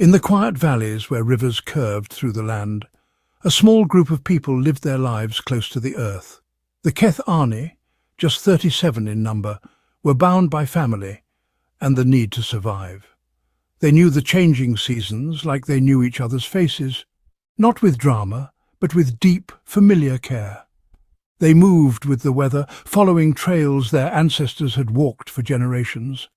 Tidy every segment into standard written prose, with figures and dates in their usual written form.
In the quiet valleys where rivers curved through the land, a small group of people lived their lives close to the earth. The Keth Arni, just 37 in number, were bound by family and the need to survive. They knew the changing seasons like they knew each other's faces, not with drama, but with deep, familiar care. They moved with the weather, following trails their ancestors had walked for generations.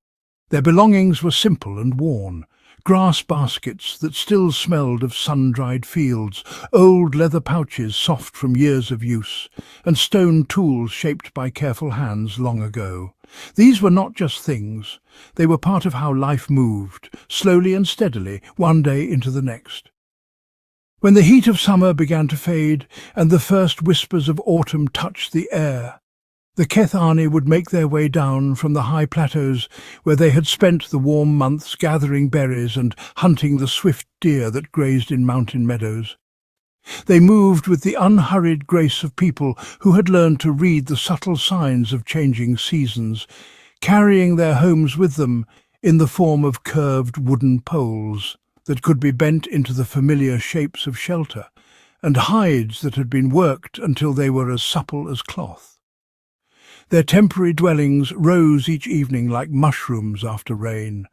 Their belongings were simple and worn: grass baskets that still smelled of sun-dried fields, old leather pouches soft from years of use, and stone tools shaped by careful hands long ago. These were not just things. They were part of how life moved, slowly and steadily, one day into the next. When the heat of summer began to fade and the first whispers of autumn touched the air, the Keth Arni would make their way down from the high plateaus where they had spent the warm months gathering berries and hunting the swift deer that grazed in mountain meadows. They moved with the unhurried grace of people who had learned to read the subtle signs of changing seasons, carrying their homes with them in the form of curved wooden poles that could be bent into the familiar shapes of shelter, and hides that had been worked until they were as supple as cloth. Their temporary dwellings rose each evening like mushrooms after rain,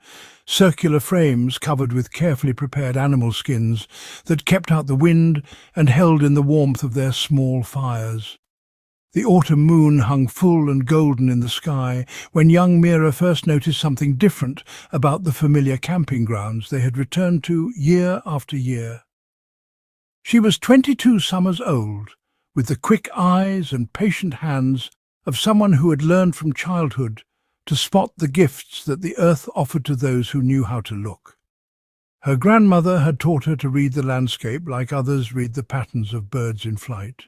circular frames covered with carefully prepared animal skins that kept out the wind and held in the warmth of their small fires. The autumn moon hung full and golden in the sky when young Mira first noticed something different about the familiar camping grounds they had returned to year after year. She was 22 summers old, with the quick eyes and patient hands of someone who had learned from childhood to spot the gifts that the earth offered to those who knew how to look. Her grandmother had taught her to read the landscape like others read the patterns of birds in flight,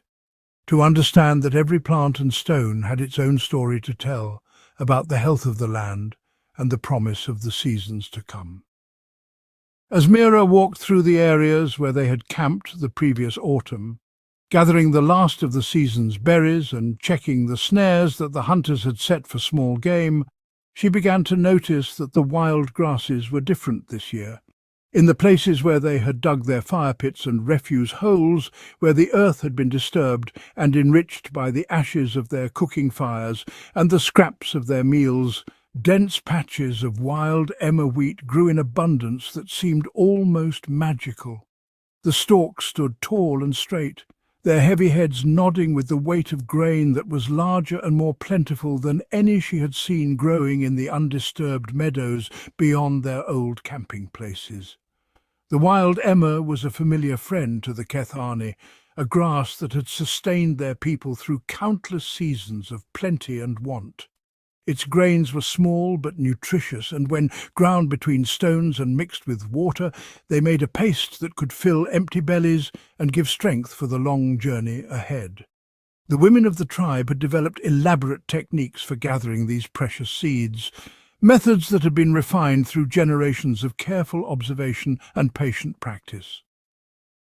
to understand that every plant and stone had its own story to tell about the health of the land and the promise of the seasons to come. As Mira walked through the areas where they had camped the previous autumn, gathering the last of the season's berries and checking the snares that the hunters had set for small game, she began to notice that the wild grasses were different this year. In the places where they had dug their fire pits and refuse holes, where the earth had been disturbed and enriched by the ashes of their cooking fires and the scraps of their meals, dense patches of wild emmer wheat grew in abundance that seemed almost magical. The stalks stood tall and straight, their heavy heads nodding with the weight of grain that was larger and more plentiful than any she had seen growing in the undisturbed meadows beyond their old camping places. The wild emmer was a familiar friend to the Keth Arni, a grass that had sustained their people through countless seasons of plenty and want. Its grains were small but nutritious, and when ground between stones and mixed with water, they made a paste that could fill empty bellies and give strength for the long journey ahead. The women of the tribe had developed elaborate techniques for gathering these precious seeds, methods that had been refined through generations of careful observation and patient practice.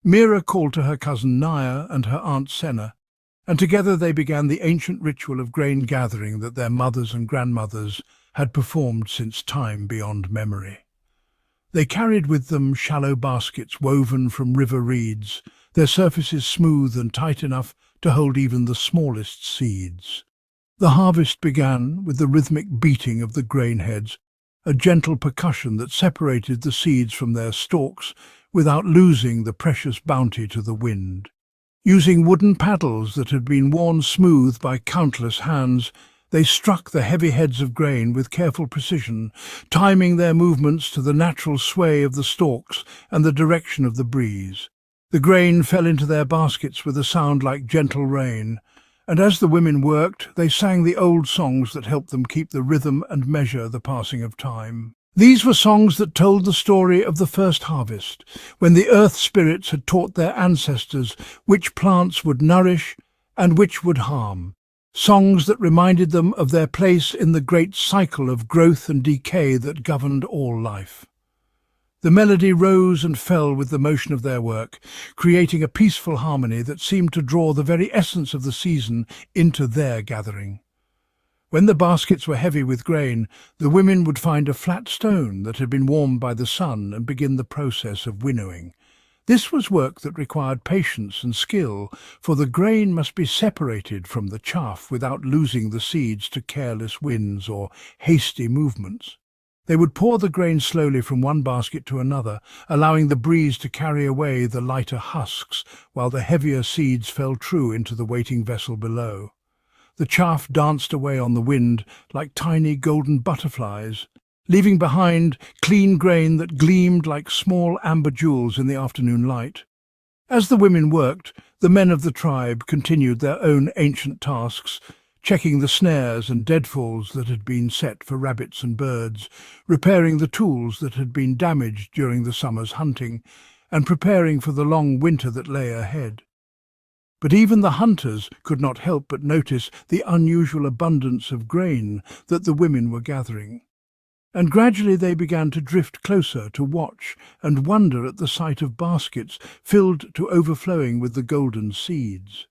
Mira called to her cousin Naya and her aunt Senna, and together they began the ancient ritual of grain gathering that their mothers and grandmothers had performed since time beyond memory. They carried with them shallow baskets woven from river reeds, their surfaces smooth and tight enough to hold even the smallest seeds. The harvest began with the rhythmic beating of the grain heads, a gentle percussion that separated the seeds from their stalks without losing the precious bounty to the wind. Using wooden paddles that had been worn smooth by countless hands, they struck the heavy heads of grain with careful precision, timing their movements to the natural sway of the stalks and the direction of the breeze. The grain fell into their baskets with a sound like gentle rain, and as the women worked, they sang the old songs that helped them keep the rhythm and measure the passing of time. These were songs that told the story of the first harvest, when the earth spirits had taught their ancestors which plants would nourish and which would harm, songs that reminded them of their place in the great cycle of growth and decay that governed all life. The melody rose and fell with the motion of their work, creating a peaceful harmony that seemed to draw the very essence of the season into their gathering. When the baskets were heavy with grain, the women would find a flat stone that had been warmed by the sun and begin the process of winnowing. This was work that required patience and skill, for the grain must be separated from the chaff without losing the seeds to careless winds or hasty movements. They would pour the grain slowly from one basket to another, allowing the breeze to carry away the lighter husks, while the heavier seeds fell true into the waiting vessel below. The chaff danced away on the wind like tiny golden butterflies, leaving behind clean grain that gleamed like small amber jewels in the afternoon light. As the women worked, the men of the tribe continued their own ancient tasks, checking the snares and deadfalls that had been set for rabbits and birds, repairing the tools that had been damaged during the summer's hunting, and preparing for the long winter that lay ahead. But even the hunters could not help but notice the unusual abundance of grain that the women were gathering. And gradually they began to drift closer to watch and wonder at the sight of baskets filled to overflowing with the golden seeds.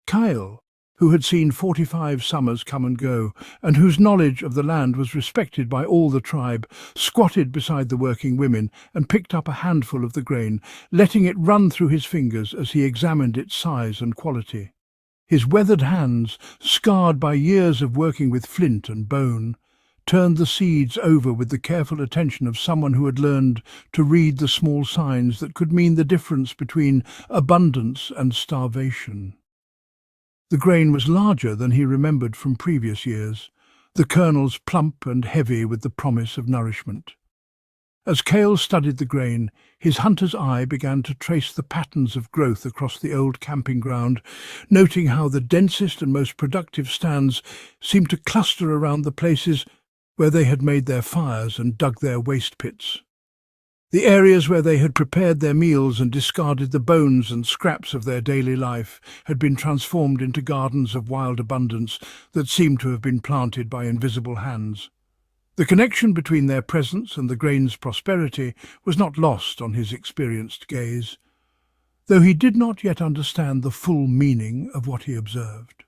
Kyle, who had seen 45 summers come and go, and whose knowledge of the land was respected by all the tribe, squatted beside the working women and picked up a handful of the grain, letting it run through his fingers as he examined its size and quality. His weathered hands, scarred by years of working with flint and bone, turned the seeds over with the careful attention of someone who had learned to read the small signs that could mean the difference between abundance and starvation. The grain was larger than he remembered from previous years, the kernels plump and heavy with the promise of nourishment. As Cale studied the grain, his hunter's eye began to trace the patterns of growth across the old camping ground, noting how the densest and most productive stands seemed to cluster around the places where they had made their fires and dug their waste pits. The areas where they had prepared their meals and discarded the bones and scraps of their daily life had been transformed into gardens of wild abundance that seemed to have been planted by invisible hands. The connection between their presence and the grain's prosperity was not lost on his experienced gaze, though he did not yet understand the full meaning of what he observed.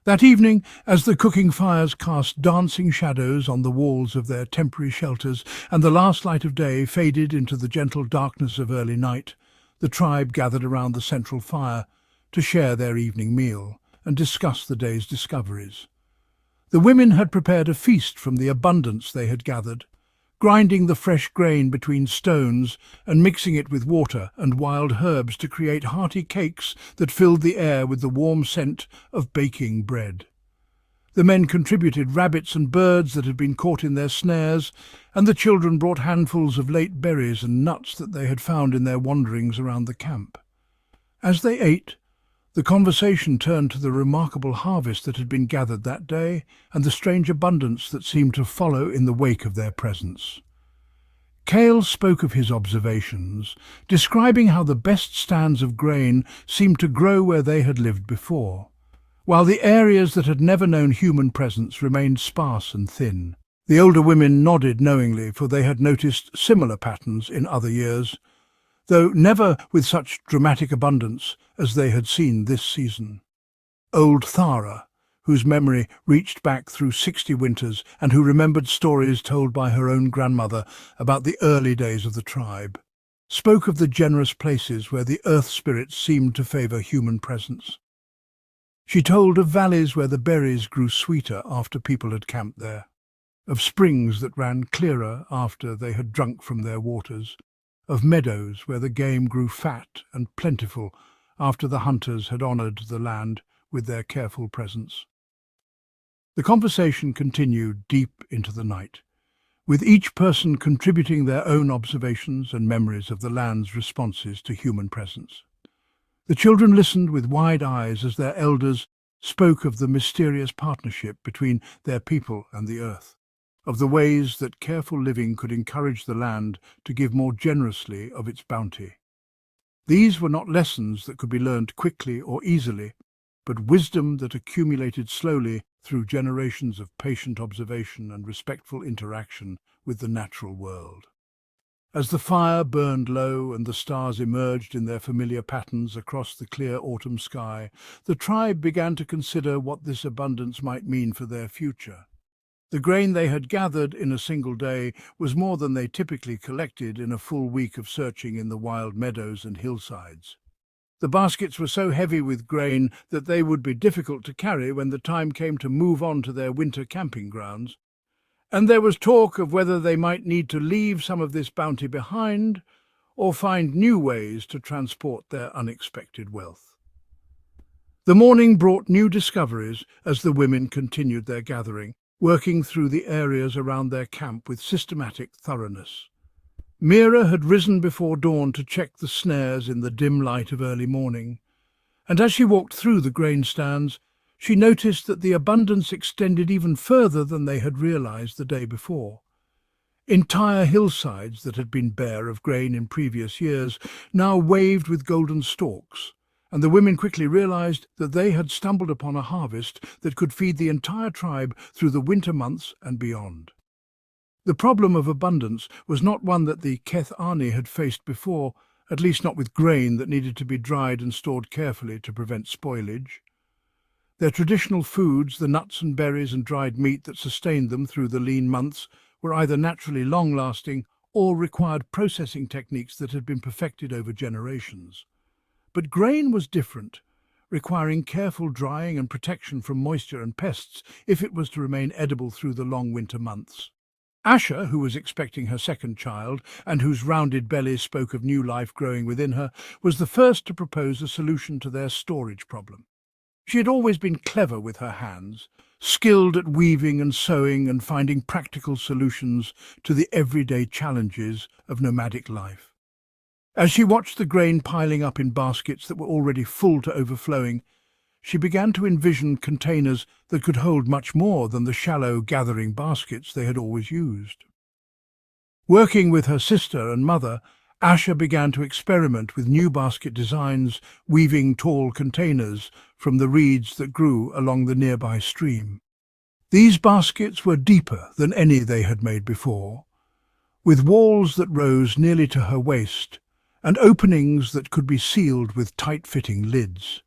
That evening, as the cooking fires cast dancing shadows on the walls of their temporary shelters and the last light of day faded into the gentle darkness of early night, the tribe gathered around the central fire to share their evening meal and discuss the day's discoveries. The women had prepared a feast from the abundance they had gathered, grinding the fresh grain between stones and mixing it with water and wild herbs to create hearty cakes that filled the air with the warm scent of baking bread. The men contributed rabbits and birds that had been caught in their snares, and the children brought handfuls of late berries and nuts that they had found in their wanderings around the camp. As they ate, the conversation turned to the remarkable harvest that had been gathered that day and the strange abundance that seemed to follow in the wake of their presence. Cale spoke of his observations, describing how the best stands of grain seemed to grow where they had lived before, while the areas that had never known human presence remained sparse and thin. The older women nodded knowingly, for they had noticed similar patterns in other years, though never with such dramatic abundance as they had seen this season. Old Thara, whose memory reached back through 60 winters and who remembered stories told by her own grandmother about the early days of the tribe, spoke of the generous places where the earth spirits seemed to favour human presence. She told of valleys where the berries grew sweeter after people had camped there, of springs that ran clearer after they had drunk from their waters, of meadows where the game grew fat and plentiful after the hunters had honoured the land with their careful presence. The conversation continued deep into the night, with each person contributing their own observations and memories of the land's responses to human presence. The children listened with wide eyes as their elders spoke of the mysterious partnership between their people and the earth, of the ways that careful living could encourage the land to give more generously of its bounty. These were not lessons that could be learned quickly or easily, but wisdom that accumulated slowly through generations of patient observation and respectful interaction with the natural world. As the fire burned low and the stars emerged in their familiar patterns across the clear autumn sky, the tribe began to consider what this abundance might mean for their future. The grain they had gathered in a single day was more than they typically collected in a full week of searching in the wild meadows and hillsides. The baskets were so heavy with grain that they would be difficult to carry when the time came to move on to their winter camping grounds, and there was talk of whether they might need to leave some of this bounty behind or find new ways to transport their unexpected wealth. The morning brought new discoveries as the women continued their gathering, working through the areas around their camp with systematic thoroughness. Mira had risen before dawn to check the snares in the dim light of early morning, and as she walked through the grain stands, she noticed that the abundance extended even further than they had realized the day before. Entire hillsides that had been bare of grain in previous years now waved with golden stalks, and the women quickly realized that they had stumbled upon a harvest that could feed the entire tribe through the winter months and beyond. The problem of abundance was not one that the Keth Ani had faced before, at least not with grain that needed to be dried and stored carefully to prevent spoilage. Their traditional foods, the nuts and berries and dried meat that sustained them through the lean months, were either naturally long-lasting or required processing techniques that had been perfected over generations. But grain was different, requiring careful drying and protection from moisture and pests if it was to remain edible through the long winter months. Asha, who was expecting her second child and whose rounded belly spoke of new life growing within her, was the first to propose a solution to their storage problem. She had always been clever with her hands, skilled at weaving and sewing and finding practical solutions to the everyday challenges of nomadic life. As she watched the grain piling up in baskets that were already full to overflowing, she began to envision containers that could hold much more than the shallow gathering baskets they had always used. Working with her sister and mother, Asha began to experiment with new basket designs, weaving tall containers from the reeds that grew along the nearby stream. These baskets were deeper than any they had made before, with walls that rose nearly to her waist and openings that could be sealed with tight-fitting lids.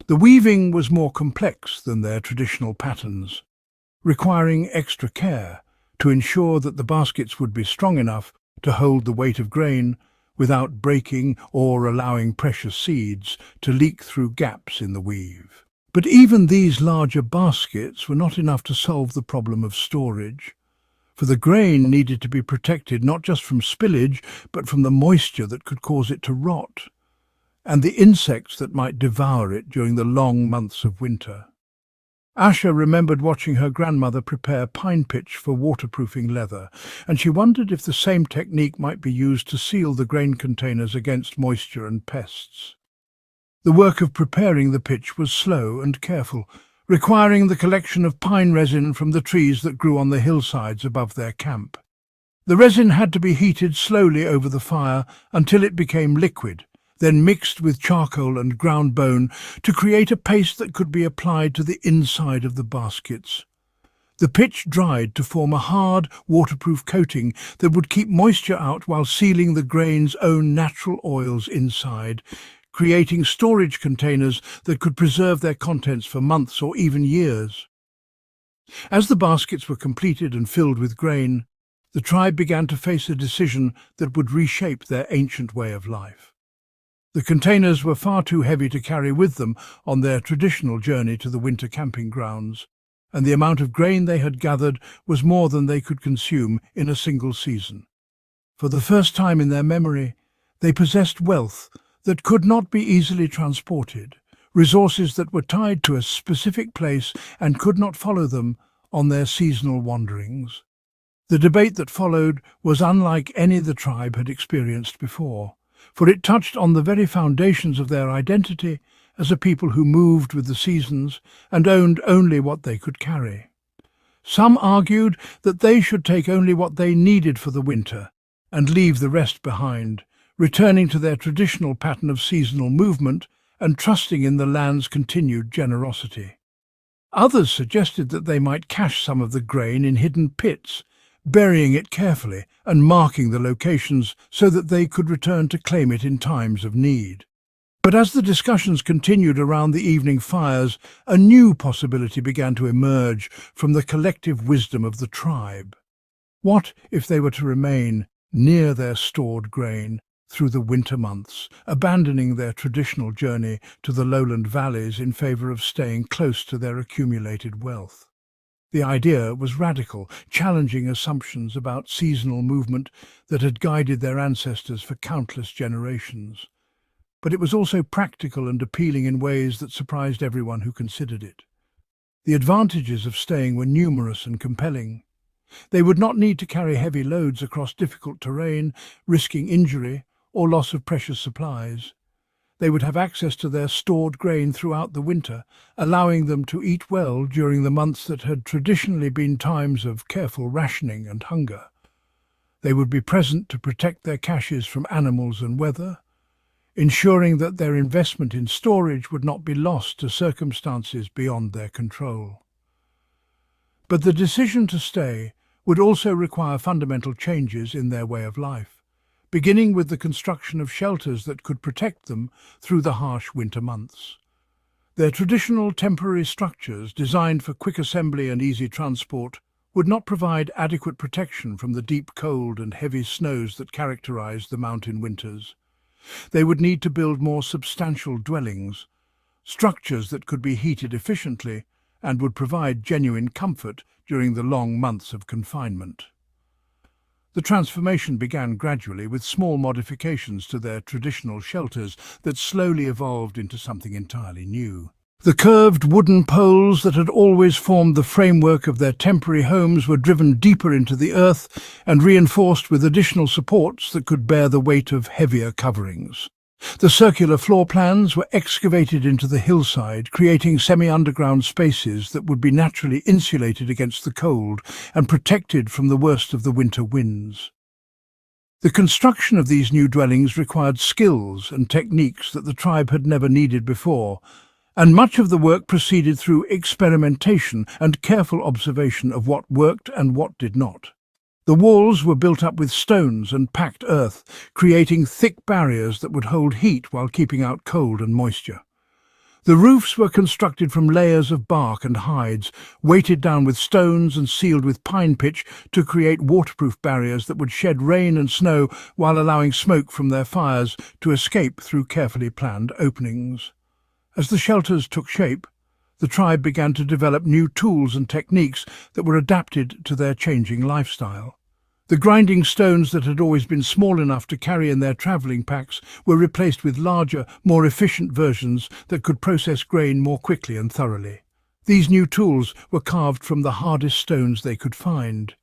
The weaving was more complex than their traditional patterns, requiring extra care to ensure that the baskets would be strong enough to hold the weight of grain without breaking or allowing precious seeds to leak through gaps in the weave. But even these larger baskets were not enough to solve the problem of storage, for the grain needed to be protected not just from spillage, but from the moisture that could cause it to rot, and the insects that might devour it during the long months of winter. Asha remembered watching her grandmother prepare pine pitch for waterproofing leather, and she wondered if the same technique might be used to seal the grain containers against moisture and pests. The work of preparing the pitch was slow and careful, requiring the collection of pine resin from the trees that grew on the hillsides above their camp. The resin had to be heated slowly over the fire until it became liquid, then mixed with charcoal and ground bone to create a paste that could be applied to the inside of the baskets. The pitch dried to form a hard, waterproof coating that would keep moisture out while sealing the grain's own natural oils inside, creating storage containers that could preserve their contents for months or even years. As the baskets were completed and filled with grain, the tribe began to face a decision that would reshape their ancient way of life. The containers were far too heavy to carry with them on their traditional journey to the winter camping grounds, and the amount of grain they had gathered was more than they could consume in a single season. For the first time in their memory, they possessed wealth that could not be easily transported, resources that were tied to a specific place and could not follow them on their seasonal wanderings. The debate that followed was unlike any the tribe had experienced before, for it touched on the very foundations of their identity as a people who moved with the seasons and owned only what they could carry. Some argued that they should take only what they needed for the winter and leave the rest behind, returning to their traditional pattern of seasonal movement and trusting in the land's continued generosity. Others suggested that they might cache some of the grain in hidden pits burying it carefully and marking the locations so that they could return to claim it in times of need. But as the discussions continued around the evening fires, a new possibility began to emerge from the collective wisdom of the tribe. What if they were to remain near their stored grain through the winter months, abandoning their traditional journey to the lowland valleys in favor of staying close to their accumulated wealth? The idea was radical, challenging assumptions about seasonal movement that had guided their ancestors for countless generations. But it was also practical and appealing in ways that surprised everyone who considered it. The advantages of staying were numerous and compelling. They would not need to carry heavy loads across difficult terrain, risking injury or loss of precious supplies. They would have access to their stored grain throughout the winter, allowing them to eat well during the months that had traditionally been times of careful rationing and hunger. They would be present to protect their caches from animals and weather, ensuring that their investment in storage would not be lost to circumstances beyond their control. But the decision to stay would also require fundamental changes in their way of life, beginning with the construction of shelters that could protect them through the harsh winter months. Their traditional temporary structures, designed for quick assembly and easy transport, would not provide adequate protection from the deep cold and heavy snows that characterized the mountain winters. They would need to build more substantial dwellings, structures that could be heated efficiently and would provide genuine comfort during the long months of confinement. The transformation began gradually with small modifications to their traditional shelters that slowly evolved into something entirely new. The curved wooden poles that had always formed the framework of their temporary homes were driven deeper into the earth and reinforced with additional supports that could bear the weight of heavier coverings. The circular floor plans were excavated into the hillside, creating semi-underground spaces that would be naturally insulated against the cold and protected from the worst of the winter winds. The construction of these new dwellings required skills and techniques that the tribe had never needed before, and much of the work proceeded through experimentation and careful observation of what worked and what did not. The walls were built up with stones and packed earth, creating thick barriers that would hold heat while keeping out cold and moisture. The roofs were constructed from layers of bark and hides, weighted down with stones and sealed with pine pitch to create waterproof barriers that would shed rain and snow while allowing smoke from their fires to escape through carefully planned openings. As the shelters took shape, the tribe began to develop new tools and techniques that were adapted to their changing lifestyle. The grinding stones that had always been small enough to carry in their travelling packs were replaced with larger, more efficient versions that could process grain more quickly and thoroughly. These new tools were carved from the hardest stones they could find,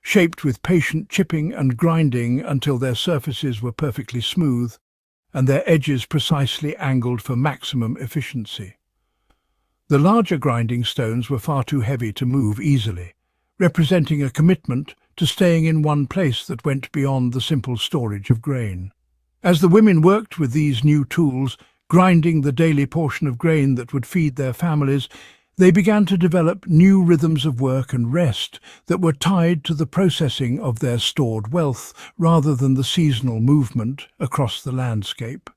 shaped with patient chipping and grinding until their surfaces were perfectly smooth and their edges precisely angled for maximum efficiency. The larger grinding stones were far too heavy to move easily, representing a commitment to staying in one place that went beyond the simple storage of grain. As the women worked with these new tools, grinding the daily portion of grain that would feed their families, they began to develop new rhythms of work and rest that were tied to the processing of their stored wealth rather than the seasonal movement across the landscape.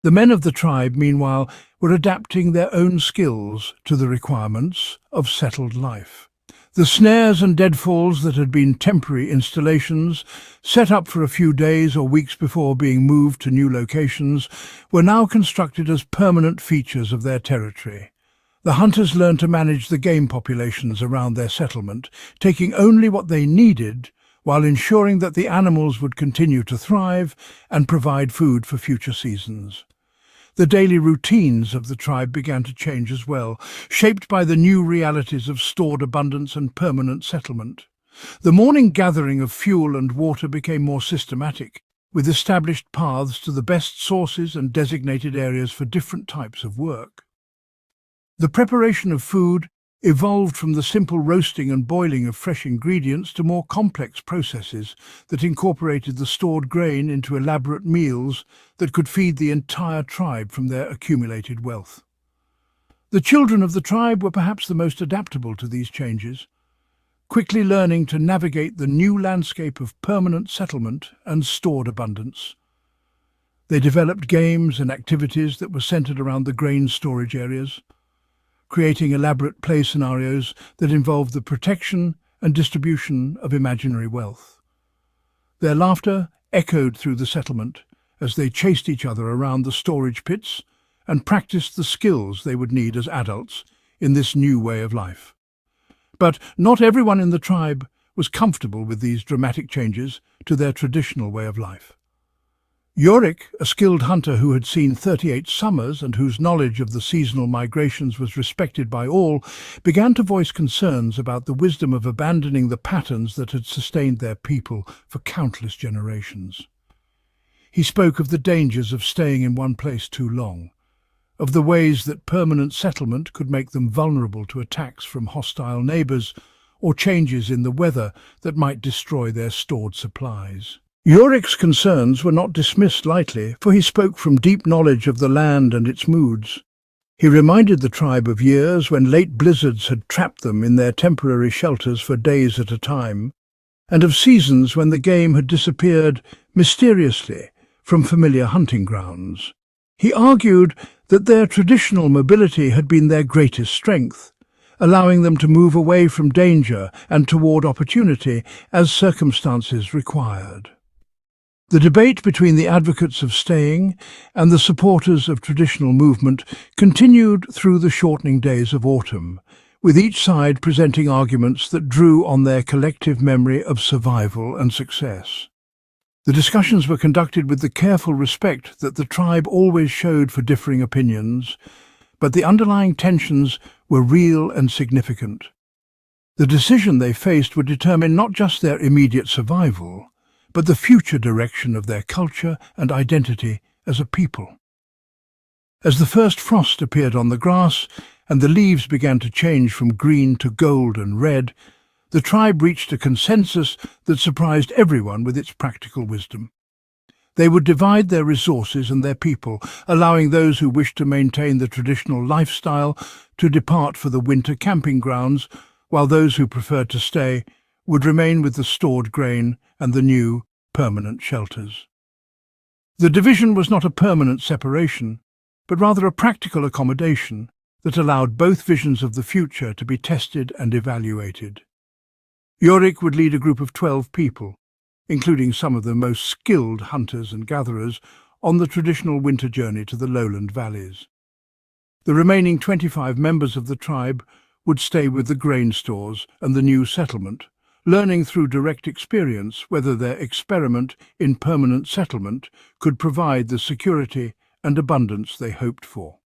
The men of the tribe, meanwhile, were adapting their own skills to the requirements of settled life. The snares and deadfalls that had been temporary installations, set up for a few days or weeks before being moved to new locations, were now constructed as permanent features of their territory. The hunters learned to manage the game populations around their settlement, taking only what they needed while ensuring that the animals would continue to thrive and provide food for future seasons. The daily routines of the tribe began to change as well, shaped by the new realities of stored abundance and permanent settlement. The morning gathering of fuel and water became more systematic, with established paths to the best sources and designated areas for different types of work. The preparation of food evolved from the simple roasting and boiling of fresh ingredients to more complex processes that incorporated the stored grain into elaborate meals that could feed the entire tribe from their accumulated wealth. The children of the tribe were perhaps the most adaptable to these changes. quickly learning to navigate the new landscape of permanent settlement and stored abundance. They developed games and activities that were centered around the grain storage areas, creating elaborate play scenarios that involved the protection and distribution of imaginary wealth. Their laughter echoed through the settlement as they chased each other around the storage pits and practiced the skills they would need as adults in this new way of life. But not everyone in the tribe was comfortable with these dramatic changes to their traditional way of life. Yorick, a skilled hunter who had seen 38 summers and whose knowledge of the seasonal migrations was respected by all, began to voice concerns about the wisdom of abandoning the patterns that had sustained their people for countless generations. He spoke of the dangers of staying in one place too long, of the ways that permanent settlement could make them vulnerable to attacks from hostile neighbours or changes in the weather that might destroy their stored supplies. Yorick's concerns were not dismissed lightly, for he spoke from deep knowledge of the land and its moods. He reminded the tribe of years when late blizzards had trapped them in their temporary shelters for days at a time, and of seasons when the game had disappeared mysteriously from familiar hunting grounds. He argued that their traditional mobility had been their greatest strength, allowing them to move away from danger and toward opportunity as circumstances required. The debate between the advocates of staying and the supporters of traditional movement continued through the shortening days of autumn, with each side presenting arguments that drew on their collective memory of survival and success. The discussions were conducted with the careful respect that the tribe always showed for differing opinions, but the underlying tensions were real and significant. The decision they faced would determine not just their immediate survival, but the future direction of their culture and identity as a people. As the first frost appeared on the grass and the leaves began to change from green to gold and red, the tribe reached a consensus that surprised everyone with its practical wisdom. They would divide their resources and their people, allowing those who wished to maintain the traditional lifestyle to depart for the winter camping grounds, while those who preferred to stay would remain with the stored grain and the new, permanent shelters. The division was not a permanent separation, but rather a practical accommodation that allowed both visions of the future to be tested and evaluated. Yorick would lead a group of 12 people, including some of the most skilled hunters and gatherers, on the traditional winter journey to the lowland valleys. The remaining 25 members of the tribe would stay with the grain stores and the new settlement, learning through direct experience whether their experiment in permanent settlement could provide the security and abundance they hoped for.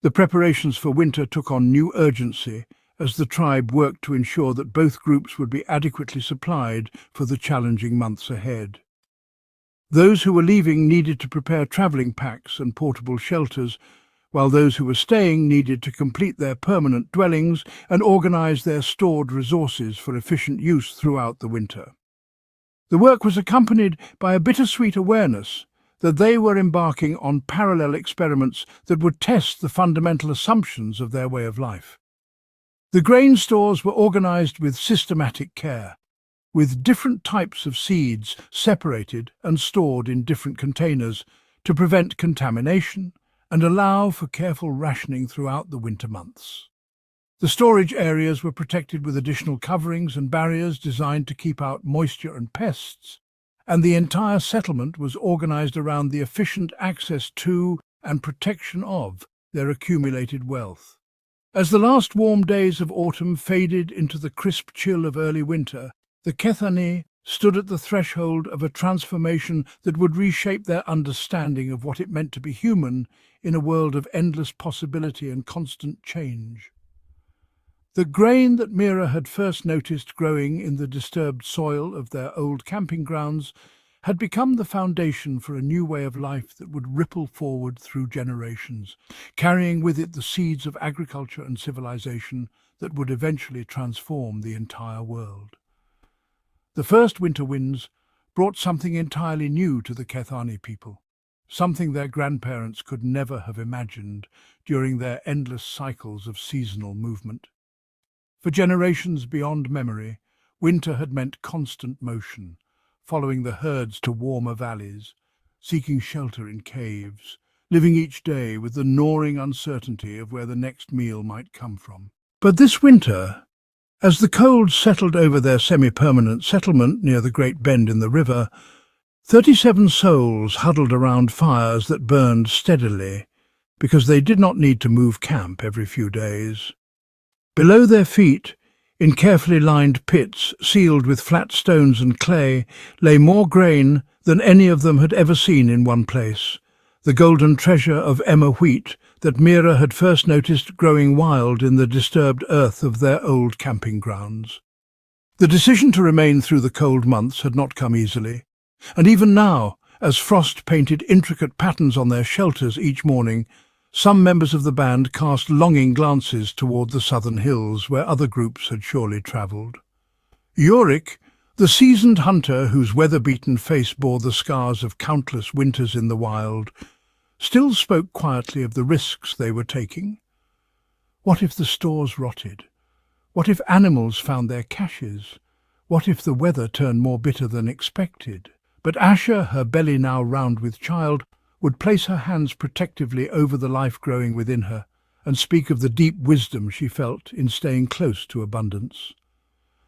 The preparations for winter took on new urgency as the tribe worked to ensure that both groups would be adequately supplied for the challenging months ahead. Those who were leaving needed to prepare travelling packs and portable shelters, while those who were staying needed to complete their permanent dwellings and organise their stored resources for efficient use throughout the winter. The work was accompanied by a bittersweet awareness that they were embarking on parallel experiments that would test the fundamental assumptions of their way of life. The grain stores were organised with systematic care, with different types of seeds separated and stored in different containers to prevent contamination and allow for careful rationing throughout the winter months. The storage areas were protected with additional coverings and barriers designed to keep out moisture and pests, and the entire settlement was organised around the efficient access to and protection of their accumulated wealth. As the last warm days of autumn faded into the crisp chill of early winter, the Kethani stood at the threshold of a transformation that would reshape their understanding of what it meant to be human in a world of endless possibility and constant change. The grain that Mira had first noticed growing in the disturbed soil of their old camping grounds had become the foundation for a new way of life that would ripple forward through generations, carrying with it the seeds of agriculture and civilization that would eventually transform the entire world. The first winter winds brought something entirely new to the Kethani people, something their grandparents could never have imagined during their endless cycles of seasonal movement. For generations beyond memory, Winter had meant constant motion, following the herds to warmer valleys, seeking shelter in caves, living each day with the gnawing uncertainty of where the next meal might come from. But this winter, as the cold settled over their semi-permanent settlement near the great bend in the river, 37 souls huddled around fires that burned steadily because they did not need to move camp every few days. Below their feet, in carefully lined pits sealed with flat stones and clay, lay more grain than any of them had ever seen in one place, the golden treasure of Emma wheat that Mira had first noticed growing wild in the disturbed earth of their old camping grounds. The decision to remain through the cold months had not come easily, and even now, as frost painted intricate patterns on their shelters each morning, some members of the band cast longing glances toward the southern hills where other groups had surely travelled. Yorick, the seasoned hunter whose weather-beaten face bore the scars of countless winters in the wild, still spoke quietly of the risks they were taking. What if the stores rotted? What if animals found their caches? What if the weather turned more bitter than expected? But Asha, her belly now round with child, would place her hands protectively over the life growing within her and speak of the deep wisdom she felt in staying close to abundance.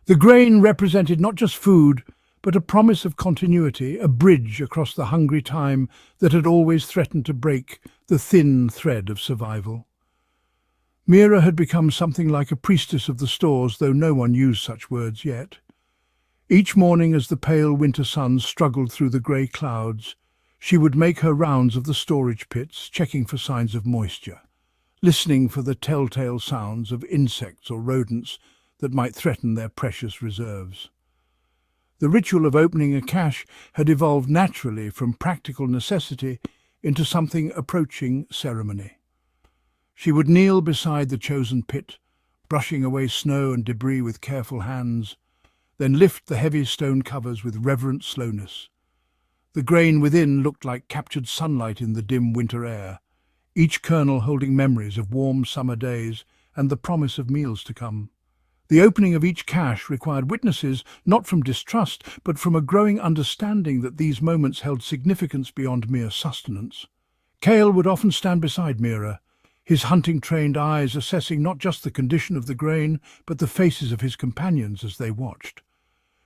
The grain represented not just food, but a promise of continuity, a bridge across the hungry time that had always threatened to break the thin thread of survival. Mira had become something like a priestess of the stores, though no one used such words yet. Each morning, as the pale winter sun struggled through the grey clouds, she would make her rounds of the storage pits, checking for signs of moisture, listening for the telltale sounds of insects or rodents that might threaten their precious reserves. The ritual of opening a cache had evolved naturally from practical necessity into something approaching ceremony. She would kneel beside the chosen pit, brushing away snow and debris with careful hands, then lift the heavy stone covers with reverent slowness. The grain within looked like captured sunlight in the dim winter air, each kernel holding memories of warm summer days and the promise of meals to come. The opening of each cache required witnesses not from distrust, but from a growing understanding that these moments held significance beyond mere sustenance. Cale would often stand beside Mira, his hunting-trained eyes assessing not just the condition of the grain, but the faces of his companions as they watched.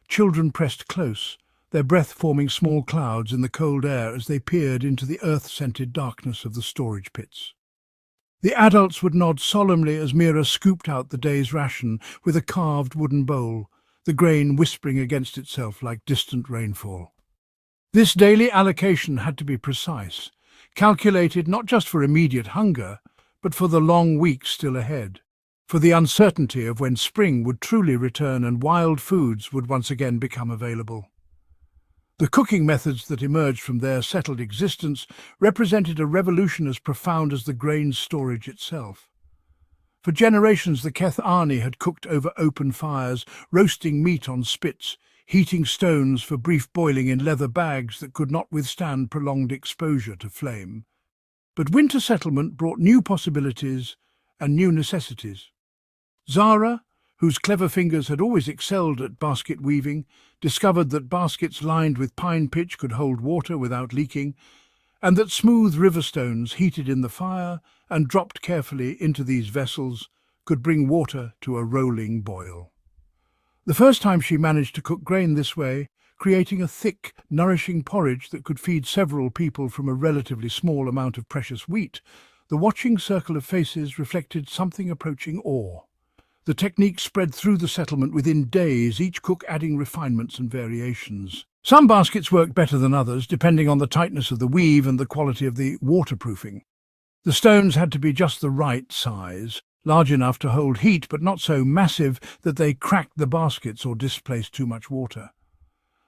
Children pressed close, their breath forming small clouds in the cold air as they peered into the earth-scented darkness of the storage pits. The adults would nod solemnly as Mira scooped out the day's ration with a carved wooden bowl, the grain whispering against itself like distant rainfall. This daily allocation had to be precise, calculated not just for immediate hunger, but for the long weeks still ahead, for the uncertainty of when spring would truly return and wild foods would once again become available. The cooking methods that emerged from their settled existence represented a revolution as profound as the grain storage itself. For generations, the Keth Arni had cooked over open fires, roasting meat on spits, heating stones for brief boiling in leather bags that could not withstand prolonged exposure to flame. But winter settlement brought new possibilities and new necessities. Zara, whose clever fingers had always excelled at basket weaving, discovered that baskets lined with pine pitch could hold water without leaking, and that smooth river stones heated in the fire and dropped carefully into these vessels could bring water to a rolling boil. The first time she managed to cook grain this way, creating a thick, nourishing porridge that could feed several people from a relatively small amount of precious wheat, the watching circle of faces reflected something approaching awe. The technique spread through the settlement within days, each cook adding refinements and variations. Some baskets worked better than others, depending on the tightness of the weave and the quality of the waterproofing. The stones had to be just the right size, large enough to hold heat but not so massive that they cracked the baskets or displaced too much water.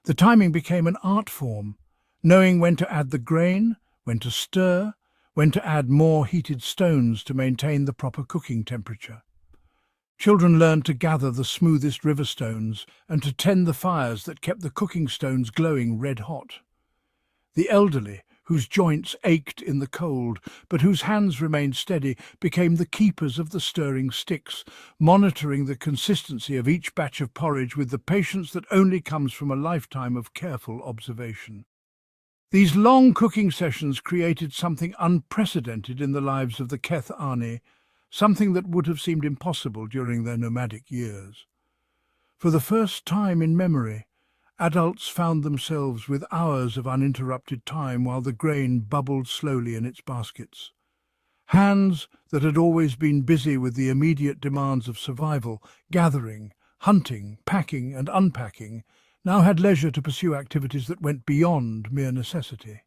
The timing became an art form, knowing when to add the grain, when to stir, when to add more heated stones to maintain the proper cooking temperature. Children learned to gather the smoothest river stones and to tend the fires that kept the cooking stones glowing red hot. The elderly, whose joints ached in the cold, but whose hands remained steady, became the keepers of the stirring sticks, monitoring the consistency of each batch of porridge with the patience that only comes from a lifetime of careful observation. These long cooking sessions created something unprecedented in the lives of the Keth Ani, something that would have seemed impossible during their nomadic years. For the first time in memory, adults found themselves with hours of uninterrupted time while the grain bubbled slowly in its baskets. Hands that had always been busy with the immediate demands of survival, gathering, hunting, packing and unpacking, now had leisure to pursue activities that went beyond mere necessity.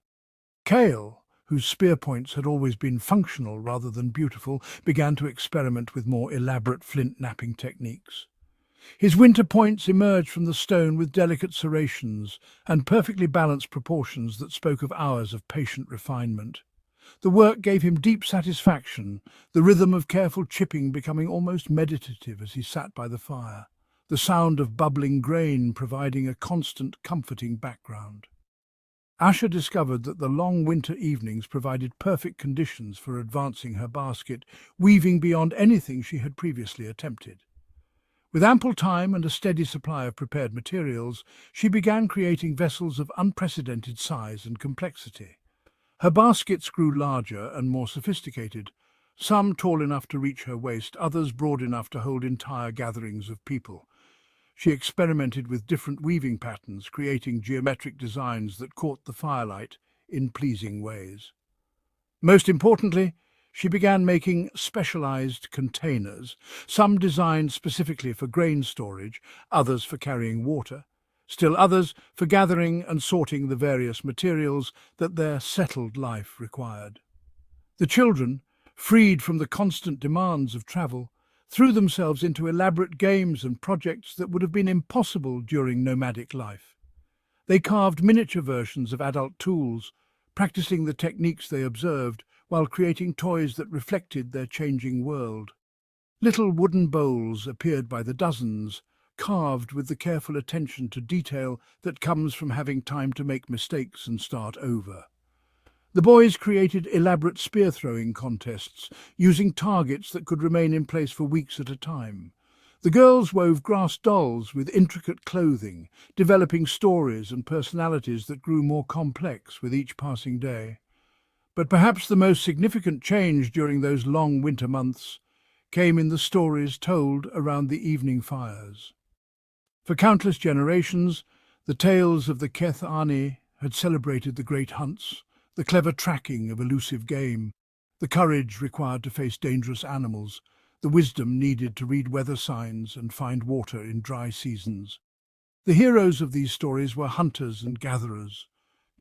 Kale, whose spear points had always been functional rather than beautiful, began to experiment with more elaborate flint knapping techniques. His winter points emerged from the stone with delicate serrations and perfectly balanced proportions that spoke of hours of patient refinement. The work gave him deep satisfaction, the rhythm of careful chipping becoming almost meditative as he sat by the fire, the sound of bubbling grain providing a constant, comforting background. Asha discovered that the long winter evenings provided perfect conditions for advancing her basket, weaving beyond anything she had previously attempted. With ample time and a steady supply of prepared materials, she began creating vessels of unprecedented size and complexity. Her baskets grew larger and more sophisticated, some tall enough to reach her waist, others broad enough to hold entire gatherings of people. She experimented with different weaving patterns, creating geometric designs that caught the firelight in pleasing ways. Most importantly, she began making specialized containers, some designed specifically for grain storage, others for carrying water, still others for gathering and sorting the various materials that their settled life required. The children, freed from the constant demands of travel, threw themselves into elaborate games and projects that would have been impossible during nomadic life. They carved miniature versions of adult tools, practicing the techniques they observed, while creating toys that reflected their changing world. Little wooden bowls appeared by the dozens, carved with the careful attention to detail that comes from having time to make mistakes and start over. The boys created elaborate spear-throwing contests, using targets that could remain in place for weeks at a time. The girls wove grass dolls with intricate clothing, developing stories and personalities that grew more complex with each passing day. But perhaps the most significant change during those long winter months came in the stories told around the evening fires. For countless generations, the tales of the Keth Ani had celebrated the great hunts, the clever tracking of elusive game, the courage required to face dangerous animals, the wisdom needed to read weather signs and find water in dry seasons. The heroes of these stories were hunters and gatherers,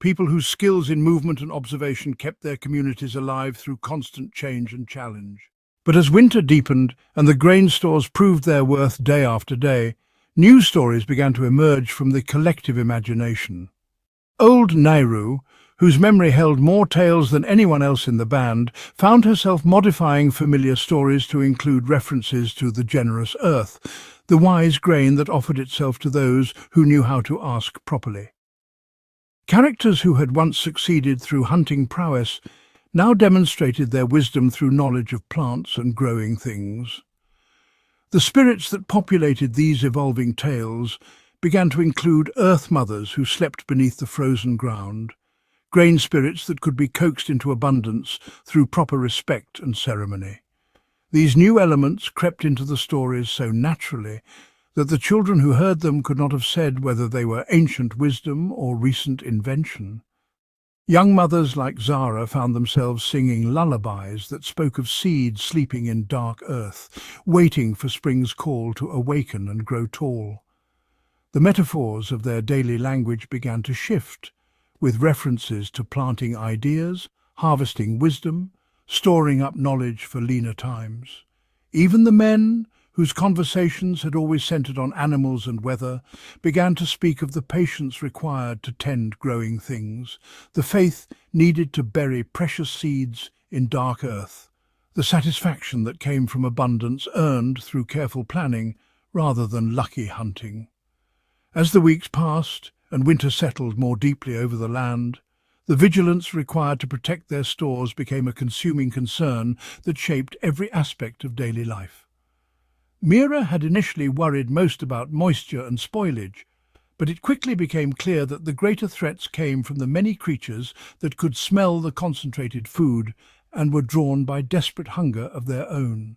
people whose skills in movement and observation kept their communities alive through constant change and challenge. But as winter deepened and the grain stores proved their worth day after day, new stories began to emerge from the collective imagination. Old Nairu, whose memory held more tales than anyone else in the band, found herself modifying familiar stories to include references to the generous earth, the wise grain that offered itself to those who knew how to ask properly. Characters who had once succeeded through hunting prowess now demonstrated their wisdom through knowledge of plants and growing things. The spirits that populated these evolving tales began to include earth mothers who slept beneath the frozen ground, grain spirits that could be coaxed into abundance through proper respect and ceremony. These new elements crept into the stories so naturally that the children who heard them could not have said whether they were ancient wisdom or recent invention. Young mothers like Zara found themselves singing lullabies that spoke of seeds sleeping in dark earth, waiting for spring's call to awaken and grow tall. The metaphors of their daily language began to shift, with references to planting ideas, harvesting wisdom, storing up knowledge for leaner times. Even the men, whose conversations had always centered on animals and weather, began to speak of the patience required to tend growing things, the faith needed to bury precious seeds in dark earth, the satisfaction that came from abundance earned through careful planning rather than lucky hunting. As the weeks passed and winter settled more deeply over the land, The vigilance required to protect their stores became a consuming concern that shaped every aspect of daily life. Mira had initially worried most about moisture and spoilage, but it quickly became clear that the greater threats came from the many creatures that could smell the concentrated food and were drawn by desperate hunger of their own.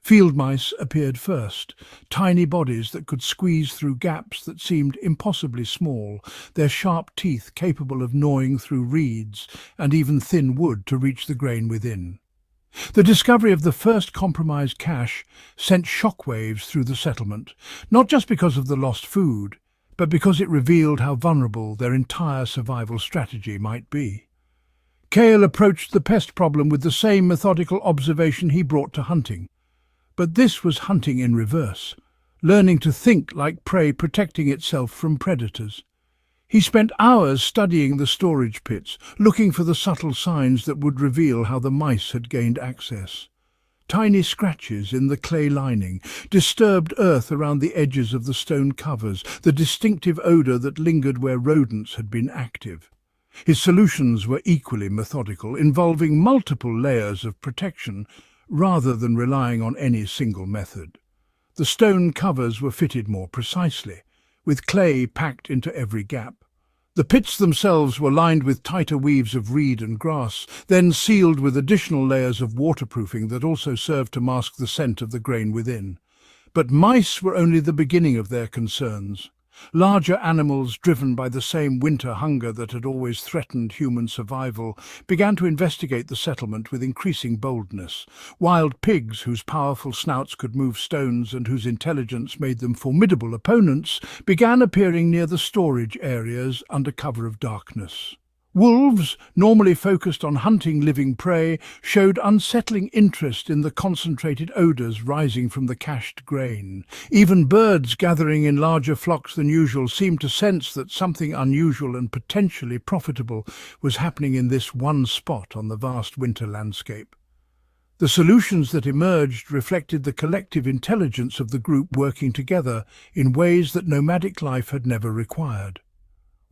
Field mice appeared first, tiny bodies that could squeeze through gaps that seemed impossibly small, their sharp teeth capable of gnawing through reeds and even thin wood to reach the grain within. The discovery of the first compromised cache sent shockwaves through the settlement, not just because of the lost food, but because it revealed how vulnerable their entire survival strategy might be. Cale approached the pest problem with the same methodical observation he brought to hunting. But this was hunting in reverse, learning to think like prey protecting itself from predators. He spent hours studying the storage pits, looking for the subtle signs that would reveal how the mice had gained access. Tiny scratches in the clay lining, disturbed earth around the edges of the stone covers, the distinctive odour that lingered where rodents had been active. His solutions were equally methodical, involving multiple layers of protection, rather than relying on any single method. The stone covers were fitted more precisely, with clay packed into every gap. The pits themselves were lined with tighter weaves of reed and grass, then sealed with additional layers of waterproofing that also served to mask the scent of the grain within. But mice were only the beginning of their concerns. Larger animals, driven by the same winter hunger that had always threatened human survival, began to investigate the settlement with increasing boldness. Wild pigs, whose powerful snouts could move stones and whose intelligence made them formidable opponents, began appearing near the storage areas under cover of darkness. Wolves, normally focused on hunting living prey, showed unsettling interest in the concentrated odours rising from the cached grain. Even birds, gathering in larger flocks than usual, seemed to sense that something unusual and potentially profitable was happening in this one spot on the vast winter landscape. The solutions that emerged reflected the collective intelligence of the group working together in ways that nomadic life had never required.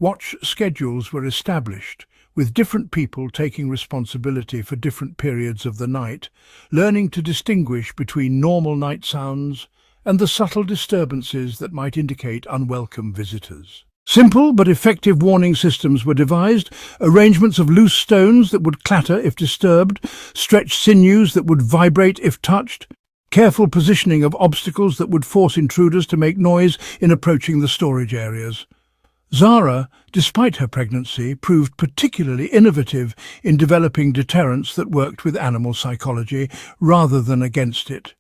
Watch schedules were established, with different people taking responsibility for different periods of the night, learning to distinguish between normal night sounds and the subtle disturbances that might indicate unwelcome visitors. Simple but effective warning systems were devised, arrangements of loose stones that would clatter if disturbed, stretched sinews that would vibrate if touched, careful positioning of obstacles that would force intruders to make noise in approaching the storage areas. Zara, despite her pregnancy, proved particularly innovative in developing deterrents that worked with animal psychology rather than against it.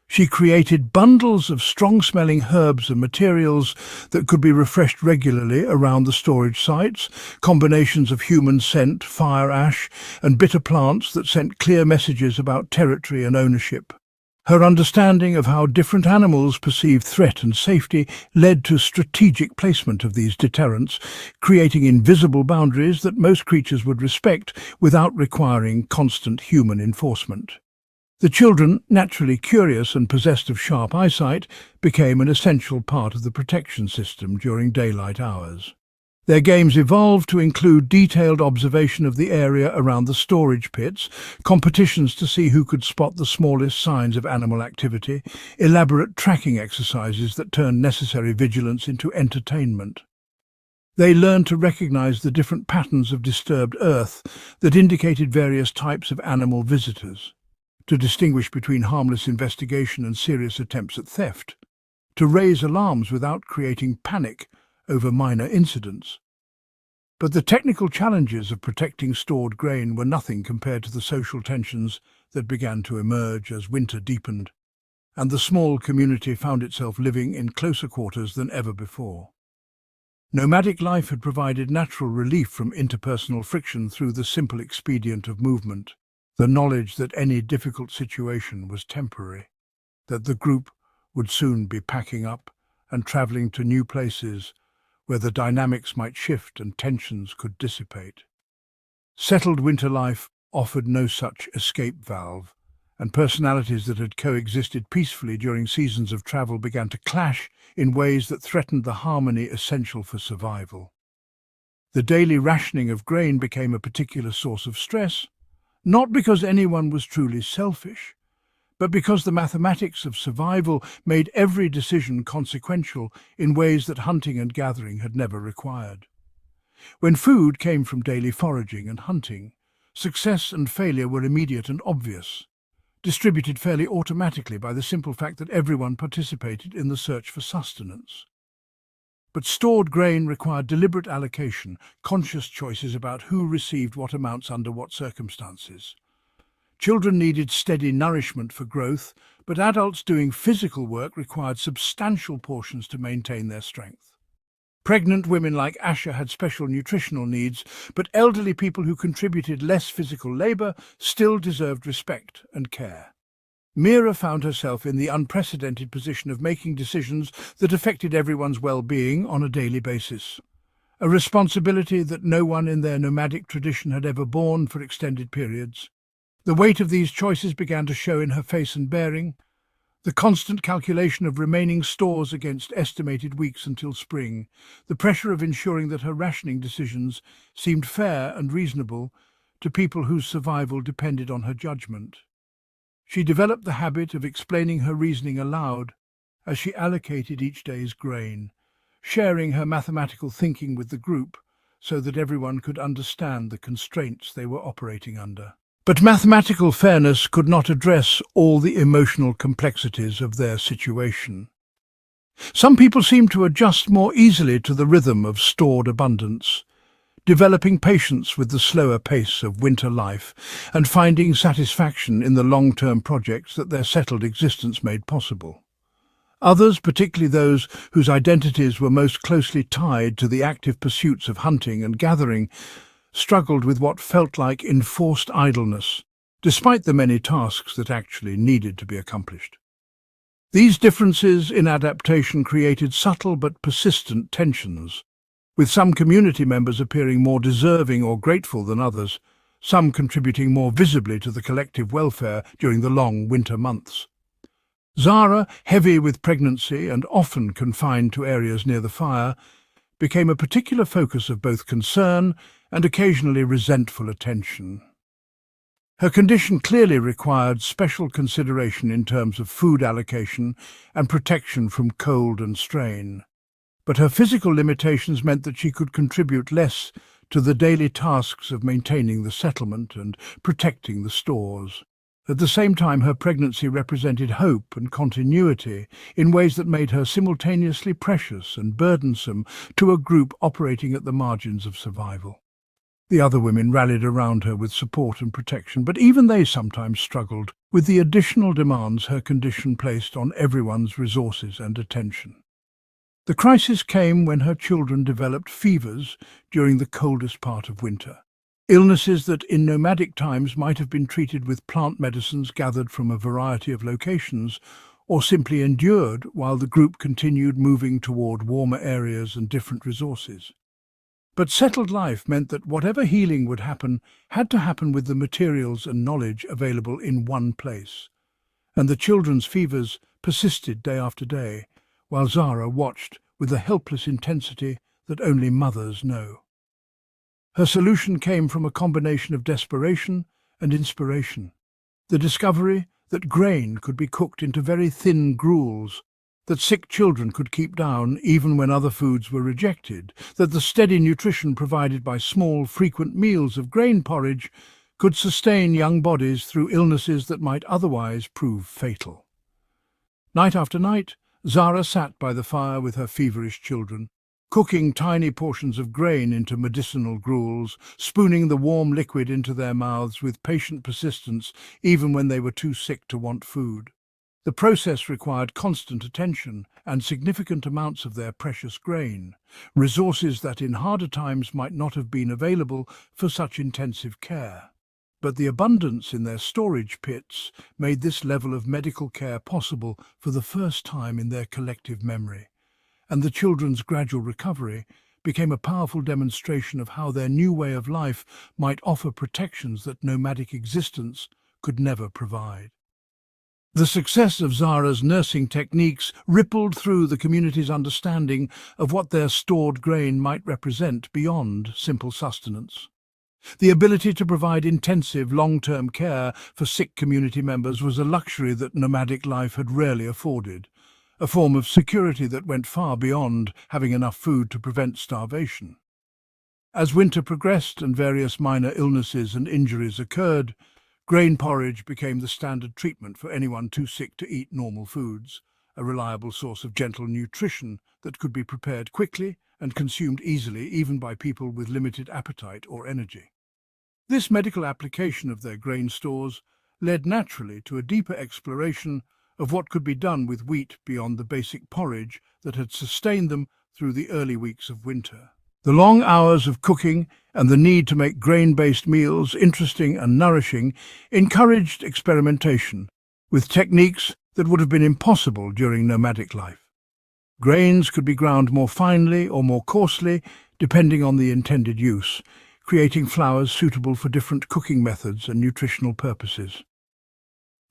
She created bundles of strong-smelling herbs and materials that could be refreshed regularly around the storage sites, combinations of human scent, fire ash, and bitter plants that sent clear messages about territory and ownership. Her understanding of how different animals perceived threat and safety led to strategic placement of these deterrents, creating invisible boundaries that most creatures would respect without requiring constant human enforcement. The children, naturally curious and possessed of sharp eyesight, became an essential part of the protection system during daylight hours. Their games evolved to include detailed observation of the area around the storage pits, competitions to see who could spot the smallest signs of animal activity, elaborate tracking exercises that turned necessary vigilance into entertainment. They learned to recognize the different patterns of disturbed earth that indicated various types of animal visitors, to distinguish between harmless investigation and serious attempts at theft, to raise alarms without creating panic over minor incidents. But the technical challenges of protecting stored grain were nothing compared to the social tensions that began to emerge as winter deepened, and the small community found itself living in closer quarters than ever before. Nomadic life had provided natural relief from interpersonal friction through the simple expedient of movement, the knowledge that any difficult situation was temporary, that the group would soon be packing up and traveling to new places where the dynamics might shift and tensions could dissipate. Settled winter life offered no such escape valve, and personalities that had coexisted peacefully during seasons of travel began to clash in ways that threatened the harmony essential for survival. The daily rationing of grain became a particular source of stress, not because anyone was truly selfish, but because the mathematics of survival made every decision consequential in ways that hunting and gathering had never required. When food came from daily foraging and hunting, success and failure were immediate and obvious, distributed fairly automatically by the simple fact that everyone participated in the search for sustenance. But stored grain required deliberate allocation, conscious choices about who received what amounts under what circumstances. Children needed steady nourishment for growth, but adults doing physical work required substantial portions to maintain their strength. Pregnant women like Asha had special nutritional needs, but elderly people who contributed less physical labor still deserved respect and care. Mira found herself in the unprecedented position of making decisions that affected everyone's well-being on a daily basis, a responsibility that no one in their nomadic tradition had ever borne for extended periods. The weight of these choices began to show in her face and bearing, the constant calculation of remaining stores against estimated weeks until spring, the pressure of ensuring that her rationing decisions seemed fair and reasonable to people whose survival depended on her judgment. She developed the habit of explaining her reasoning aloud as she allocated each day's grain, sharing her mathematical thinking with the group so that everyone could understand the constraints they were operating under. But mathematical fairness could not address all the emotional complexities of their situation. Some people seemed to adjust more easily to the rhythm of stored abundance, developing patience with the slower pace of winter life and finding satisfaction in the long-term projects that their settled existence made possible. Others, particularly those whose identities were most closely tied to the active pursuits of hunting and gathering, struggled with what felt like enforced idleness, despite the many tasks that actually needed to be accomplished. These differences in adaptation created subtle but persistent tensions, with some community members appearing more deserving or grateful than others, some contributing more visibly to the collective welfare during the long winter months. Zara, heavy with pregnancy and often confined to areas near the fire, became a particular focus of both concern and occasionally resentful attention. Her condition clearly required special consideration in terms of food allocation and protection from cold and strain. But her physical limitations meant that she could contribute less to the daily tasks of maintaining the settlement and protecting the stores. At the same time, her pregnancy represented hope and continuity in ways that made her simultaneously precious and burdensome to a group operating at the margins of survival. The other women rallied around her with support and protection, but even they sometimes struggled with the additional demands her condition placed on everyone's resources and attention. The crisis came when her children developed fevers during the coldest part of winter. Illnesses that in nomadic times might have been treated with plant medicines gathered from a variety of locations, or simply endured while the group continued moving toward warmer areas and different resources. But settled life meant that whatever healing would happen had to happen with the materials and knowledge available in one place. And the children's fevers persisted day after day, while Zara watched with a helpless intensity that only mothers know. Her solution came from a combination of desperation and inspiration. The discovery that grain could be cooked into very thin gruels, that sick children could keep down even when other foods were rejected, that the steady nutrition provided by small, frequent meals of grain porridge could sustain young bodies through illnesses that might otherwise prove fatal. Night after night, Zara sat by the fire with her feverish children, cooking tiny portions of grain into medicinal gruels, spooning the warm liquid into their mouths with patient persistence even when they were too sick to want food. The process required constant attention and significant amounts of their precious grain, resources that in harder times might not have been available for such intensive care. But the abundance in their storage pits made this level of medical care possible for the first time in their collective memory, and the children's gradual recovery became a powerful demonstration of how their new way of life might offer protections that nomadic existence could never provide. The success of Zara's nursing techniques rippled through the community's understanding of what their stored grain might represent beyond simple sustenance. The ability to provide intensive, long-term care for sick community members was a luxury that nomadic life had rarely afforded, a form of security that went far beyond having enough food to prevent starvation. As winter progressed and various minor illnesses and injuries occurred, grain porridge became the standard treatment for anyone too sick to eat normal foods, a reliable source of gentle nutrition that could be prepared quickly and consumed easily even by people with limited appetite or energy. This medical application of their grain stores led naturally to a deeper exploration of what could be done with wheat beyond the basic porridge that had sustained them through the early weeks of winter. The long hours of cooking and the need to make grain-based meals interesting and nourishing encouraged experimentation with techniques that would have been impossible during nomadic life. Grains could be ground more finely or more coarsely, depending on the intended use, creating flours suitable for different cooking methods and nutritional purposes.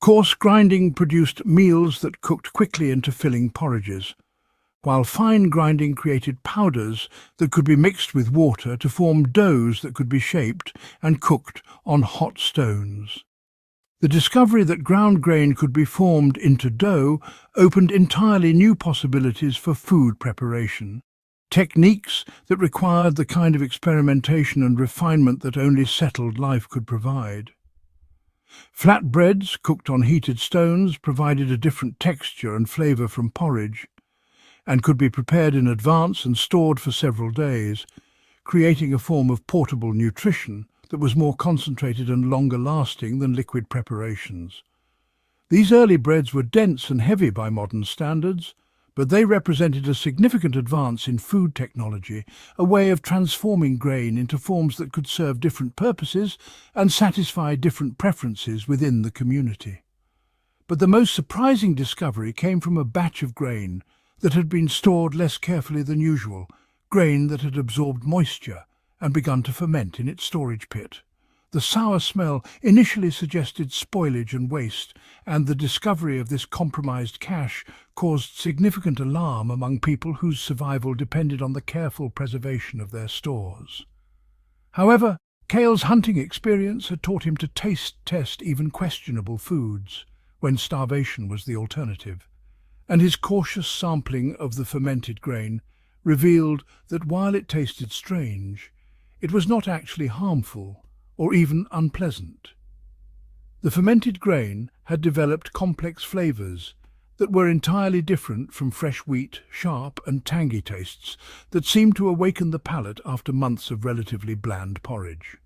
Coarse grinding produced meals that cooked quickly into filling porridges, while fine grinding created powders that could be mixed with water to form doughs that could be shaped and cooked on hot stones. The discovery that ground grain could be formed into dough opened entirely new possibilities for food preparation, techniques that required the kind of experimentation and refinement that only settled life could provide. Flatbreads cooked on heated stones provided a different texture and flavour from porridge, and could be prepared in advance and stored for several days, creating a form of portable nutrition that was more concentrated and longer lasting than liquid preparations. These early breads were dense and heavy by modern standards, but they represented a significant advance in food technology, a way of transforming grain into forms that could serve different purposes and satisfy different preferences within the community. But the most surprising discovery came from a batch of grain that had been stored less carefully than usual, grain that had absorbed moisture and begun to ferment in its storage pit. The sour smell initially suggested spoilage and waste, and the discovery of this compromised cache caused significant alarm among people whose survival depended on the careful preservation of their stores. However, Cale's hunting experience had taught him to taste test even questionable foods, when starvation was the alternative, and his cautious sampling of the fermented grain revealed that while it tasted strange, it was not actually harmful or even unpleasant. The fermented grain had developed complex flavors that were entirely different from fresh wheat, sharp and tangy tastes that seemed to awaken the palate after months of relatively bland porridge.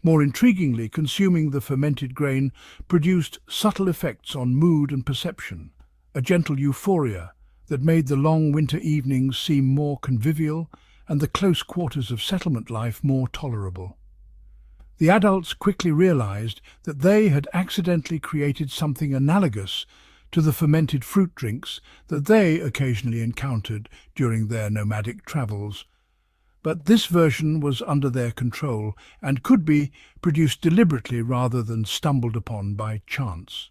More intriguingly, consuming the fermented grain produced subtle effects on mood and perception, a gentle euphoria that made the long winter evenings seem more convivial and the close quarters of settlement life more tolerable. The adults quickly realized that they had accidentally created something analogous to the fermented fruit drinks that they occasionally encountered during their nomadic travels. But this version was under their control and could be produced deliberately rather than stumbled upon by chance.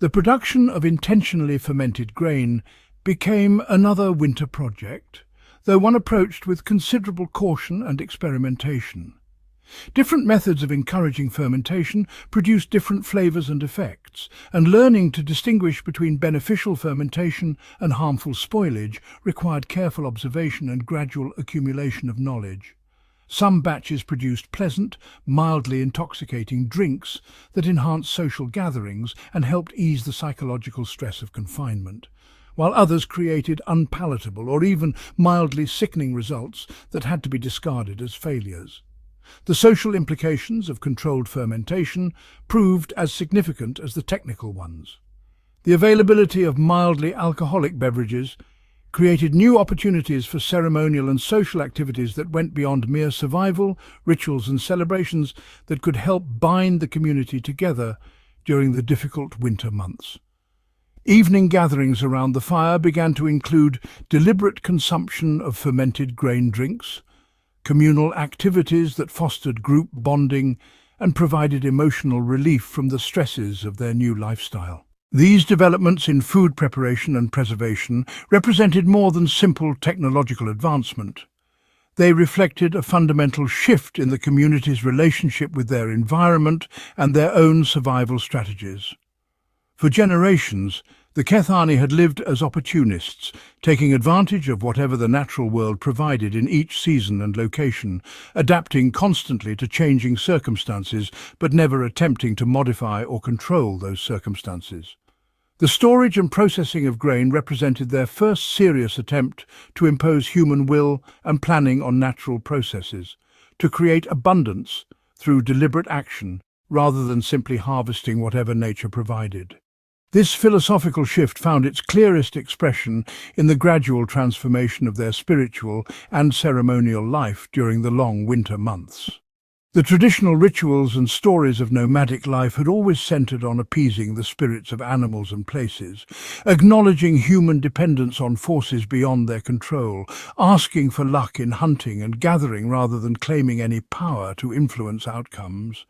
The production of intentionally fermented grain became another winter project, though one approached with considerable caution and experimentation. Different methods of encouraging fermentation produced different flavors and effects, and learning to distinguish between beneficial fermentation and harmful spoilage required careful observation and gradual accumulation of knowledge. Some batches produced pleasant, mildly intoxicating drinks that enhanced social gatherings and helped ease the psychological stress of confinement, while others created unpalatable or even mildly sickening results that had to be discarded as failures. The social implications of controlled fermentation proved as significant as the technical ones. The availability of mildly alcoholic beverages created new opportunities for ceremonial and social activities that went beyond mere survival, rituals and celebrations that could help bind the community together during the difficult winter months. Evening gatherings around the fire began to include deliberate consumption of fermented grain drinks, communal activities that fostered group bonding and provided emotional relief from the stresses of their new lifestyle. These developments in food preparation and preservation represented more than simple technological advancement. They reflected a fundamental shift in the community's relationship with their environment and their own survival strategies. For generations, the Kethani had lived as opportunists, taking advantage of whatever the natural world provided in each season and location, adapting constantly to changing circumstances, but never attempting to modify or control those circumstances. The storage and processing of grain represented their first serious attempt to impose human will and planning on natural processes, to create abundance through deliberate action rather than simply harvesting whatever nature provided. This philosophical shift found its clearest expression in the gradual transformation of their spiritual and ceremonial life during the long winter months. The traditional rituals and stories of nomadic life had always centered on appeasing the spirits of animals and places, acknowledging human dependence on forces beyond their control, asking for luck in hunting and gathering rather than claiming any power to influence outcomes.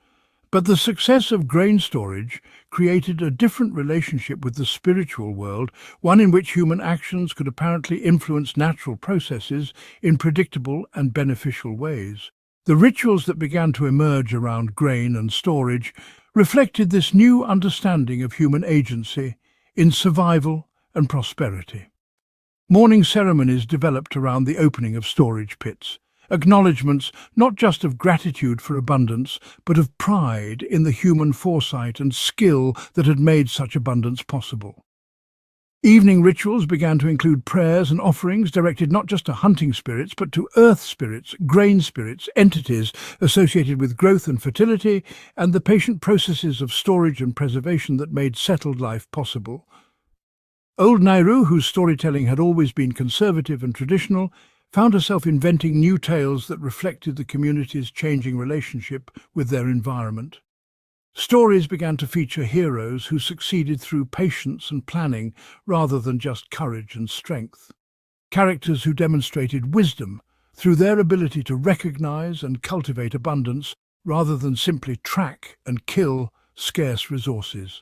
But the success of grain storage created a different relationship with the spiritual world, one in which human actions could apparently influence natural processes in predictable and beneficial ways. The rituals that began to emerge around grain and storage reflected this new understanding of human agency in survival and prosperity. Morning ceremonies developed around the opening of storage pits, acknowledgements not just of gratitude for abundance, but of pride in the human foresight and skill that had made such abundance possible. Evening rituals began to include prayers and offerings directed not just to hunting spirits, but to earth spirits, grain spirits, entities associated with growth and fertility, and the patient processes of storage and preservation that made settled life possible. Old Nairu, whose storytelling had always been conservative and traditional, found herself inventing new tales that reflected the community's changing relationship with their environment. Stories began to feature heroes who succeeded through patience and planning rather than just courage and strength. Characters who demonstrated wisdom through their ability to recognize and cultivate abundance rather than simply track and kill scarce resources.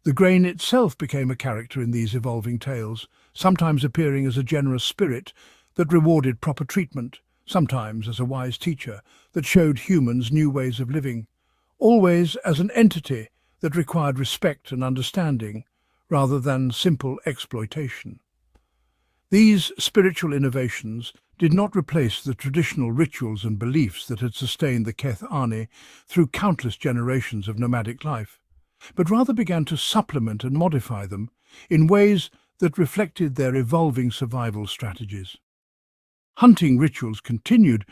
The grain itself became a character in these evolving tales, sometimes appearing as a generous spirit that rewarded proper treatment, sometimes as a wise teacher that showed humans new ways of living, always as an entity that required respect and understanding rather than simple exploitation. These spiritual innovations did not replace the traditional rituals and beliefs that had sustained the Kethani through countless generations of nomadic life, but rather began to supplement and modify them in ways that reflected their evolving survival strategies. Hunting rituals continued,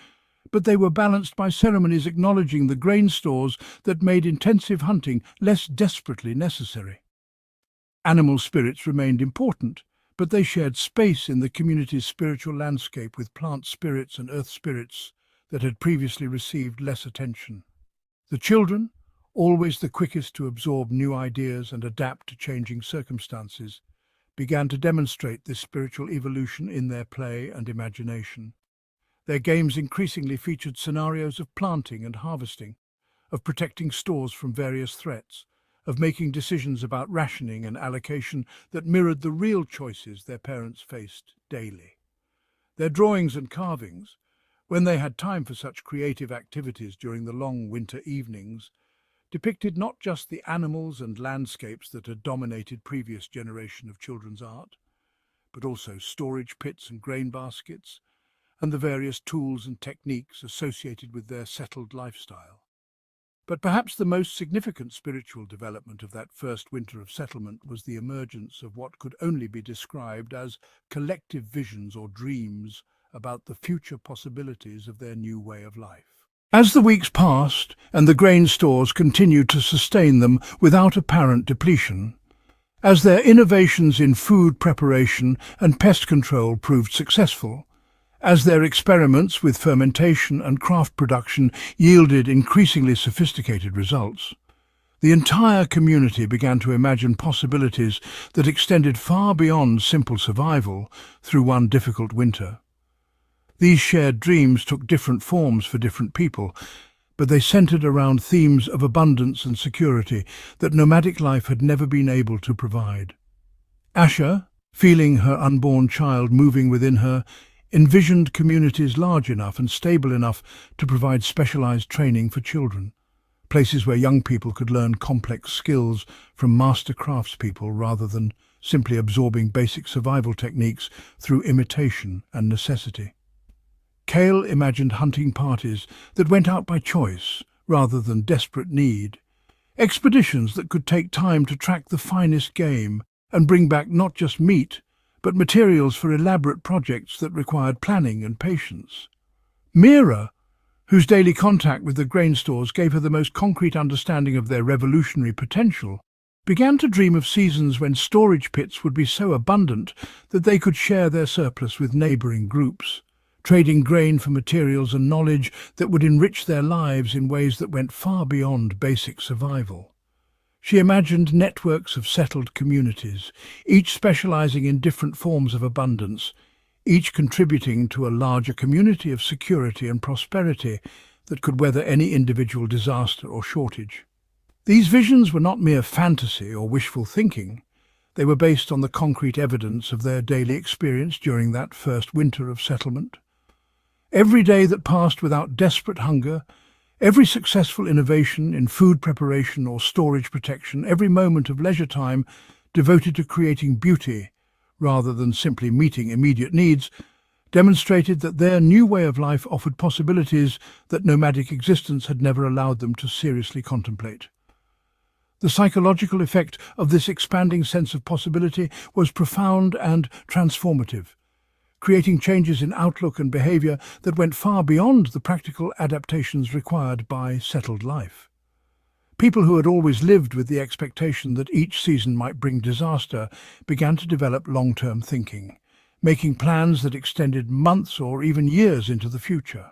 but they were balanced by ceremonies acknowledging the grain stores that made intensive hunting less desperately necessary. Animal spirits remained important, but they shared space in the community's spiritual landscape with plant spirits and earth spirits that had previously received less attention. The children, always the quickest to absorb new ideas and adapt to changing circumstances, began to demonstrate this spiritual evolution in their play and imagination. Their games increasingly featured scenarios of planting and harvesting, of protecting stores from various threats, of making decisions about rationing and allocation that mirrored the real choices their parents faced daily. Their drawings and carvings, when they had time for such creative activities during the long winter evenings, depicted not just the animals and landscapes that had dominated previous generation of children's art, but also storage pits and grain baskets, and the various tools and techniques associated with their settled lifestyle. But perhaps the most significant spiritual development of that first winter of settlement was the emergence of what could only be described as collective visions or dreams about the future possibilities of their new way of life. As the weeks passed and the grain stores continued to sustain them without apparent depletion, as their innovations in food preparation and pest control proved successful, as their experiments with fermentation and craft production yielded increasingly sophisticated results, the entire community began to imagine possibilities that extended far beyond simple survival through one difficult winter. These shared dreams took different forms for different people, but they centered around themes of abundance and security that nomadic life had never been able to provide. Asha, feeling her unborn child moving within her, envisioned communities large enough and stable enough to provide specialized training for children, places where young people could learn complex skills from master craftspeople rather than simply absorbing basic survival techniques through imitation and necessity. Kale imagined hunting parties that went out by choice rather than desperate need, expeditions that could take time to track the finest game and bring back not just meat, but materials for elaborate projects that required planning and patience. Mira, whose daily contact with the grain stores gave her the most concrete understanding of their revolutionary potential, began to dream of seasons when storage pits would be so abundant that they could share their surplus with neighbouring groups, trading grain for materials and knowledge that would enrich their lives in ways that went far beyond basic survival. She imagined networks of settled communities, each specialising in different forms of abundance, each contributing to a larger community of security and prosperity that could weather any individual disaster or shortage. These visions were not mere fantasy or wishful thinking. They were based on the concrete evidence of their daily experience during that first winter of settlement. Every day that passed without desperate hunger, every successful innovation in food preparation or storage protection, every moment of leisure time devoted to creating beauty rather than simply meeting immediate needs, demonstrated that their new way of life offered possibilities that nomadic existence had never allowed them to seriously contemplate. The psychological effect of this expanding sense of possibility was profound and transformative, creating changes in outlook and behaviour that went far beyond the practical adaptations required by settled life. People who had always lived with the expectation that each season might bring disaster began to develop long-term thinking, making plans that extended months or even years into the future.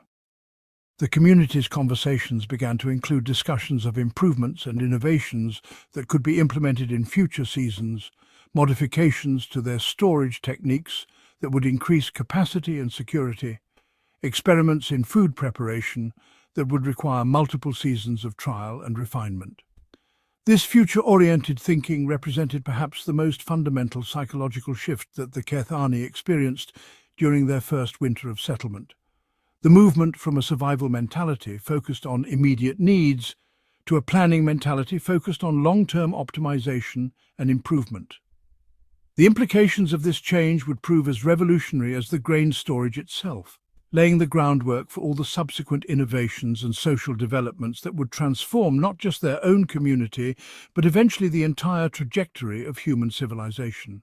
The community's conversations began to include discussions of improvements and innovations that could be implemented in future seasons, modifications to their storage techniques that would increase capacity and security, experiments in food preparation that would require multiple seasons of trial and refinement. This future-oriented thinking represented perhaps the most fundamental psychological shift that the Kethani experienced during their first winter of settlement. The movement from a survival mentality focused on immediate needs to a planning mentality focused on long-term optimization and improvement. The implications of this change would prove as revolutionary as the grain storage itself, laying the groundwork for all the subsequent innovations and social developments that would transform not just their own community, but eventually the entire trajectory of human civilization.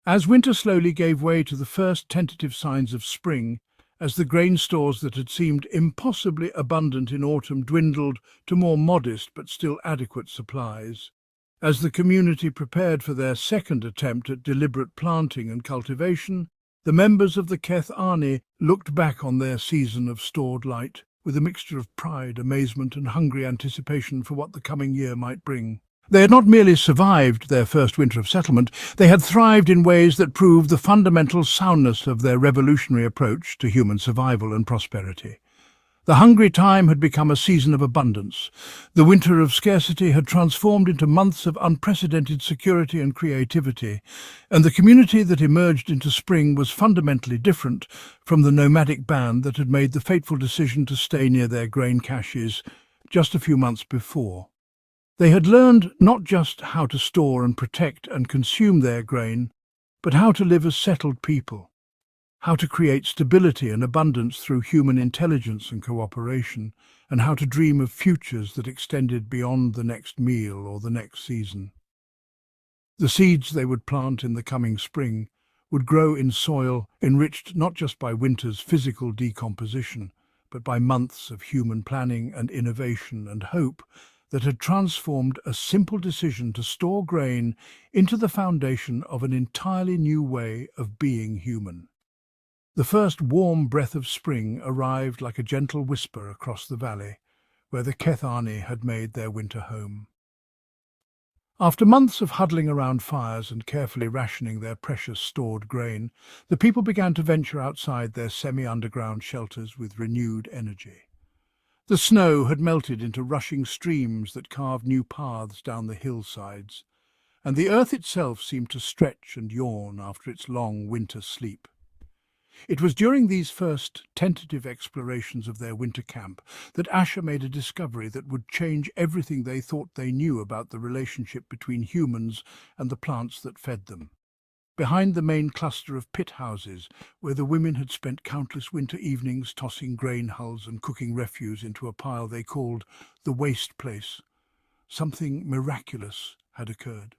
As winter slowly gave way to the first tentative signs of spring, as the grain stores that had seemed impossibly abundant in autumn dwindled to more modest but still adequate supplies, as the community prepared for their second attempt at deliberate planting and cultivation, the members of the Kethani looked back on their season of stored light with a mixture of pride, amazement, and hungry anticipation for what the coming year might bring. They had not merely survived their first winter of settlement, they had thrived in ways that proved the fundamental soundness of their revolutionary approach to human survival and prosperity. The hungry time had become a season of abundance. The winter of scarcity had transformed into months of unprecedented security and creativity, and the community that emerged into spring was fundamentally different from the nomadic band that had made the fateful decision to stay near their grain caches just a few months before. They had learned not just how to store and protect and consume their grain, but how to live as settled people, how to create stability and abundance through human intelligence and cooperation, and how to dream of futures that extended beyond the next meal or the next season. The seeds they would plant in the coming spring would grow in soil enriched not just by winter's physical decomposition, but by months of human planning and innovation and hope that had transformed a simple decision to store grain into the foundation of an entirely new way of being human. The first warm breath of spring arrived like a gentle whisper across the valley, where the Kethani had made their winter home. After months of huddling around fires and carefully rationing their precious stored grain, the people began to venture outside their semi-underground shelters with renewed energy. The snow had melted into rushing streams that carved new paths down the hillsides, and the earth itself seemed to stretch and yawn after its long winter sleep. It was during these first tentative explorations of their winter camp that Asher made a discovery that would change everything they thought they knew about the relationship between humans and the plants that fed them. Behind the main cluster of pit houses, where the women had spent countless winter evenings tossing grain hulls and cooking refuse into a pile they called the waste place, something miraculous had occurred.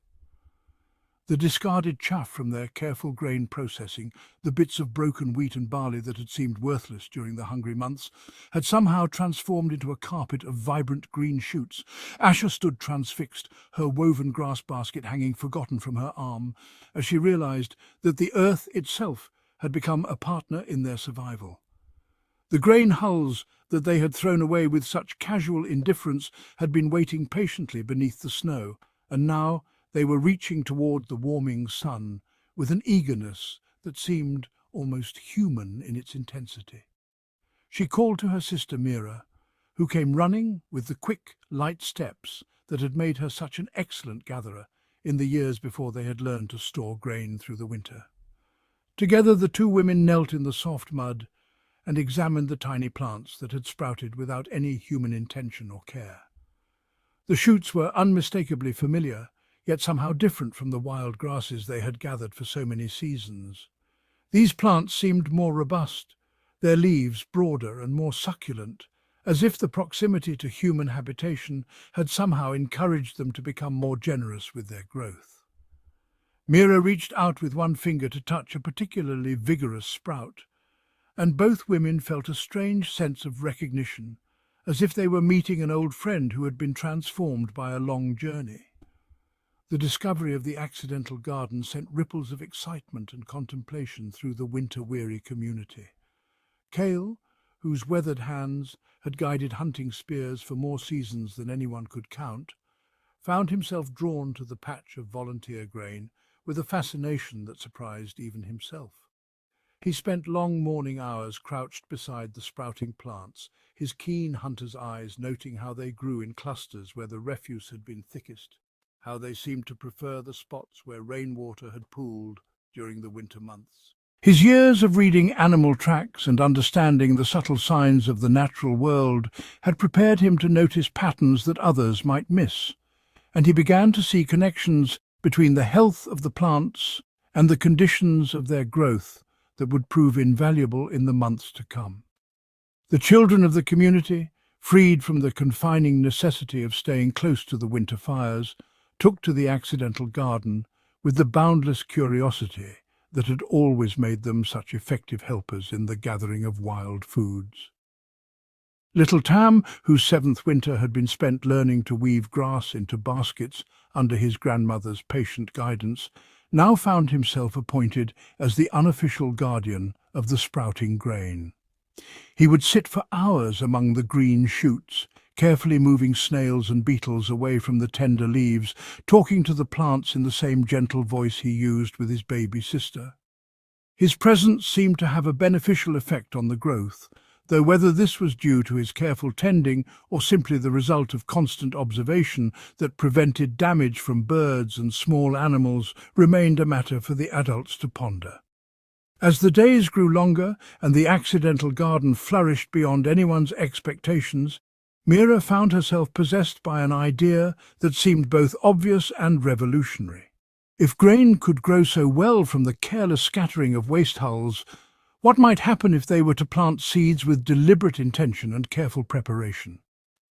The discarded chaff from their careful grain processing, the bits of broken wheat and barley that had seemed worthless during the hungry months, had somehow transformed into a carpet of vibrant green shoots. Asher stood transfixed, her woven grass basket hanging forgotten from her arm, as she realized that the earth itself had become a partner in their survival. The grain hulls that they had thrown away with such casual indifference had been waiting patiently beneath the snow, and now they were reaching toward the warming sun with an eagerness that seemed almost human in its intensity. She called to her sister Mira, who came running with the quick, light steps that had made her such an excellent gatherer in the years before they had learned to store grain through the winter. Together the two women knelt in the soft mud and examined the tiny plants that had sprouted without any human intention or care. The shoots were unmistakably familiar, yet somehow different from the wild grasses they had gathered for so many seasons. These plants seemed more robust, their leaves broader and more succulent, as if the proximity to human habitation had somehow encouraged them to become more generous with their growth. Mira reached out with one finger to touch a particularly vigorous sprout, and both women felt a strange sense of recognition, as if they were meeting an old friend who had been transformed by a long journey. The discovery of the accidental garden sent ripples of excitement and contemplation through the winter-weary community. Cale, whose weathered hands had guided hunting spears for more seasons than anyone could count, found himself drawn to the patch of volunteer grain with a fascination that surprised even himself. He spent long morning hours crouched beside the sprouting plants, his keen hunter's eyes noting how they grew in clusters where the refuse had been thickest, how they seemed to prefer the spots where rainwater had pooled during the winter months. His years of reading animal tracks and understanding the subtle signs of the natural world had prepared him to notice patterns that others might miss, and he began to see connections between the health of the plants and the conditions of their growth that would prove invaluable in the months to come. The children of the community, freed from the confining necessity of staying close to the winter fires, took to the accidental garden with the boundless curiosity that had always made them such effective helpers in the gathering of wild foods. Little Tam, whose seventh winter had been spent learning to weave grass into baskets under his grandmother's patient guidance, now found himself appointed as the unofficial guardian of the sprouting grain. He would sit for hours among the green shoots, carefully moving snails and beetles away from the tender leaves, talking to the plants in the same gentle voice he used with his baby sister. His presence seemed to have a beneficial effect on the growth, though whether this was due to his careful tending or simply the result of constant observation that prevented damage from birds and small animals remained a matter for the adults to ponder. As the days grew longer and the accidental garden flourished beyond anyone's expectations, Mira found herself possessed by an idea that seemed both obvious and revolutionary. If grain could grow so well from the careless scattering of waste hulls, what might happen if they were to plant seeds with deliberate intention and careful preparation?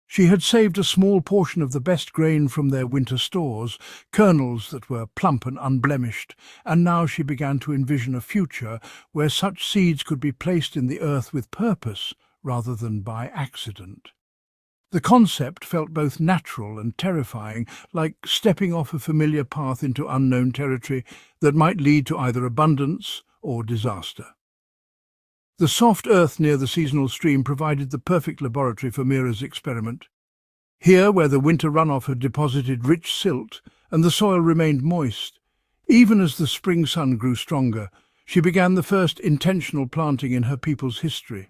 She had saved a small portion of the best grain from their winter stores, kernels that were plump and unblemished, and now she began to envision a future where such seeds could be placed in the earth with purpose rather than by accident. The concept felt both natural and terrifying, like stepping off a familiar path into unknown territory that might lead to either abundance or disaster. The soft earth near the seasonal stream provided the perfect laboratory for Mira's experiment. Here, where the winter runoff had deposited rich silt and the soil remained moist, even as the spring sun grew stronger, she began the first intentional planting in her people's history.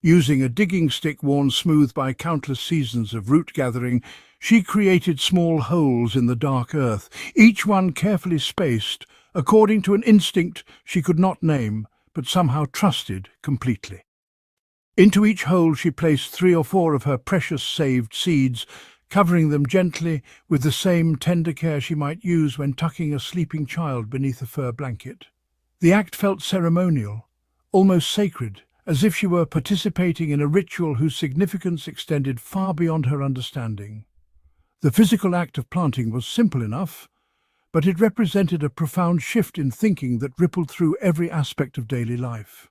Using a digging stick worn smooth by countless seasons of root gathering, she created small holes in the dark earth, each one carefully spaced, according to an instinct she could not name, but somehow trusted completely. Into each hole she placed 3 or 4 of her precious saved seeds, covering them gently with the same tender care she might use when tucking a sleeping child beneath a fur blanket. The act felt ceremonial, almost sacred, as if she were participating in a ritual whose significance extended far beyond her understanding. The physical act of planting was simple enough, but it represented a profound shift in thinking that rippled through every aspect of daily life.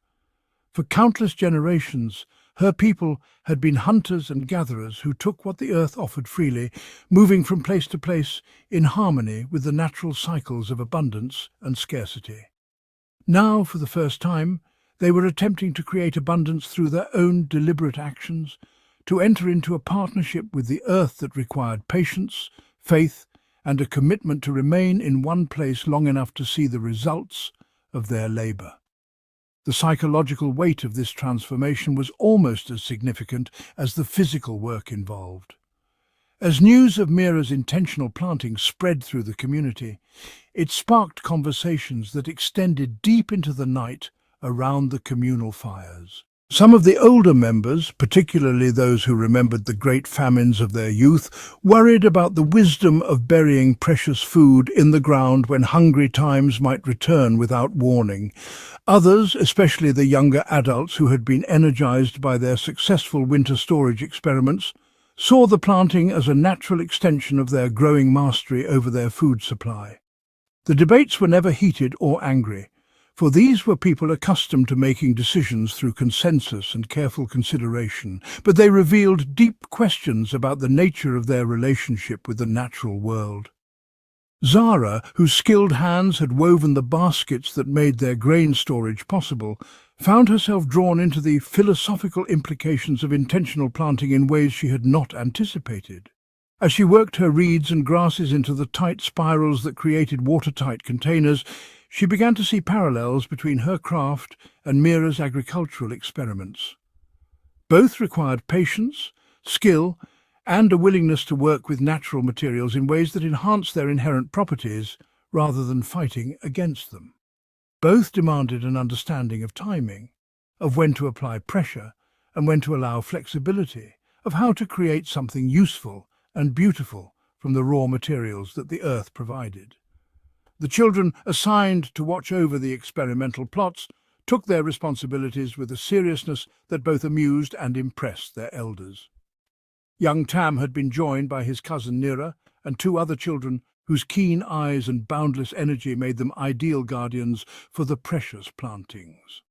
For countless generations, her people had been hunters and gatherers who took what the earth offered freely, moving from place to place in harmony with the natural cycles of abundance and scarcity. Now, for the first time, they were attempting to create abundance through their own deliberate actions, to enter into a partnership with the earth that required patience, faith, and a commitment to remain in one place long enough to see the results of their labor. The psychological weight of this transformation was almost as significant as the physical work involved. As news of Mira's intentional planting spread through the community, it sparked conversations that extended deep into the night around the communal fires. Some of the older members, particularly those who remembered the great famines of their youth, worried about the wisdom of burying precious food in the ground when hungry times might return without warning. Others, especially the younger adults who had been energized by their successful winter storage experiments, saw the planting as a natural extension of their growing mastery over their food supply. The debates were never heated or angry, for these were people accustomed to making decisions through consensus and careful consideration, but they revealed deep questions about the nature of their relationship with the natural world. Zara, whose skilled hands had woven the baskets that made their grain storage possible, found herself drawn into the philosophical implications of intentional planting in ways she had not anticipated. As she worked her reeds and grasses into the tight spirals that created watertight containers, she began to see parallels between her craft and Mira's agricultural experiments. Both required patience, skill, and a willingness to work with natural materials in ways that enhanced their inherent properties rather than fighting against them. Both demanded an understanding of timing, of when to apply pressure and when to allow flexibility, of how to create something useful and beautiful from the raw materials that the earth provided. The children assigned to watch over the experimental plots took their responsibilities with a seriousness that both amused and impressed their elders. Young Tam had been joined by his cousin Nira and 2 other children whose keen eyes and boundless energy made them ideal guardians for the precious plantings.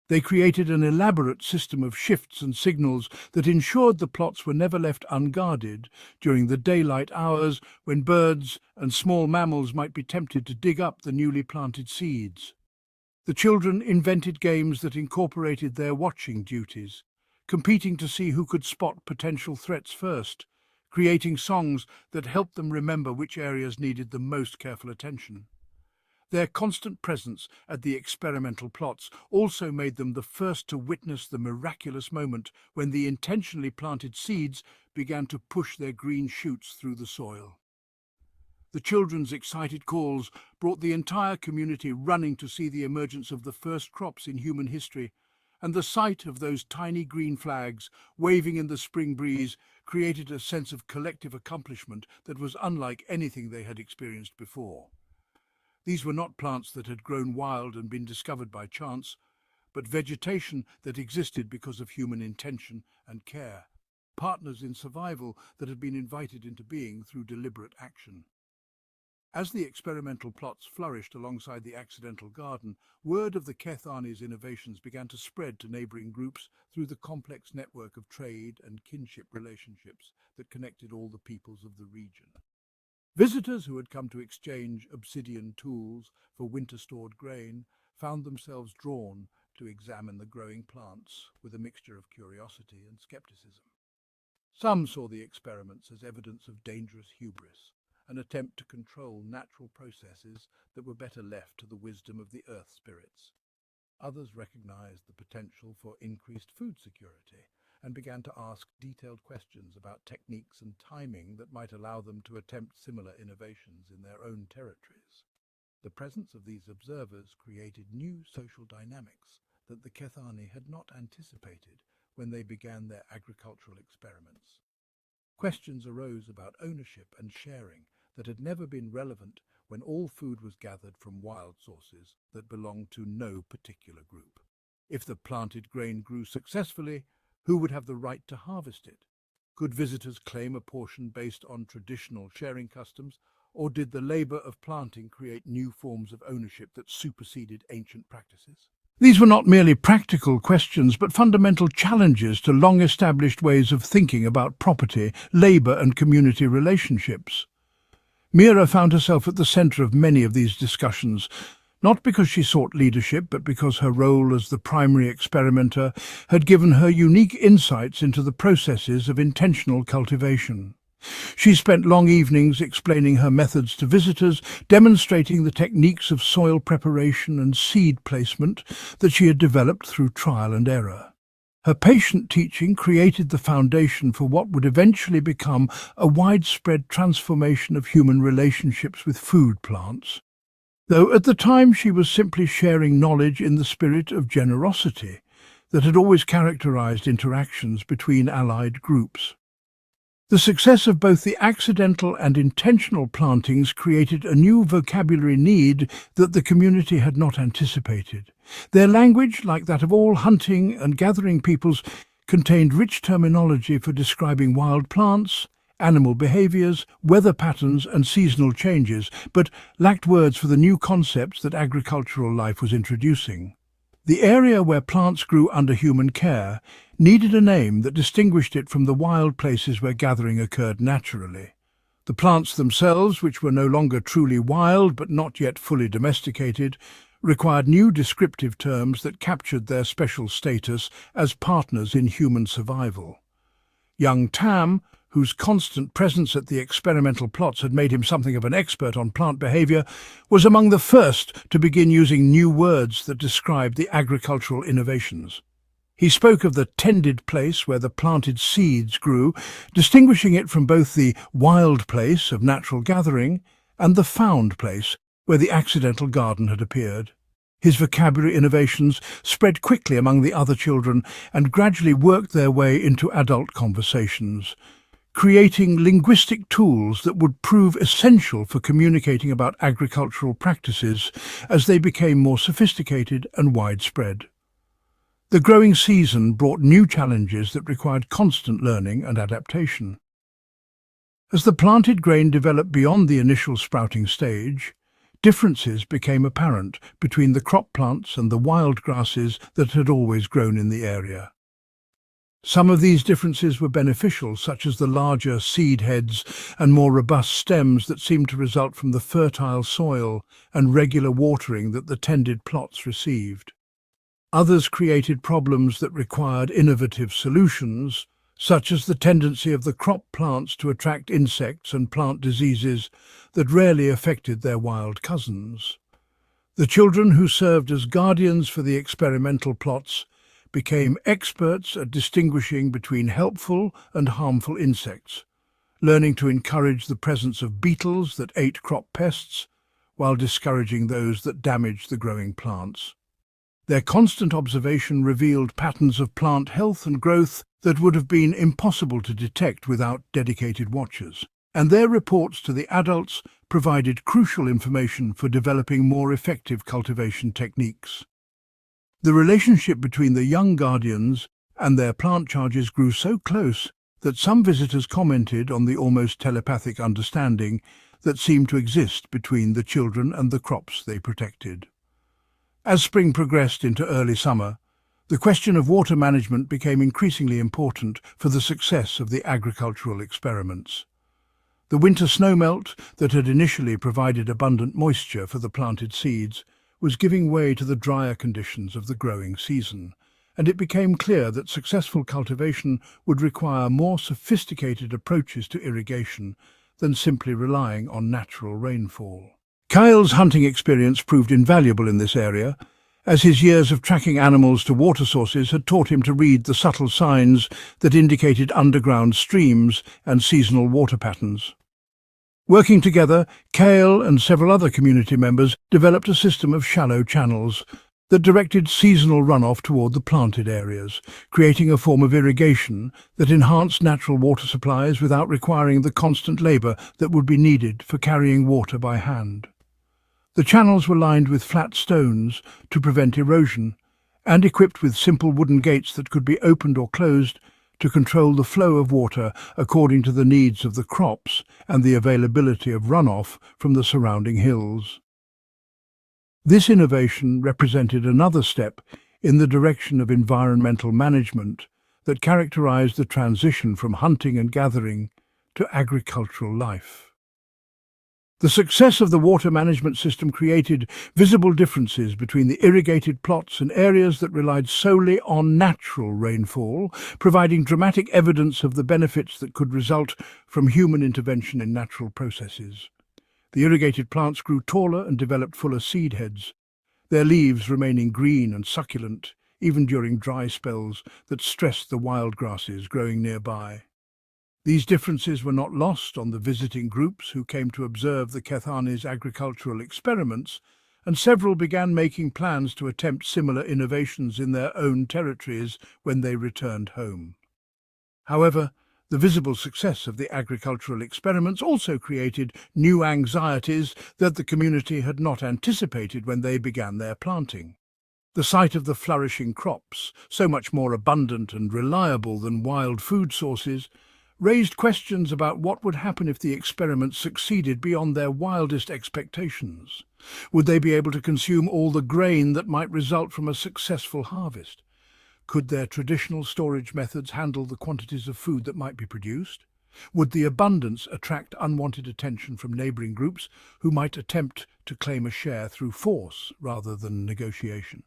They created an elaborate system of shifts and signals that ensured the plots were never left unguarded during the daylight hours when birds and small mammals might be tempted to dig up the newly planted seeds. The children invented games that incorporated their watching duties, competing to see who could spot potential threats first, creating songs that helped them remember which areas needed the most careful attention. Their constant presence at the experimental plots also made them the first to witness the miraculous moment when the intentionally planted seeds began to push their green shoots through the soil. The children's excited calls brought the entire community running to see the emergence of the first crops in human history, and the sight of those tiny green flags waving in the spring breeze created a sense of collective accomplishment that was unlike anything they had experienced before. These were not plants that had grown wild and been discovered by chance, but vegetation that existed because of human intention and care, partners in survival that had been invited into being through deliberate action. As the experimental plots flourished alongside the accidental garden, word of the Kethani's innovations began to spread to neighbouring groups through the complex network of trade and kinship relationships that connected all the peoples of the region. Visitors who had come to exchange obsidian tools for winter-stored grain found themselves drawn to examine the growing plants with a mixture of curiosity and skepticism. Some saw the experiments as evidence of dangerous hubris, an attempt to control natural processes that were better left to the wisdom of the earth spirits. Others recognized the potential for increased food security and began to ask detailed questions about techniques and timing that might allow them to attempt similar innovations in their own territories. The presence of these observers created new social dynamics that the Kethani had not anticipated when they began their agricultural experiments. Questions arose about ownership and sharing that had never been relevant when all food was gathered from wild sources that belonged to no particular group. If the planted grain grew successfully, who would have the right to harvest it? Could visitors claim a portion based on traditional sharing customs, or did the labor of planting create new forms of ownership that superseded ancient practices? These were not merely practical questions, but fundamental challenges to long-established ways of thinking about property, labor, and community relationships. Mira found herself at the center of many of these discussions, not because she sought leadership, but because her role as the primary experimenter had given her unique insights into the processes of intentional cultivation. She spent long evenings explaining her methods to visitors, demonstrating the techniques of soil preparation and seed placement that she had developed through trial and error. Her patient teaching created the foundation for what would eventually become a widespread transformation of human relationships with food plants. Though at the time she was simply sharing knowledge in the spirit of generosity that had always characterized interactions between allied groups. The success of both the accidental and intentional plantings created a new vocabulary need that the community had not anticipated. Their language, like that of all hunting and gathering peoples, contained rich terminology for describing wild plants, animal behaviors, weather patterns, and seasonal changes, but lacked words for the new concepts that agricultural life was introducing. The area where plants grew under human care needed a name that distinguished it from the wild places where gathering occurred naturally. The plants themselves, which were no longer truly wild but not yet fully domesticated, required new descriptive terms that captured their special status as partners in human survival. Young Tam, whose constant presence at the experimental plots had made him something of an expert on plant behavior, was among the first to begin using new words that described the agricultural innovations. He spoke of the tended place where the planted seeds grew, distinguishing it from both the wild place of natural gathering and the found place where the accidental garden had appeared. His vocabulary innovations spread quickly among the other children and gradually worked their way into adult conversations, creating linguistic tools that would prove essential for communicating about agricultural practices as they became more sophisticated and widespread. The growing season brought new challenges that required constant learning and adaptation. As the planted grain developed beyond the initial sprouting stage, differences became apparent between the crop plants and the wild grasses that had always grown in the area. Some of these differences were beneficial, such as the larger seed heads and more robust stems that seemed to result from the fertile soil and regular watering that the tended plots received. Others created problems that required innovative solutions, such as the tendency of the crop plants to attract insects and plant diseases that rarely affected their wild cousins. The children who served as guardians for the experimental plots became experts at distinguishing between helpful and harmful insects, learning to encourage the presence of beetles that ate crop pests while discouraging those that damaged the growing plants. Their constant observation revealed patterns of plant health and growth that would have been impossible to detect without dedicated watchers, and their reports to the adults provided crucial information for developing more effective cultivation techniques. The relationship between the young guardians and their plant charges grew so close that some visitors commented on the almost telepathic understanding that seemed to exist between the children and the crops they protected. As spring progressed into early summer, the question of water management became increasingly important for the success of the agricultural experiments. The winter snowmelt that had initially provided abundant moisture for the planted seeds was giving way to the drier conditions of the growing season, and it became clear that successful cultivation would require more sophisticated approaches to irrigation than simply relying on natural rainfall. Kyle's hunting experience proved invaluable in this area, as his years of tracking animals to water sources had taught him to read the subtle signs that indicated underground streams and seasonal water patterns. Working together, Cale and several other community members developed a system of shallow channels that directed seasonal runoff toward the planted areas, creating a form of irrigation that enhanced natural water supplies without requiring the constant labour that would be needed for carrying water by hand. The channels were lined with flat stones to prevent erosion, and equipped with simple wooden gates that could be opened or closed to control the flow of water according to the needs of the crops and the availability of runoff from the surrounding hills. This innovation represented another step in the direction of environmental management that characterized the transition from hunting and gathering to agricultural life. The success of the water management system created visible differences between the irrigated plots and areas that relied solely on natural rainfall, providing dramatic evidence of the benefits that could result from human intervention in natural processes. The irrigated plants grew taller and developed fuller seed heads, their leaves remaining green and succulent even during dry spells that stressed the wild grasses growing nearby. These differences were not lost on the visiting groups who came to observe the Kethani's agricultural experiments, and several began making plans to attempt similar innovations in their own territories when they returned home. However, the visible success of the agricultural experiments also created new anxieties that the community had not anticipated when they began their planting. The sight of the flourishing crops, so much more abundant and reliable than wild food sources, raised questions about what would happen if the experiments succeeded beyond their wildest expectations. Would they be able to consume all the grain that might result from a successful harvest? Could their traditional storage methods handle the quantities of food that might be produced? Would the abundance attract unwanted attention from neighbouring groups who might attempt to claim a share through force rather than negotiation?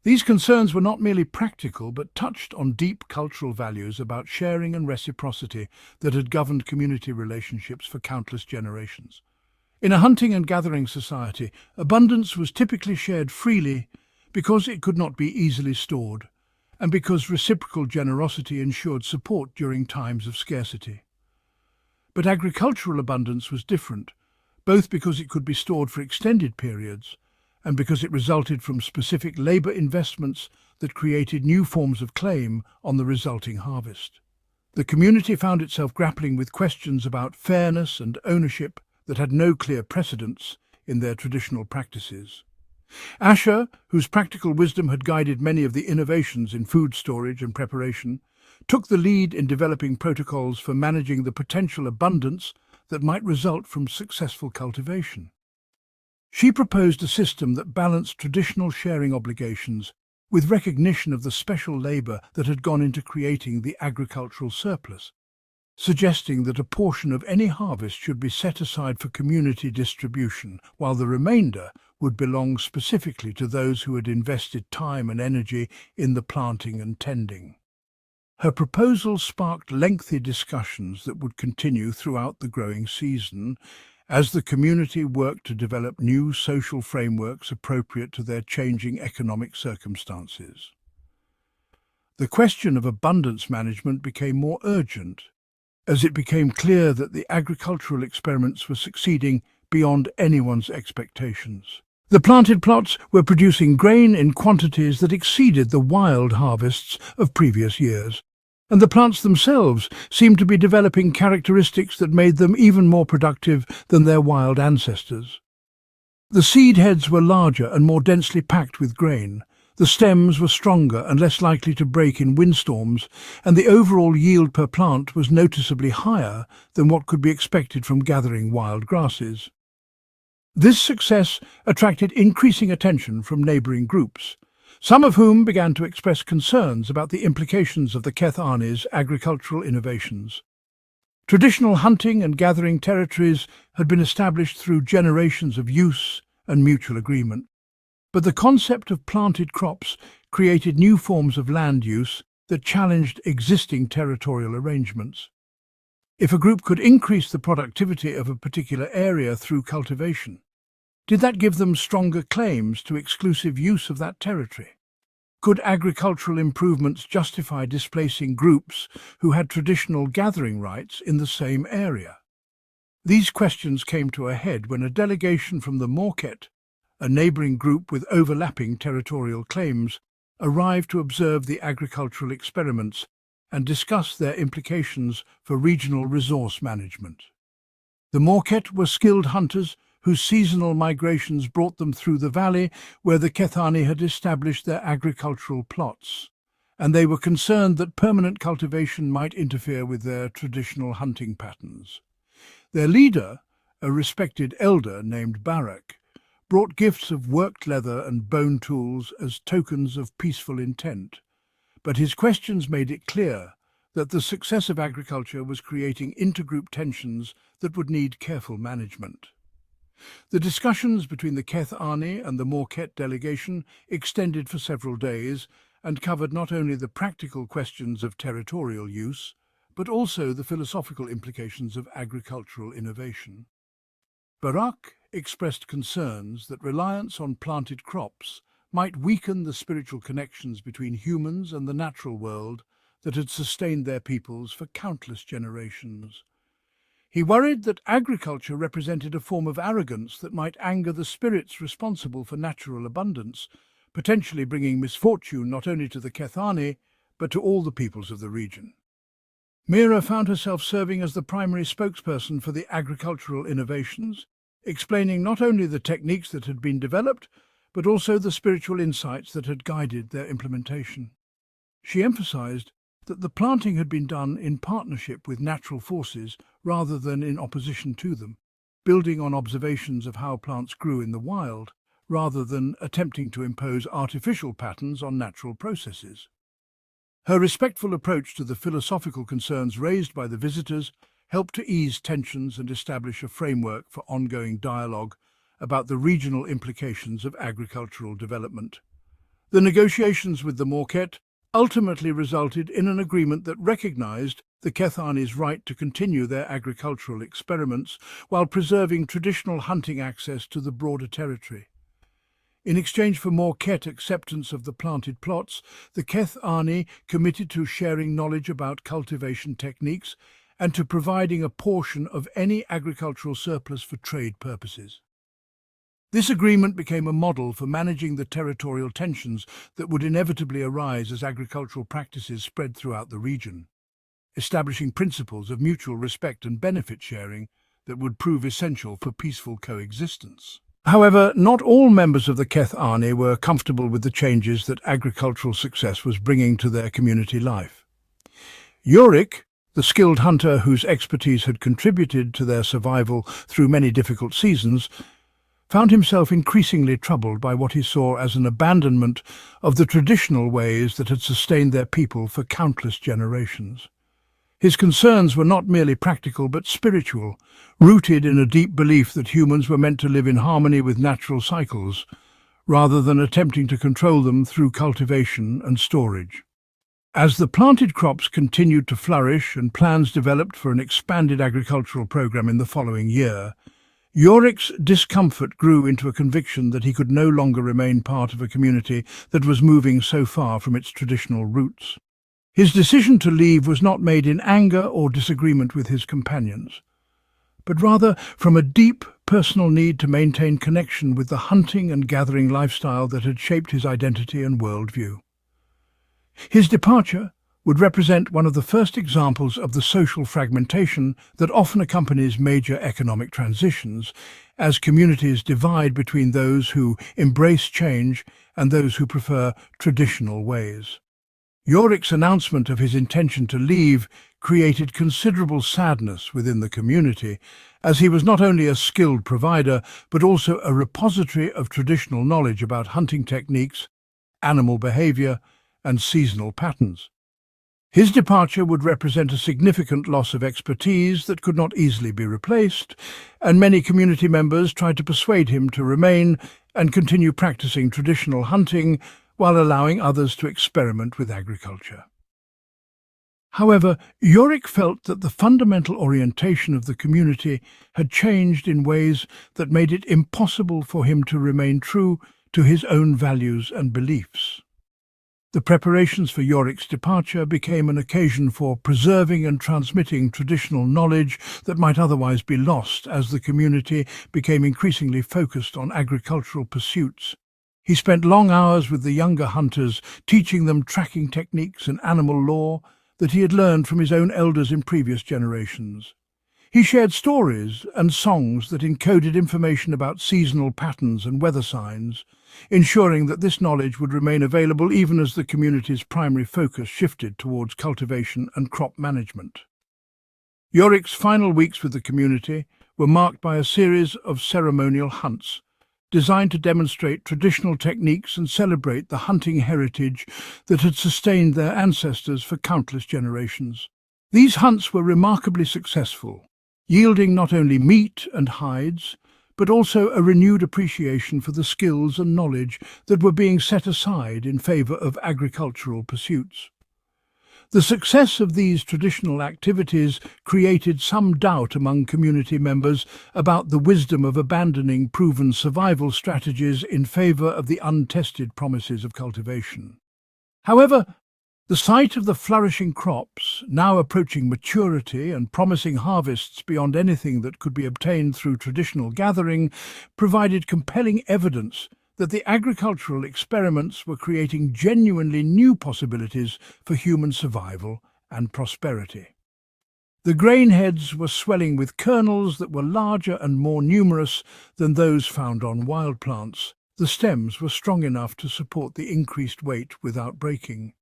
These concerns were not merely practical, but touched on deep cultural values about sharing and reciprocity that had governed community relationships for countless generations. In a hunting and gathering society, abundance was typically shared freely because it could not be easily stored, and because reciprocal generosity ensured support during times of scarcity. But agricultural abundance was different, both because it could be stored for extended periods and because it resulted from specific labour investments that created new forms of claim on the resulting harvest. The community found itself grappling with questions about fairness and ownership that had no clear precedents in their traditional practices. Asher, whose practical wisdom had guided many of the innovations in food storage and preparation, took the lead in developing protocols for managing the potential abundance that might result from successful cultivation. She proposed a system that balanced traditional sharing obligations with recognition of the special labour that had gone into creating the agricultural surplus, suggesting that a portion of any harvest should be set aside for community distribution, while the remainder would belong specifically to those who had invested time and energy in the planting and tending. Her proposal sparked lengthy discussions that would continue throughout the growing season, as the community worked to develop new social frameworks appropriate to their changing economic circumstances. The question of abundance management became more urgent, as it became clear that the agricultural experiments were succeeding beyond anyone's expectations. The planted plots were producing grain in quantities that exceeded the wild harvests of previous years, and the plants themselves seemed to be developing characteristics that made them even more productive than their wild ancestors. The seed heads were larger and more densely packed with grain, the stems were stronger and less likely to break in windstorms, and the overall yield per plant was noticeably higher than what could be expected from gathering wild grasses. This success attracted increasing attention from neighbouring groups, some of whom began to express concerns about the implications of the Kethani's agricultural innovations. Traditional hunting and gathering territories had been established through generations of use and mutual agreement, but the concept of planted crops created new forms of land use that challenged existing territorial arrangements. If a group could increase the productivity of a particular area through cultivation, Did that give them stronger claims to exclusive use of that territory? Could agricultural improvements justify displacing groups who had traditional gathering rights in the same area? These questions came to a head when a delegation from the Morket, a neighbouring group with overlapping territorial claims, arrived to observe the agricultural experiments and discuss their implications for regional resource management. The Morket were skilled hunters whose seasonal migrations brought them through the valley where the Kethani had established their agricultural plots, and they were concerned that permanent cultivation might interfere with their traditional hunting patterns. Their leader, a respected elder named Barak, brought gifts of worked leather and bone tools as tokens of peaceful intent, but his questions made it clear that the success of agriculture was creating intergroup tensions that would need careful management. The discussions between the Kethani and the Morket delegation extended for several days and covered not only the practical questions of territorial use, but also the philosophical implications of agricultural innovation. Barak expressed concerns that reliance on planted crops might weaken the spiritual connections between humans and the natural world that had sustained their peoples for countless generations. He worried that agriculture represented a form of arrogance that might anger the spirits responsible for natural abundance, potentially bringing misfortune not only to the Kethani, but to all the peoples of the region. Mira found herself serving as the primary spokesperson for the agricultural innovations, explaining not only the techniques that had been developed, but also the spiritual insights that had guided their implementation. She emphasized that the planting had been done in partnership with natural forces rather than in opposition to them, building on observations of how plants grew in the wild, rather than attempting to impose artificial patterns on natural processes. Her respectful approach to the philosophical concerns raised by the visitors helped to ease tensions and establish a framework for ongoing dialogue about the regional implications of agricultural development. The negotiations with the Morket ultimately resulted in an agreement that recognized the Kethani's right to continue their agricultural experiments while preserving traditional hunting access to the broader territory. In exchange for Morket acceptance of the planted plots, the Kethani committed to sharing knowledge about cultivation techniques and to providing a portion of any agricultural surplus for trade purposes. This agreement became a model for managing the territorial tensions that would inevitably arise as agricultural practices spread throughout the region, establishing principles of mutual respect and benefit sharing that would prove essential for peaceful coexistence. However, not all members of the Kethani were comfortable with the changes that agricultural success was bringing to their community life. Yorick, the skilled hunter whose expertise had contributed to their survival through many difficult seasons, found himself increasingly troubled by what he saw as an abandonment of the traditional ways that had sustained their people for countless generations. His concerns were not merely practical but spiritual, rooted in a deep belief that humans were meant to live in harmony with natural cycles, rather than attempting to control them through cultivation and storage. As the planted crops continued to flourish and plans developed for an expanded agricultural program in the following year, Yorick's discomfort grew into a conviction that he could no longer remain part of a community that was moving so far from its traditional roots. His decision to leave was not made in anger or disagreement with his companions, but rather from a deep personal need to maintain connection with the hunting and gathering lifestyle that had shaped his identity and worldview. His departure would represent one of the first examples of the social fragmentation that often accompanies major economic transitions, as communities divide between those who embrace change and those who prefer traditional ways. Yorick's announcement of his intention to leave created considerable sadness within the community, as he was not only a skilled provider but also a repository of traditional knowledge about hunting techniques, animal behavior, and seasonal patterns. His departure would represent a significant loss of expertise that could not easily be replaced, and many community members tried to persuade him to remain and continue practicing traditional hunting while allowing others to experiment with agriculture. However, Yorick felt that the fundamental orientation of the community had changed in ways that made it impossible for him to remain true to his own values and beliefs. The preparations for Yorick's departure became an occasion for preserving and transmitting traditional knowledge that might otherwise be lost as the community became increasingly focused on agricultural pursuits. He spent long hours with the younger hunters, teaching them tracking techniques and animal lore that he had learned from his own elders in previous generations. He shared stories and songs that encoded information about seasonal patterns and weather signs, ensuring that this knowledge would remain available even as the community's primary focus shifted towards cultivation and crop management. Yorick's final weeks with the community were marked by a series of ceremonial hunts, designed to demonstrate traditional techniques and celebrate the hunting heritage that had sustained their ancestors for countless generations. These hunts were remarkably successful, yielding not only meat and hides, but also a renewed appreciation for the skills and knowledge that were being set aside in favour of agricultural pursuits. The success of these traditional activities created some doubt among community members about the wisdom of abandoning proven survival strategies in favour of the untested promises of cultivation. However, the sight of the flourishing crops, now approaching maturity and promising harvests beyond anything that could be obtained through traditional gathering, provided compelling evidence that the agricultural experiments were creating genuinely new possibilities for human survival and prosperity. The grain heads were swelling with kernels that were larger and more numerous than those found on wild plants. The stems were strong enough to support the increased weight without breaking,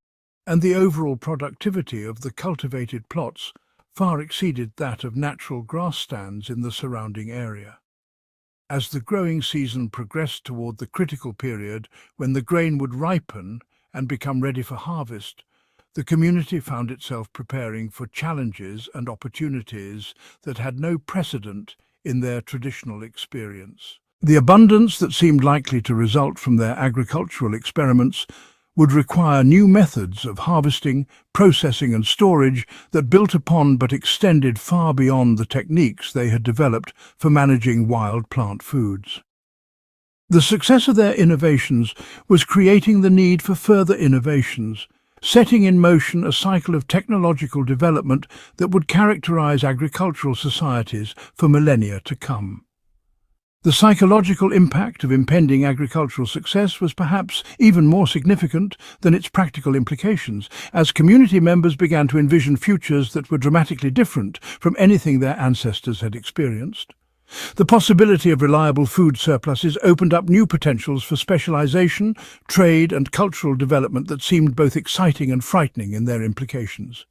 and the overall productivity of the cultivated plots far exceeded that of natural grass stands in the surrounding area. As the growing season progressed toward the critical period when the grain would ripen and become ready for harvest, the community found itself preparing for challenges and opportunities that had no precedent in their traditional experience. The abundance that seemed likely to result from their agricultural experiments would require new methods of harvesting, processing and storage that built upon but extended far beyond the techniques they had developed for managing wild plant foods. The success of their innovations was creating the need for further innovations, setting in motion a cycle of technological development that would characterize agricultural societies for millennia to come. The psychological impact of impending agricultural success was perhaps even more significant than its practical implications, as community members began to envision futures that were dramatically different from anything their ancestors had experienced. The possibility of reliable food surpluses opened up new potentials for specialization, trade, and cultural development that seemed both exciting and frightening in their implications.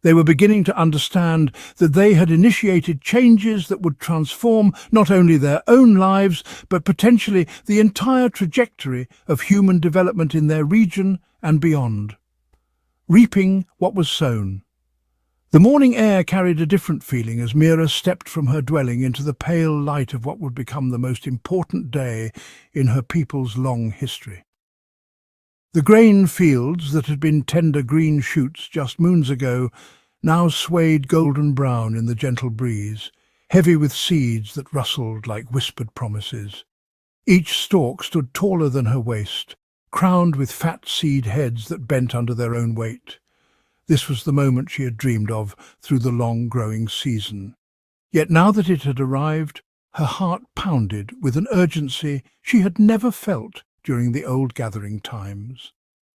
They were beginning to understand that they had initiated changes that would transform not only their own lives, but potentially the entire trajectory of human development in their region and beyond. Reaping what was sown. The morning air carried a different feeling as Mira stepped from her dwelling into the pale light of what would become the most important day in her people's long history. The grain fields that had been tender green shoots just moons ago now swayed golden brown in the gentle breeze, heavy with seeds that rustled like whispered promises. Each stalk stood taller than her waist, crowned with fat seed heads that bent under their own weight. This was the moment she had dreamed of through the long growing season. Yet now that it had arrived, her heart pounded with an urgency she had never felt during the old gathering times.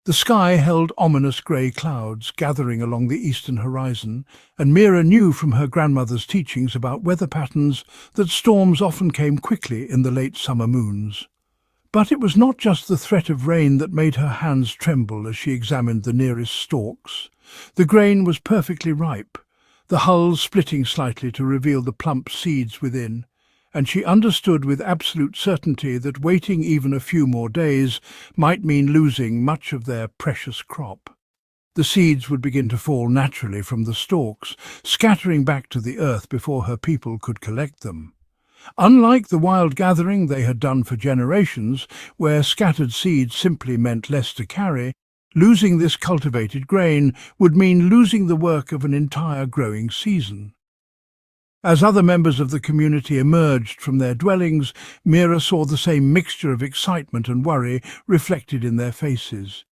The sky held ominous grey clouds gathering along the eastern horizon, and Mira knew from her grandmother's teachings about weather patterns that storms often came quickly in the late summer moons. But it was not just the threat of rain that made her hands tremble as she examined the nearest stalks. The grain was perfectly ripe, the hulls splitting slightly to reveal the plump seeds within, and she understood with absolute certainty that waiting even a few more days might mean losing much of their precious crop. The seeds would begin to fall naturally from the stalks, scattering back to the earth before her people could collect them. Unlike the wild gathering they had done for generations, where scattered seeds simply meant less to carry, Losing this cultivated grain would mean losing the work of an entire growing season. As other members of the community emerged from their dwellings, Mira saw the same mixture of excitement and worry reflected in their faces.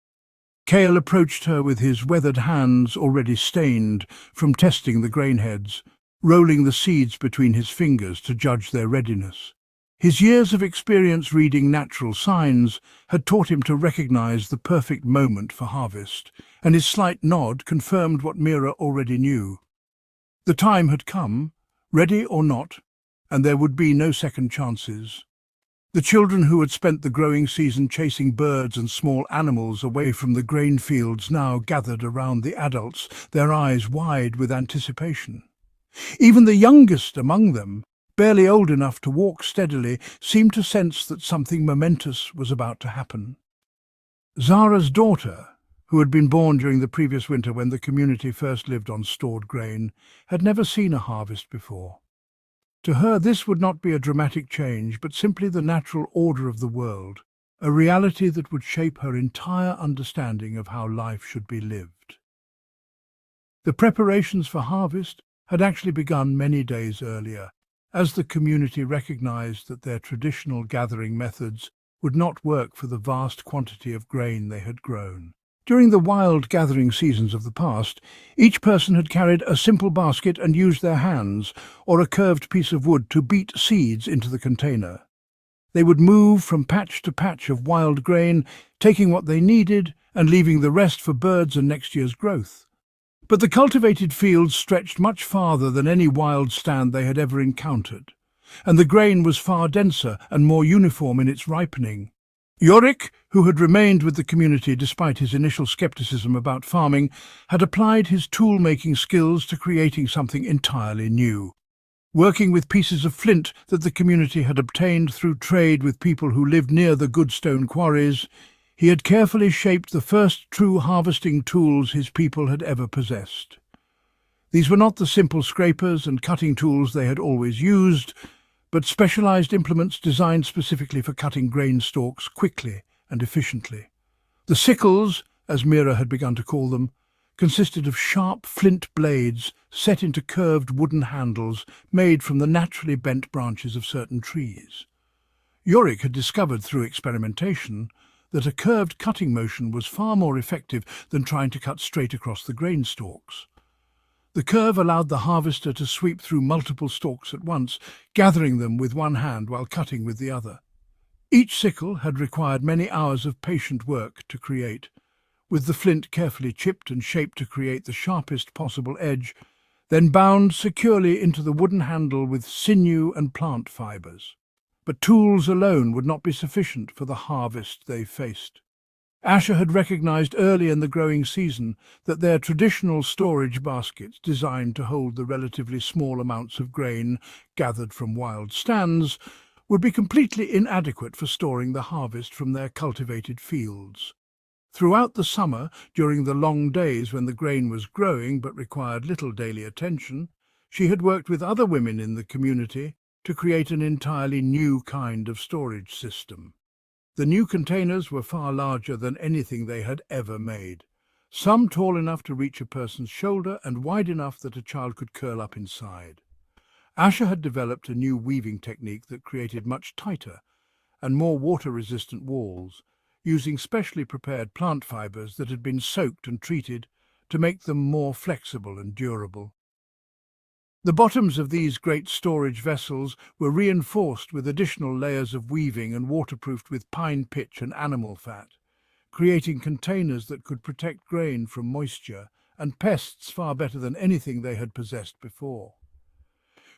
Cale approached her with his weathered hands already stained from testing the grain heads, rolling the seeds between his fingers to judge their readiness. His years of experience reading natural signs had taught him to recognize the perfect moment for harvest, and his slight nod confirmed what Mira already knew. The time had come, ready or not, and there would be no second chances. The children who had spent the growing season chasing birds and small animals away from the grain fields now gathered around the adults, their eyes wide with anticipation. Even the youngest among them, barely old enough to walk steadily, seemed to sense that something momentous was about to happen. Zara's daughter, who had been born during the previous winter when the community first lived on stored grain, had never seen a harvest before. To her this would not be a dramatic change, but simply the natural order of the world, a reality that would shape her entire understanding of how life should be lived. The preparations for harvest had actually begun many days earlier, as the community recognized that their traditional gathering methods would not work for the vast quantity of grain they had grown. During the wild gathering seasons of the past, each person had carried a simple basket and used their hands or a curved piece of wood to beat seeds into the container. They would move from patch to patch of wild grain, taking what they needed and leaving the rest for birds and next year's growth. But the cultivated fields stretched much farther than any wild stand they had ever encountered, and the grain was far denser and more uniform in its ripening. Yorick, who had remained with the community despite his initial skepticism about farming, had applied his tool-making skills to creating something entirely new. Working with pieces of flint that the community had obtained through trade with people who lived near the good stone quarries, he had carefully shaped the first true harvesting tools his people had ever possessed. These were not the simple scrapers and cutting tools they had always used, but specialized implements designed specifically for cutting grain stalks quickly and efficiently. The sickles, as Mira had begun to call them, consisted of sharp flint blades set into curved wooden handles made from the naturally bent branches of certain trees. Yorick had discovered through experimentation that a curved cutting motion was far more effective than trying to cut straight across the grain stalks. The curve allowed the harvester to sweep through multiple stalks at once, gathering them with one hand while cutting with the other. Each sickle had required many hours of patient work to create, with the flint carefully chipped and shaped to create the sharpest possible edge, then bound securely into the wooden handle with sinew and plant fibers. But tools alone would not be sufficient for the harvest they faced. Asher had recognized early in the growing season that their traditional storage baskets, designed to hold the relatively small amounts of grain gathered from wild stands, would be completely inadequate for storing the harvest from their cultivated fields. Throughout the summer, during the long days when the grain was growing but required little daily attention, she had worked with other women in the community to create an entirely new kind of storage system. The new containers were far larger than anything they had ever made, some tall enough to reach a person's shoulder and wide enough that a child could curl up inside. Asher had developed a new weaving technique that created much tighter and more water-resistant walls, using specially prepared plant fibers that had been soaked and treated to make them more flexible and durable. The bottoms of these great storage vessels were reinforced with additional layers of weaving and waterproofed with pine pitch and animal fat, creating containers that could protect grain from moisture and pests far better than anything they had possessed before.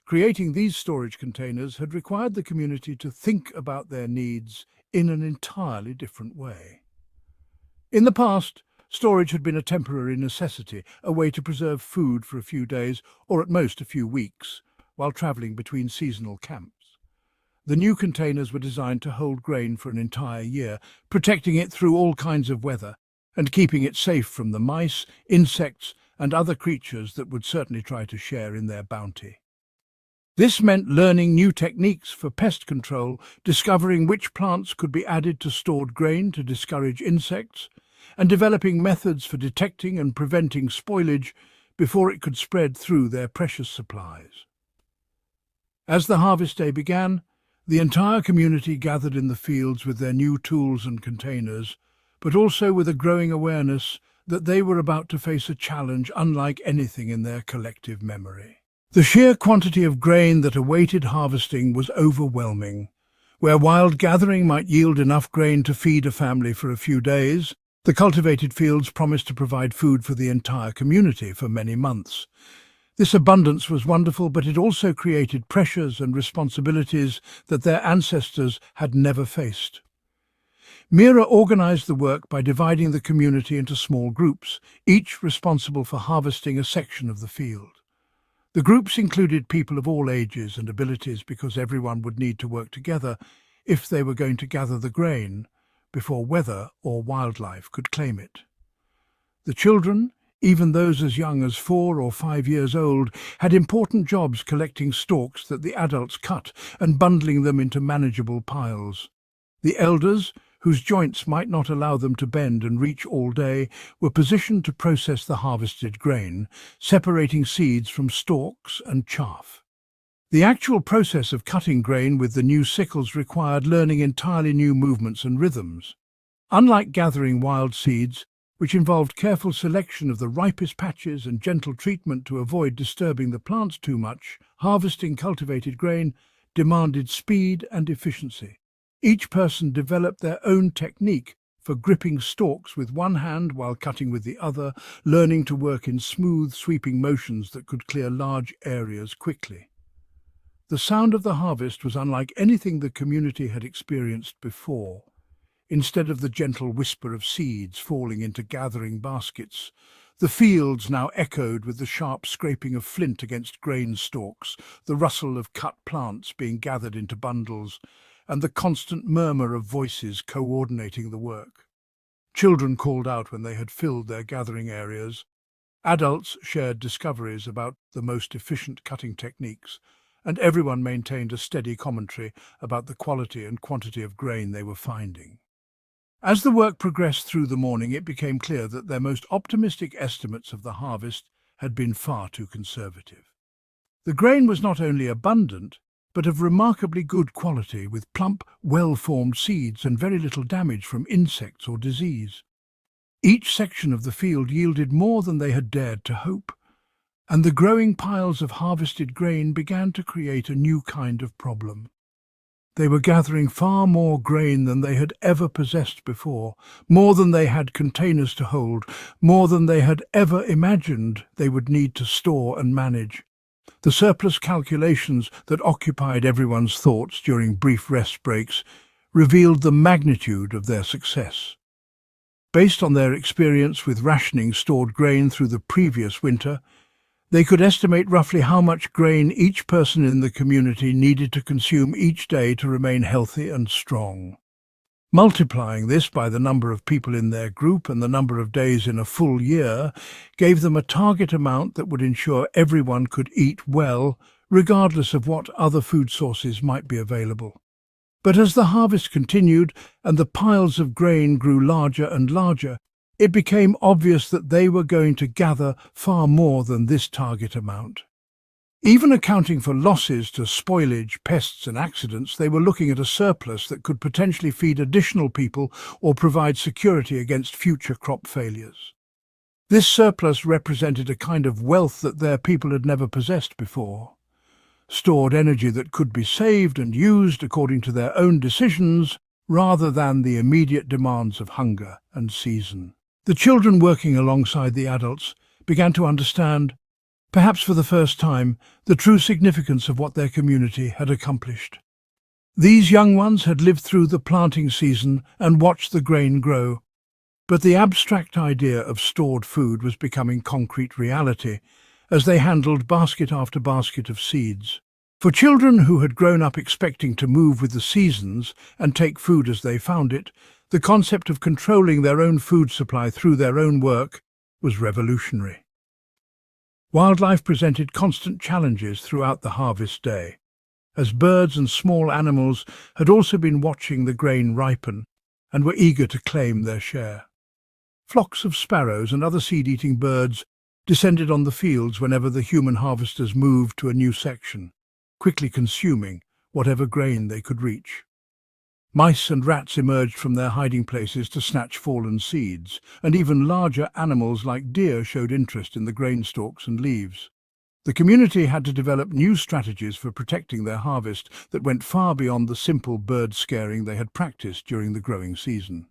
Creating these storage containers had required the community to think about their needs in an entirely different way. In the past, storage had been a temporary necessity, a way to preserve food for a few days, or at most a few weeks, while travelling between seasonal camps. The new containers were designed to hold grain for an entire year, protecting it through all kinds of weather, and keeping it safe from the mice, insects, and other creatures that would certainly try to share in their bounty. This meant learning new techniques for pest control, discovering which plants could be added to stored grain to discourage insects, and developing methods for detecting and preventing spoilage before it could spread through their precious supplies. As the harvest day began, the entire community gathered in the fields with their new tools and containers, but also with a growing awareness that they were about to face a challenge unlike anything in their collective memory. The sheer quantity of grain that awaited harvesting was overwhelming. Where wild gathering might yield enough grain to feed a family for a few days, the cultivated fields promised to provide food for the entire community for many months. This abundance was wonderful, but it also created pressures and responsibilities that their ancestors had never faced. Mira organized the work by dividing the community into small groups, each responsible for harvesting a section of the field. The groups included people of all ages and abilities because everyone would need to work together if they were going to gather the grain before weather or wildlife could claim it. The children, even those as young as 4 or 5 years old, had important jobs collecting stalks that the adults cut and bundling them into manageable piles. The elders, whose joints might not allow them to bend and reach all day, were positioned to process the harvested grain, separating seeds from stalks and chaff. The actual process of cutting grain with the new sickles required learning entirely new movements and rhythms. Unlike gathering wild seeds, which involved careful selection of the ripest patches and gentle treatment to avoid disturbing the plants too much, harvesting cultivated grain demanded speed and efficiency. Each person developed their own technique for gripping stalks with one hand while cutting with the other, learning to work in smooth, sweeping motions that could clear large areas quickly. The sound of the harvest was unlike anything the community had experienced before. Instead of the gentle whisper of seeds falling into gathering baskets, the fields now echoed with the sharp scraping of flint against grain stalks, the rustle of cut plants being gathered into bundles, and the constant murmur of voices coordinating the work. Children called out when they had filled their gathering areas. Adults shared discoveries about the most efficient cutting techniques, and everyone maintained a steady commentary about the quality and quantity of grain they were finding. As the work progressed through the morning, it became clear that their most optimistic estimates of the harvest had been far too conservative. The grain was not only abundant, but of remarkably good quality, with plump, well-formed seeds and very little damage from insects or disease. Each section of the field yielded more than they had dared to hope, and the growing piles of harvested grain began to create a new kind of problem. They were gathering far more grain than they had ever possessed before, more than they had containers to hold, more than they had ever imagined they would need to store and manage. The surplus calculations that occupied everyone's thoughts during brief rest breaks revealed the magnitude of their success. Based on their experience with rationing stored grain through the previous winter, they could estimate roughly how much grain each person in the community needed to consume each day to remain healthy and strong. Multiplying this by the number of people in their group and the number of days in a full year gave them a target amount that would ensure everyone could eat well, regardless of what other food sources might be available. But as the harvest continued and the piles of grain grew larger and larger, it became obvious that they were going to gather far more than this target amount. Even accounting for losses to spoilage, pests and accidents, they were looking at a surplus that could potentially feed additional people or provide security against future crop failures. This surplus represented a kind of wealth that their people had never possessed before. Stored energy that could be saved and used according to their own decisions rather than the immediate demands of hunger and season. The children working alongside the adults began to understand, perhaps for the first time, the true significance of what their community had accomplished. These young ones had lived through the planting season and watched the grain grow, but the abstract idea of stored food was becoming concrete reality as they handled basket after basket of seeds. For children who had grown up expecting to move with the seasons and take food as they found it, the concept of controlling their own food supply through their own work was revolutionary. Wildlife presented constant challenges throughout the harvest day, as birds and small animals had also been watching the grain ripen and were eager to claim their share. Flocks of sparrows and other seed-eating birds descended on the fields whenever the human harvesters moved to a new section, quickly consuming whatever grain they could reach. Mice and rats emerged from their hiding places to snatch fallen seeds, and even larger animals like deer showed interest in the grain stalks and leaves. The community had to develop new strategies for protecting their harvest that went far beyond the simple bird scaring they had practiced during the growing season.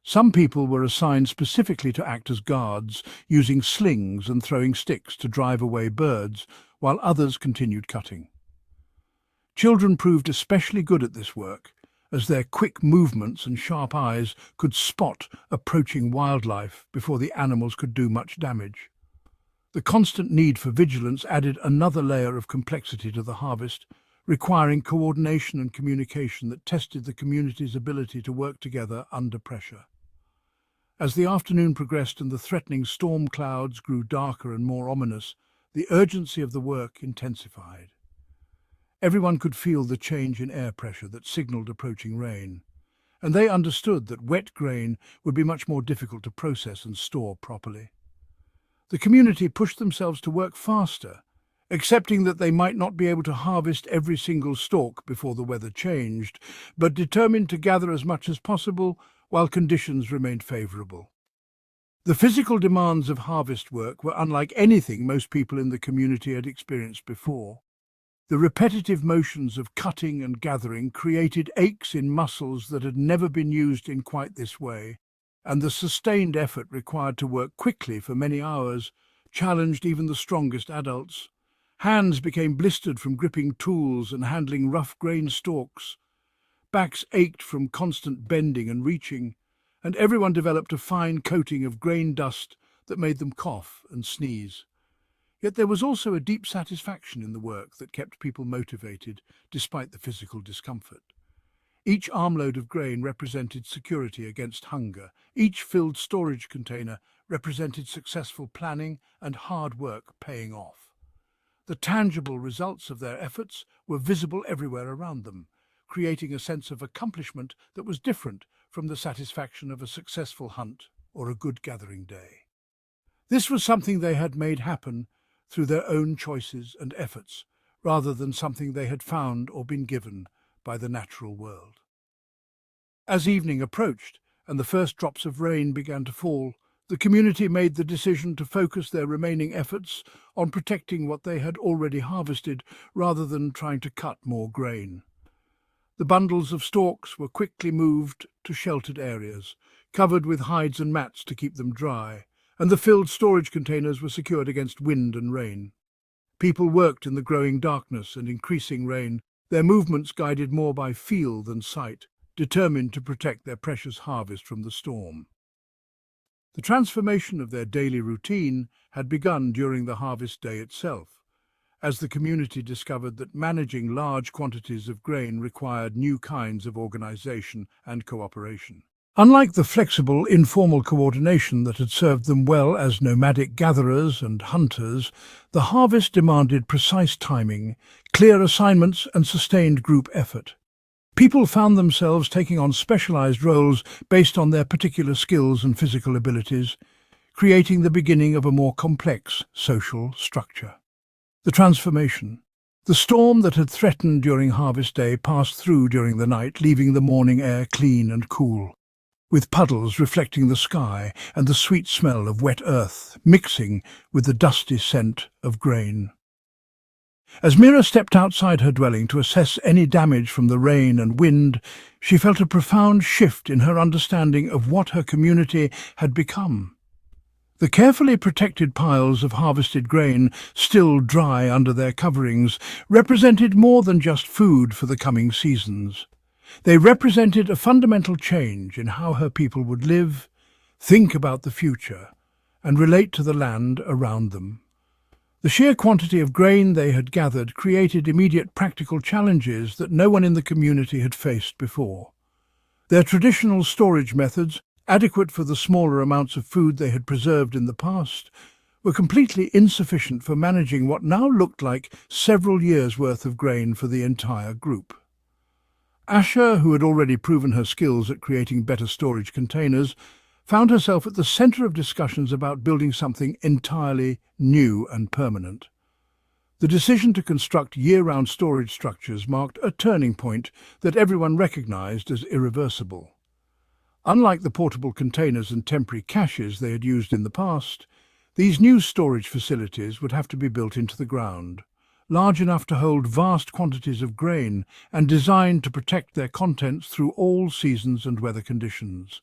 Some people were assigned specifically to act as guards, using slings and throwing sticks to drive away birds, while others continued cutting. Children proved especially good at this work, as their quick movements and sharp eyes could spot approaching wildlife before the animals could do much damage. The constant need for vigilance added another layer of complexity to the harvest, requiring coordination and communication that tested the community's ability to work together under pressure. As the afternoon progressed and the threatening storm clouds grew darker and more ominous, the urgency of the work intensified. Everyone could feel the change in air pressure that signaled approaching rain, and they understood that wet grain would be much more difficult to process and store properly. The community pushed themselves to work faster, accepting that they might not be able to harvest every single stalk before the weather changed, but determined to gather as much as possible while conditions remained favorable. The physical demands of harvest work were unlike anything most people in the community had experienced before. The repetitive motions of cutting and gathering created aches in muscles that had never been used in quite this way, and the sustained effort required to work quickly for many hours challenged even the strongest adults. Hands became blistered from gripping tools and handling rough grain stalks. Backs ached from constant bending and reaching, and everyone developed a fine coating of grain dust that made them cough and sneeze. Yet there was also a deep satisfaction in the work that kept people motivated despite the physical discomfort. Each armload of grain represented security against hunger. Each filled storage container represented successful planning and hard work paying off. The tangible results of their efforts were visible everywhere around them, creating a sense of accomplishment that was different from the satisfaction of a successful hunt or a good gathering day. This was something they had made happen through their own choices and efforts, rather than something they had found or been given by the natural world. As evening approached and the first drops of rain began to fall, the community made the decision to focus their remaining efforts on protecting what they had already harvested rather than trying to cut more grain. The bundles of stalks were quickly moved to sheltered areas, covered with hides and mats to keep them dry, and the filled storage containers were secured against wind and rain. People worked in the growing darkness and increasing rain, their movements guided more by feel than sight, determined to protect their precious harvest from the storm. The transformation of their daily routine had begun during the harvest day itself, as the community discovered that managing large quantities of grain required new kinds of organization and cooperation. Unlike the flexible, informal coordination that had served them well as nomadic gatherers and hunters, the harvest demanded precise timing, clear assignments, and sustained group effort. People found themselves taking on specialized roles based on their particular skills and physical abilities, creating the beginning of a more complex social structure. The transformation. The storm that had threatened during harvest day passed through during the night, leaving the morning air clean and cool, with puddles reflecting the sky and the sweet smell of wet earth mixing with the dusty scent of grain. As Mira stepped outside her dwelling to assess any damage from the rain and wind, she felt a profound shift in her understanding of what her community had become. The carefully protected piles of harvested grain, still dry under their coverings, represented more than just food for the coming seasons. They represented a fundamental change in how her people would live, think about the future, and relate to the land around them. The sheer quantity of grain they had gathered created immediate practical challenges that no one in the community had faced before. Their traditional storage methods, adequate for the smaller amounts of food they had preserved in the past, were completely insufficient for managing what now looked like several years' worth of grain for the entire group. Asha, who had already proven her skills at creating better storage containers, found herself at the center of discussions about building something entirely new and permanent. The decision to construct year-round storage structures marked a turning point that everyone recognized as irreversible. Unlike the portable containers and temporary caches they had used in the past, these new storage facilities would have to be built into the ground, large enough to hold vast quantities of grain and designed to protect their contents through all seasons and weather conditions.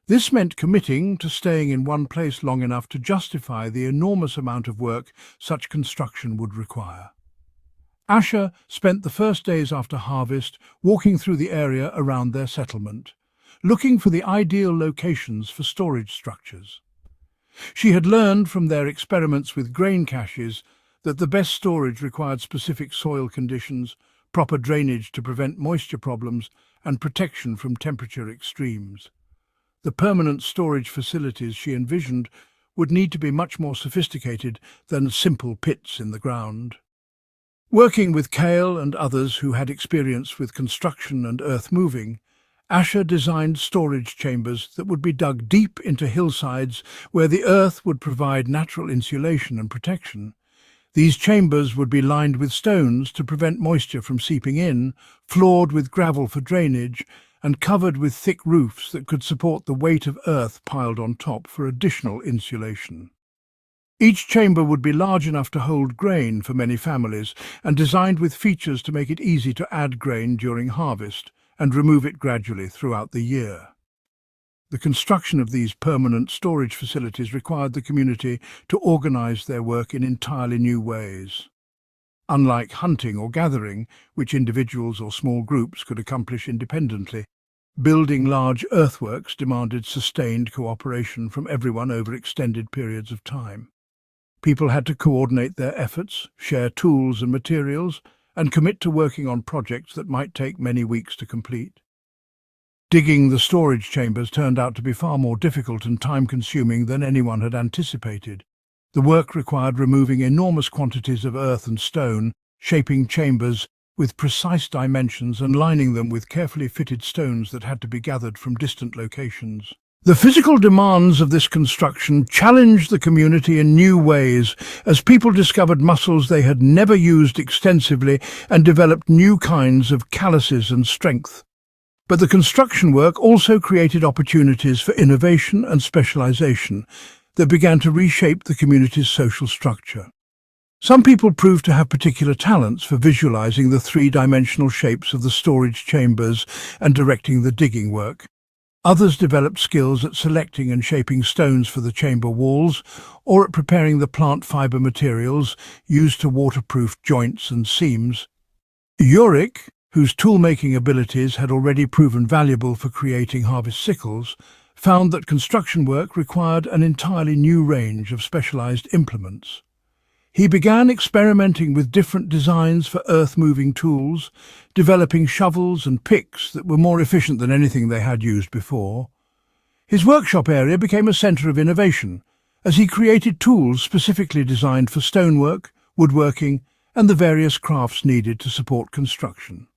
This meant committing to staying in one place long enough to justify the enormous amount of work such construction would require. Asher spent the first days after harvest walking through the area around their settlement, looking for the ideal locations for storage structures. She had learned from their experiments with grain caches that the best storage required specific soil conditions, proper drainage to prevent moisture problems, and protection from temperature extremes. The permanent storage facilities she envisioned would need to be much more sophisticated than simple pits in the ground. Working with Cale and others who had experience with construction and earth moving, Asher designed storage chambers that would be dug deep into hillsides where the earth would provide natural insulation and protection. These chambers would be lined with stones to prevent moisture from seeping in, floored with gravel for drainage, and covered with thick roofs that could support the weight of earth piled on top for additional insulation. Each chamber would be large enough to hold grain for many families and designed with features to make it easy to add grain during harvest and remove it gradually throughout the year. The construction of these permanent storage facilities required the community to organize their work in entirely new ways. Unlike hunting or gathering, which individuals or small groups could accomplish independently, building large earthworks demanded sustained cooperation from everyone over extended periods of time. People had to coordinate their efforts, share tools and materials, and commit to working on projects that might take many weeks to complete. Digging the storage chambers turned out to be far more difficult and time-consuming than anyone had anticipated. The work required removing enormous quantities of earth and stone, shaping chambers with precise dimensions and lining them with carefully fitted stones that had to be gathered from distant locations. The physical demands of this construction challenged the community in new ways as people discovered muscles they had never used extensively and developed new kinds of calluses and strength. But the construction work also created opportunities for innovation and specialization that began to reshape the community's social structure. Some people proved to have particular talents for visualizing the three-dimensional shapes of the storage chambers and directing the digging work. Others developed skills at selecting and shaping stones for the chamber walls or at preparing the plant fiber materials used to waterproof joints and seams. Yorick, whose tool-making abilities had already proven valuable for creating harvest sickles, found that construction work required an entirely new range of specialized implements. He began experimenting with different designs for earth-moving tools, developing shovels and picks that were more efficient than anything they had used before. His workshop area became a center of innovation, as he created tools specifically designed for stonework, woodworking, and the various crafts needed to support construction.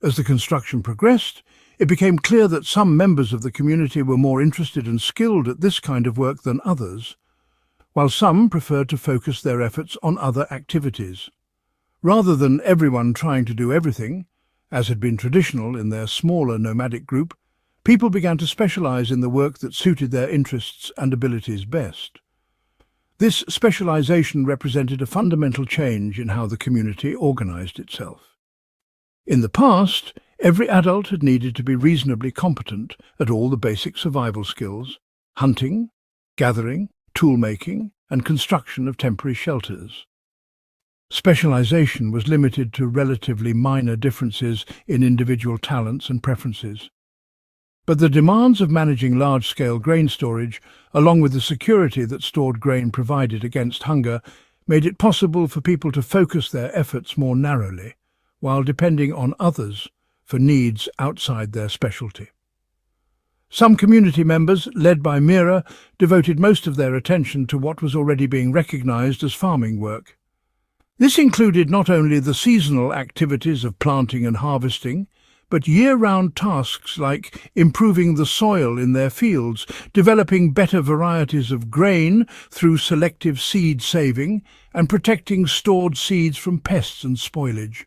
As the construction progressed, it became clear that some members of the community were more interested and skilled at this kind of work than others, while some preferred to focus their efforts on other activities. Rather than everyone trying to do everything, as had been traditional in their smaller nomadic group, people began to specialize in the work that suited their interests and abilities best. This specialization represented a fundamental change in how the community organized itself. In the past, every adult had needed to be reasonably competent at all the basic survival skills: hunting, gathering, tool-making, and construction of temporary shelters. Specialization was limited to relatively minor differences in individual talents and preferences. But the demands of managing large-scale grain storage, along with the security that stored grain provided against hunger, made it possible for people to focus their efforts more narrowly, while depending on others for needs outside their specialty. Some community members, led by Mira, devoted most of their attention to what was already being recognized as farming work. This included not only the seasonal activities of planting and harvesting, but year-round tasks like improving the soil in their fields, developing better varieties of grain through selective seed saving, and protecting stored seeds from pests and spoilage.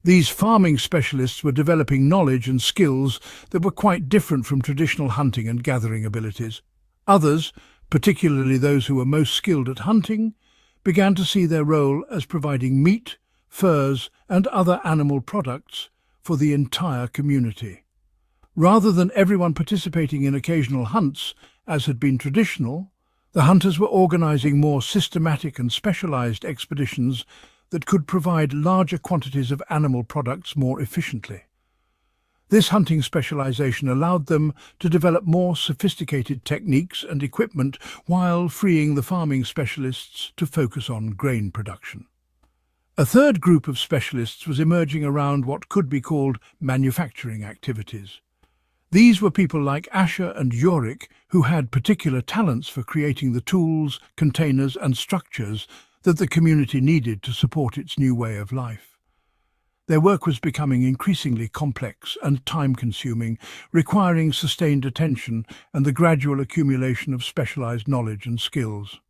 These farming specialists were developing knowledge and skills that were quite different from traditional hunting and gathering abilities. Others, particularly those who were most skilled at hunting, began to see their role as providing meat, furs, and other animal products for the entire community. Rather than everyone participating in occasional hunts, as had been traditional, the hunters were organizing more systematic and specialized expeditions that could provide larger quantities of animal products more efficiently. This hunting specialization allowed them to develop more sophisticated techniques and equipment while freeing the farming specialists to focus on grain production. A third group of specialists was emerging around what could be called manufacturing activities. These were people like Asher and Yorick who had particular talents for creating the tools, containers and structures that the community needed to support its new way of life. Their work was becoming increasingly complex and time-consuming, requiring sustained attention and the gradual accumulation of specialized knowledge and skills.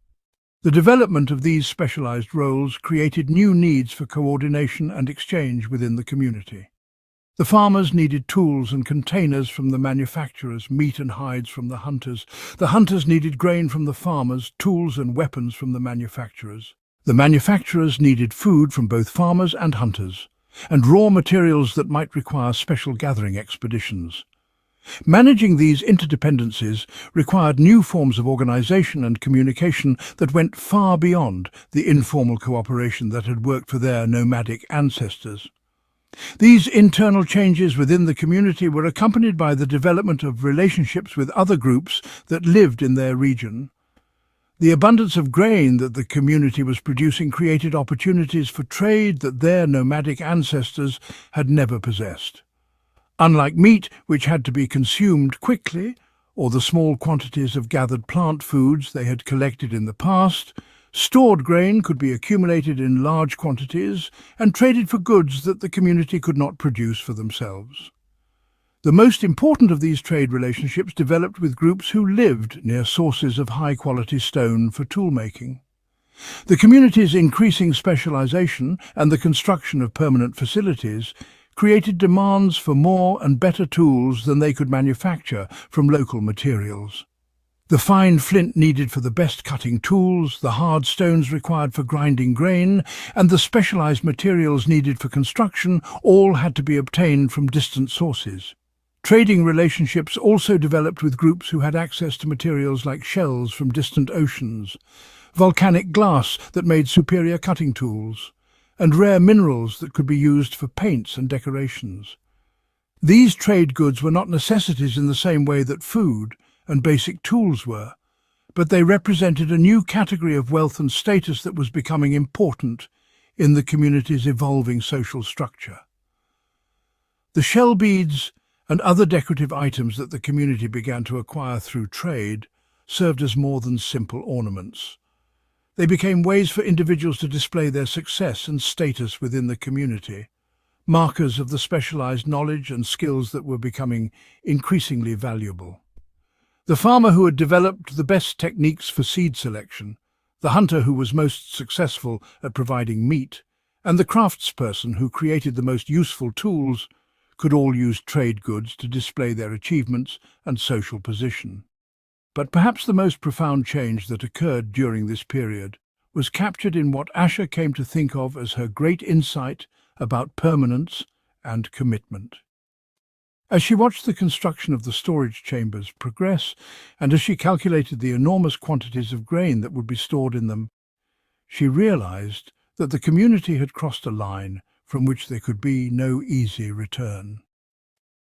The development of these specialized roles created new needs for coordination and exchange within the community. The farmers needed tools and containers from the manufacturers, meat and hides from the hunters. The hunters needed grain from the farmers, tools and weapons from the manufacturers. The manufacturers needed food from both farmers and hunters, and raw materials that might require special gathering expeditions. Managing these interdependencies required new forms of organization and communication that went far beyond the informal cooperation that had worked for their nomadic ancestors. These internal changes within the community were accompanied by the development of relationships with other groups that lived in their region. The abundance of grain that the community was producing created opportunities for trade that their nomadic ancestors had never possessed. Unlike meat, which had to be consumed quickly, or the small quantities of gathered plant foods they had collected in the past, stored grain could be accumulated in large quantities and traded for goods that the community could not produce for themselves. The most important of these trade relationships developed with groups who lived near sources of high-quality stone for toolmaking. The community's increasing specialization and the construction of permanent facilities created demands for more and better tools than they could manufacture from local materials. The fine flint needed for the best cutting tools, the hard stones required for grinding grain, and the specialized materials needed for construction all had to be obtained from distant sources. Trading relationships also developed with groups who had access to materials like shells from distant oceans, volcanic glass that made superior cutting tools, and rare minerals that could be used for paints and decorations. These trade goods were not necessities in the same way that food and basic tools were, but they represented a new category of wealth and status that was becoming important in the community's evolving social structure. The shell beads and other decorative items that the community began to acquire through trade served as more than simple ornaments. They became ways for individuals to display their success and status within the community, markers of the specialized knowledge and skills that were becoming increasingly valuable. The farmer who had developed the best techniques for seed selection, the hunter who was most successful at providing meat, and the craftsperson who created the most useful tools could all use trade goods to display their achievements and social position. But perhaps the most profound change that occurred during this period was captured in what Asher came to think of as her great insight about permanence and commitment. As she watched the construction of the storage chambers progress, and as she calculated the enormous quantities of grain that would be stored in them, she realized that the community had crossed a line from which there could be no easy return.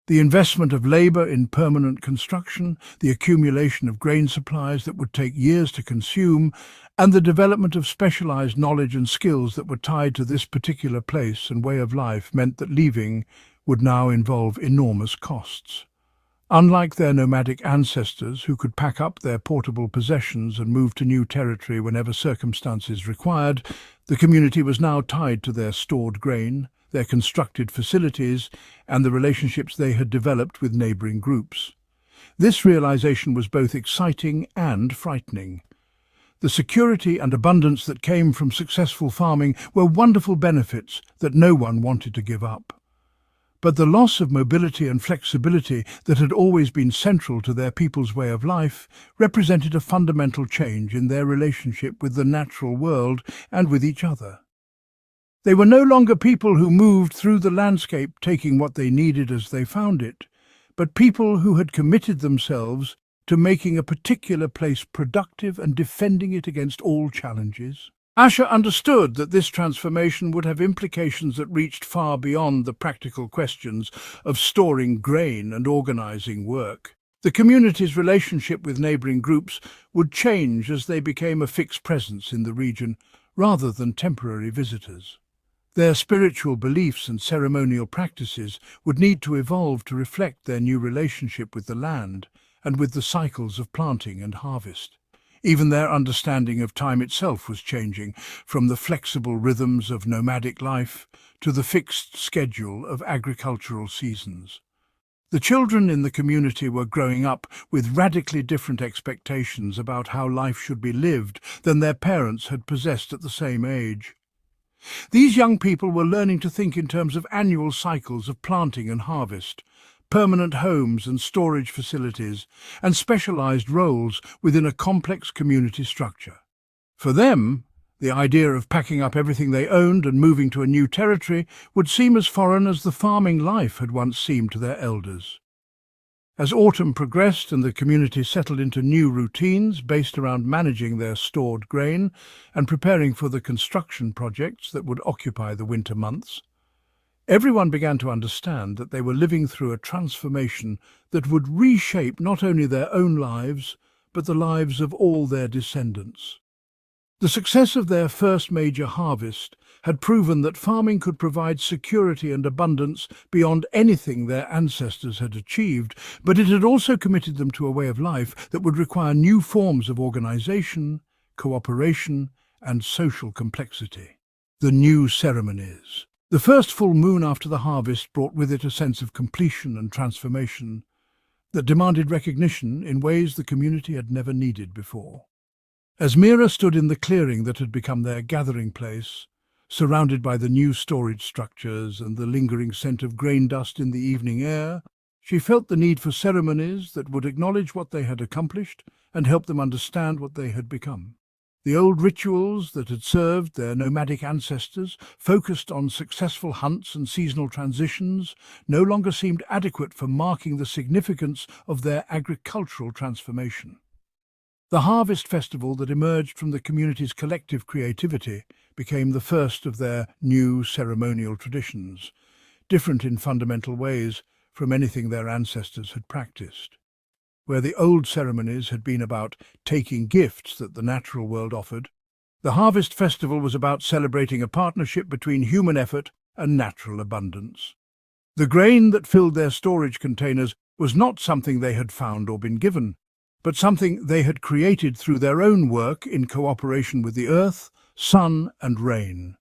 The investment of labor in permanent construction, the accumulation of grain supplies that would take years to consume, and the development of specialized knowledge and skills that were tied to this particular place and way of life meant that leaving would now involve enormous costs. Unlike their nomadic ancestors who could pack up their portable possessions and move to new territory whenever circumstances required, the community was now tied to their stored grain, their constructed facilities, and the relationships they had developed with neighbouring groups. This realization was both exciting and frightening. The security and abundance that came from successful farming were wonderful benefits that no one wanted to give up. But the loss of mobility and flexibility that had always been central to their people's way of life represented a fundamental change in their relationship with the natural world and with each other. They were no longer people who moved through the landscape taking what they needed as they found it, but people who had committed themselves to making a particular place productive and defending it against all challenges. Asher understood that this transformation would have implications that reached far beyond the practical questions of storing grain and organizing work. The community's relationship with neighboring groups would change as they became a fixed presence in the region, rather than temporary visitors. Their spiritual beliefs and ceremonial practices would need to evolve to reflect their new relationship with the land and with the cycles of planting and harvest. Even their understanding of time itself was changing, from the flexible rhythms of nomadic life to the fixed schedule of agricultural seasons. The children in the community were growing up with radically different expectations about how life should be lived than their parents had possessed at the same age. These young people were learning to think in terms of annual cycles of planting and harvest, permanent homes and storage facilities, and specialized roles within a complex community structure. For them, the idea of packing up everything they owned and moving to a new territory would seem as foreign as the farming life had once seemed to their elders. As autumn progressed and the community settled into new routines based around managing their stored grain and preparing for the construction projects that would occupy the winter months, everyone began to understand that they were living through a transformation that would reshape not only their own lives, but the lives of all their descendants. The success of their first major harvest had proven that farming could provide security and abundance beyond anything their ancestors had achieved, but it had also committed them to a way of life that would require new forms of organization, cooperation, and social complexity. The new ceremonies. The first full moon after the harvest brought with it a sense of completion and transformation that demanded recognition in ways the community had never needed before. As Mira stood in the clearing that had become their gathering place, surrounded by the new storage structures and the lingering scent of grain dust in the evening air, she felt the need for ceremonies that would acknowledge what they had accomplished and help them understand what they had become. The old rituals that had served their nomadic ancestors, focused on successful hunts and seasonal transitions, no longer seemed adequate for marking the significance of their agricultural transformation. The harvest festival that emerged from the community's collective creativity became the first of their new ceremonial traditions, different in fundamental ways from anything their ancestors had practiced. Where the old ceremonies had been about taking gifts that the natural world offered, the harvest festival was about celebrating a partnership between human effort and natural abundance. The grain that filled their storage containers was not something they had found or been given, but something they had created through their own work in cooperation with the earth, sun, and rain.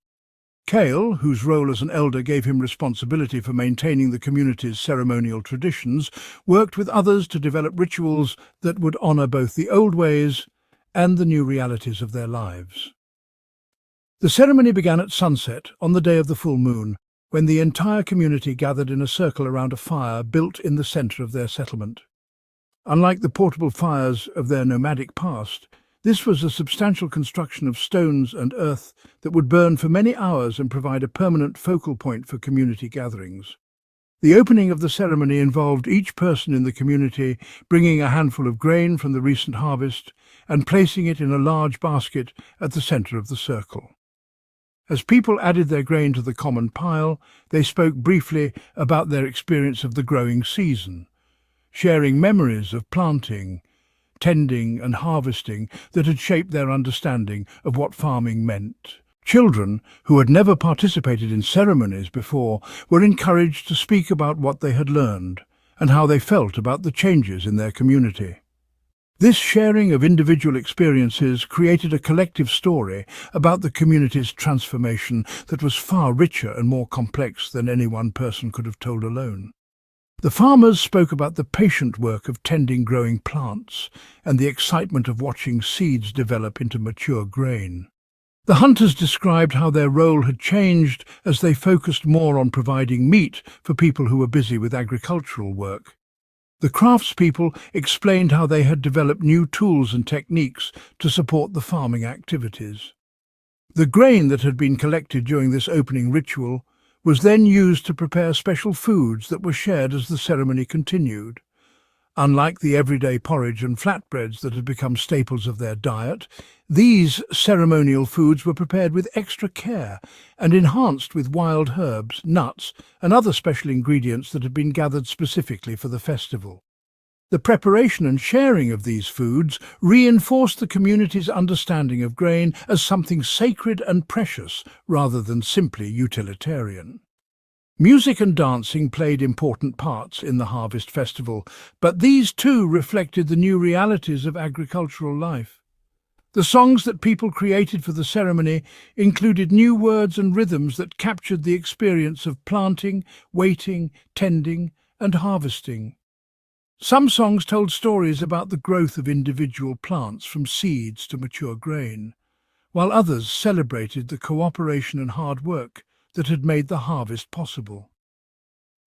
Cale, whose role as an elder gave him responsibility for maintaining the community's ceremonial traditions, worked with others to develop rituals that would honor both the old ways and the new realities of their lives. The ceremony began at sunset on the day of the full moon, when the entire community gathered in a circle around a fire built in the center of their settlement. Unlike the portable fires of their nomadic past, this was a substantial construction of stones and earth that would burn for many hours and provide a permanent focal point for community gatherings. The opening of the ceremony involved each person in the community bringing a handful of grain from the recent harvest and placing it in a large basket at the center of the circle. As people added their grain to the common pile, they spoke briefly about their experience of the growing season, sharing memories of planting, tending and harvesting that had shaped their understanding of what farming meant. Children, who had never participated in ceremonies before, were encouraged to speak about what they had learned, and how they felt about the changes in their community. This sharing of individual experiences created a collective story about the community's transformation that was far richer and more complex than any one person could have told alone. The farmers spoke about the patient work of tending growing plants and the excitement of watching seeds develop into mature grain. The hunters described how their role had changed as they focused more on providing meat for people who were busy with agricultural work. The craftspeople explained how they had developed new tools and techniques to support the farming activities. The grain that had been collected during this opening ritual was then used to prepare special foods that were shared as the ceremony continued. Unlike the everyday porridge and flatbreads that had become staples of their diet, these ceremonial foods were prepared with extra care and enhanced with wild herbs, nuts, and other special ingredients that had been gathered specifically for the festival. The preparation and sharing of these foods reinforced the community's understanding of grain as something sacred and precious rather than simply utilitarian. Music and dancing played important parts in the harvest festival, but these too reflected the new realities of agricultural life. The songs that people created for the ceremony included new words and rhythms that captured the experience of planting, waiting, tending, and harvesting. Some songs told stories about the growth of individual plants from seeds to mature grain, while others celebrated the cooperation and hard work that had made the harvest possible.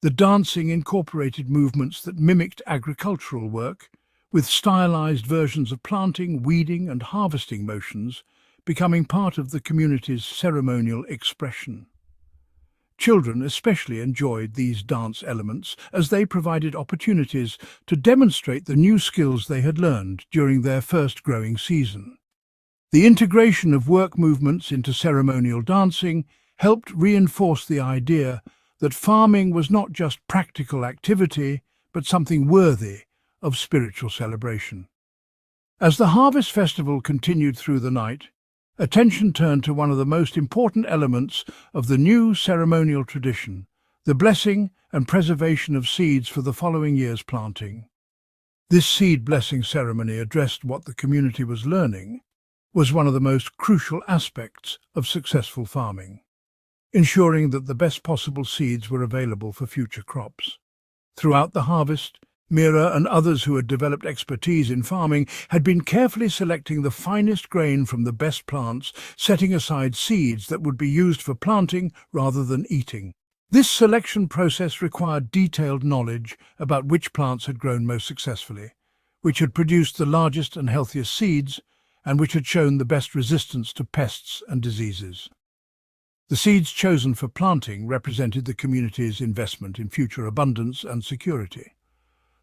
The dancing incorporated movements that mimicked agricultural work, with stylized versions of planting, weeding, and harvesting motions becoming part of the community's ceremonial expression. Children especially enjoyed these dance elements as they provided opportunities to demonstrate the new skills they had learned during their first growing season. The integration of work movements into ceremonial dancing helped reinforce the idea that farming was not just practical activity, but something worthy of spiritual celebration. As the harvest festival continued through the night, attention turned to one of the most important elements of the new ceremonial tradition, the blessing and preservation of seeds for the following year's planting. This seed blessing ceremony addressed what the community was learning was one of the most crucial aspects of successful farming, ensuring that the best possible seeds were available for future crops. Throughout the harvest, Mira and others who had developed expertise in farming had been carefully selecting the finest grain from the best plants, setting aside seeds that would be used for planting rather than eating. This selection process required detailed knowledge about which plants had grown most successfully, which had produced the largest and healthiest seeds, and which had shown the best resistance to pests and diseases. The seeds chosen for planting represented the community's investment in future abundance and security.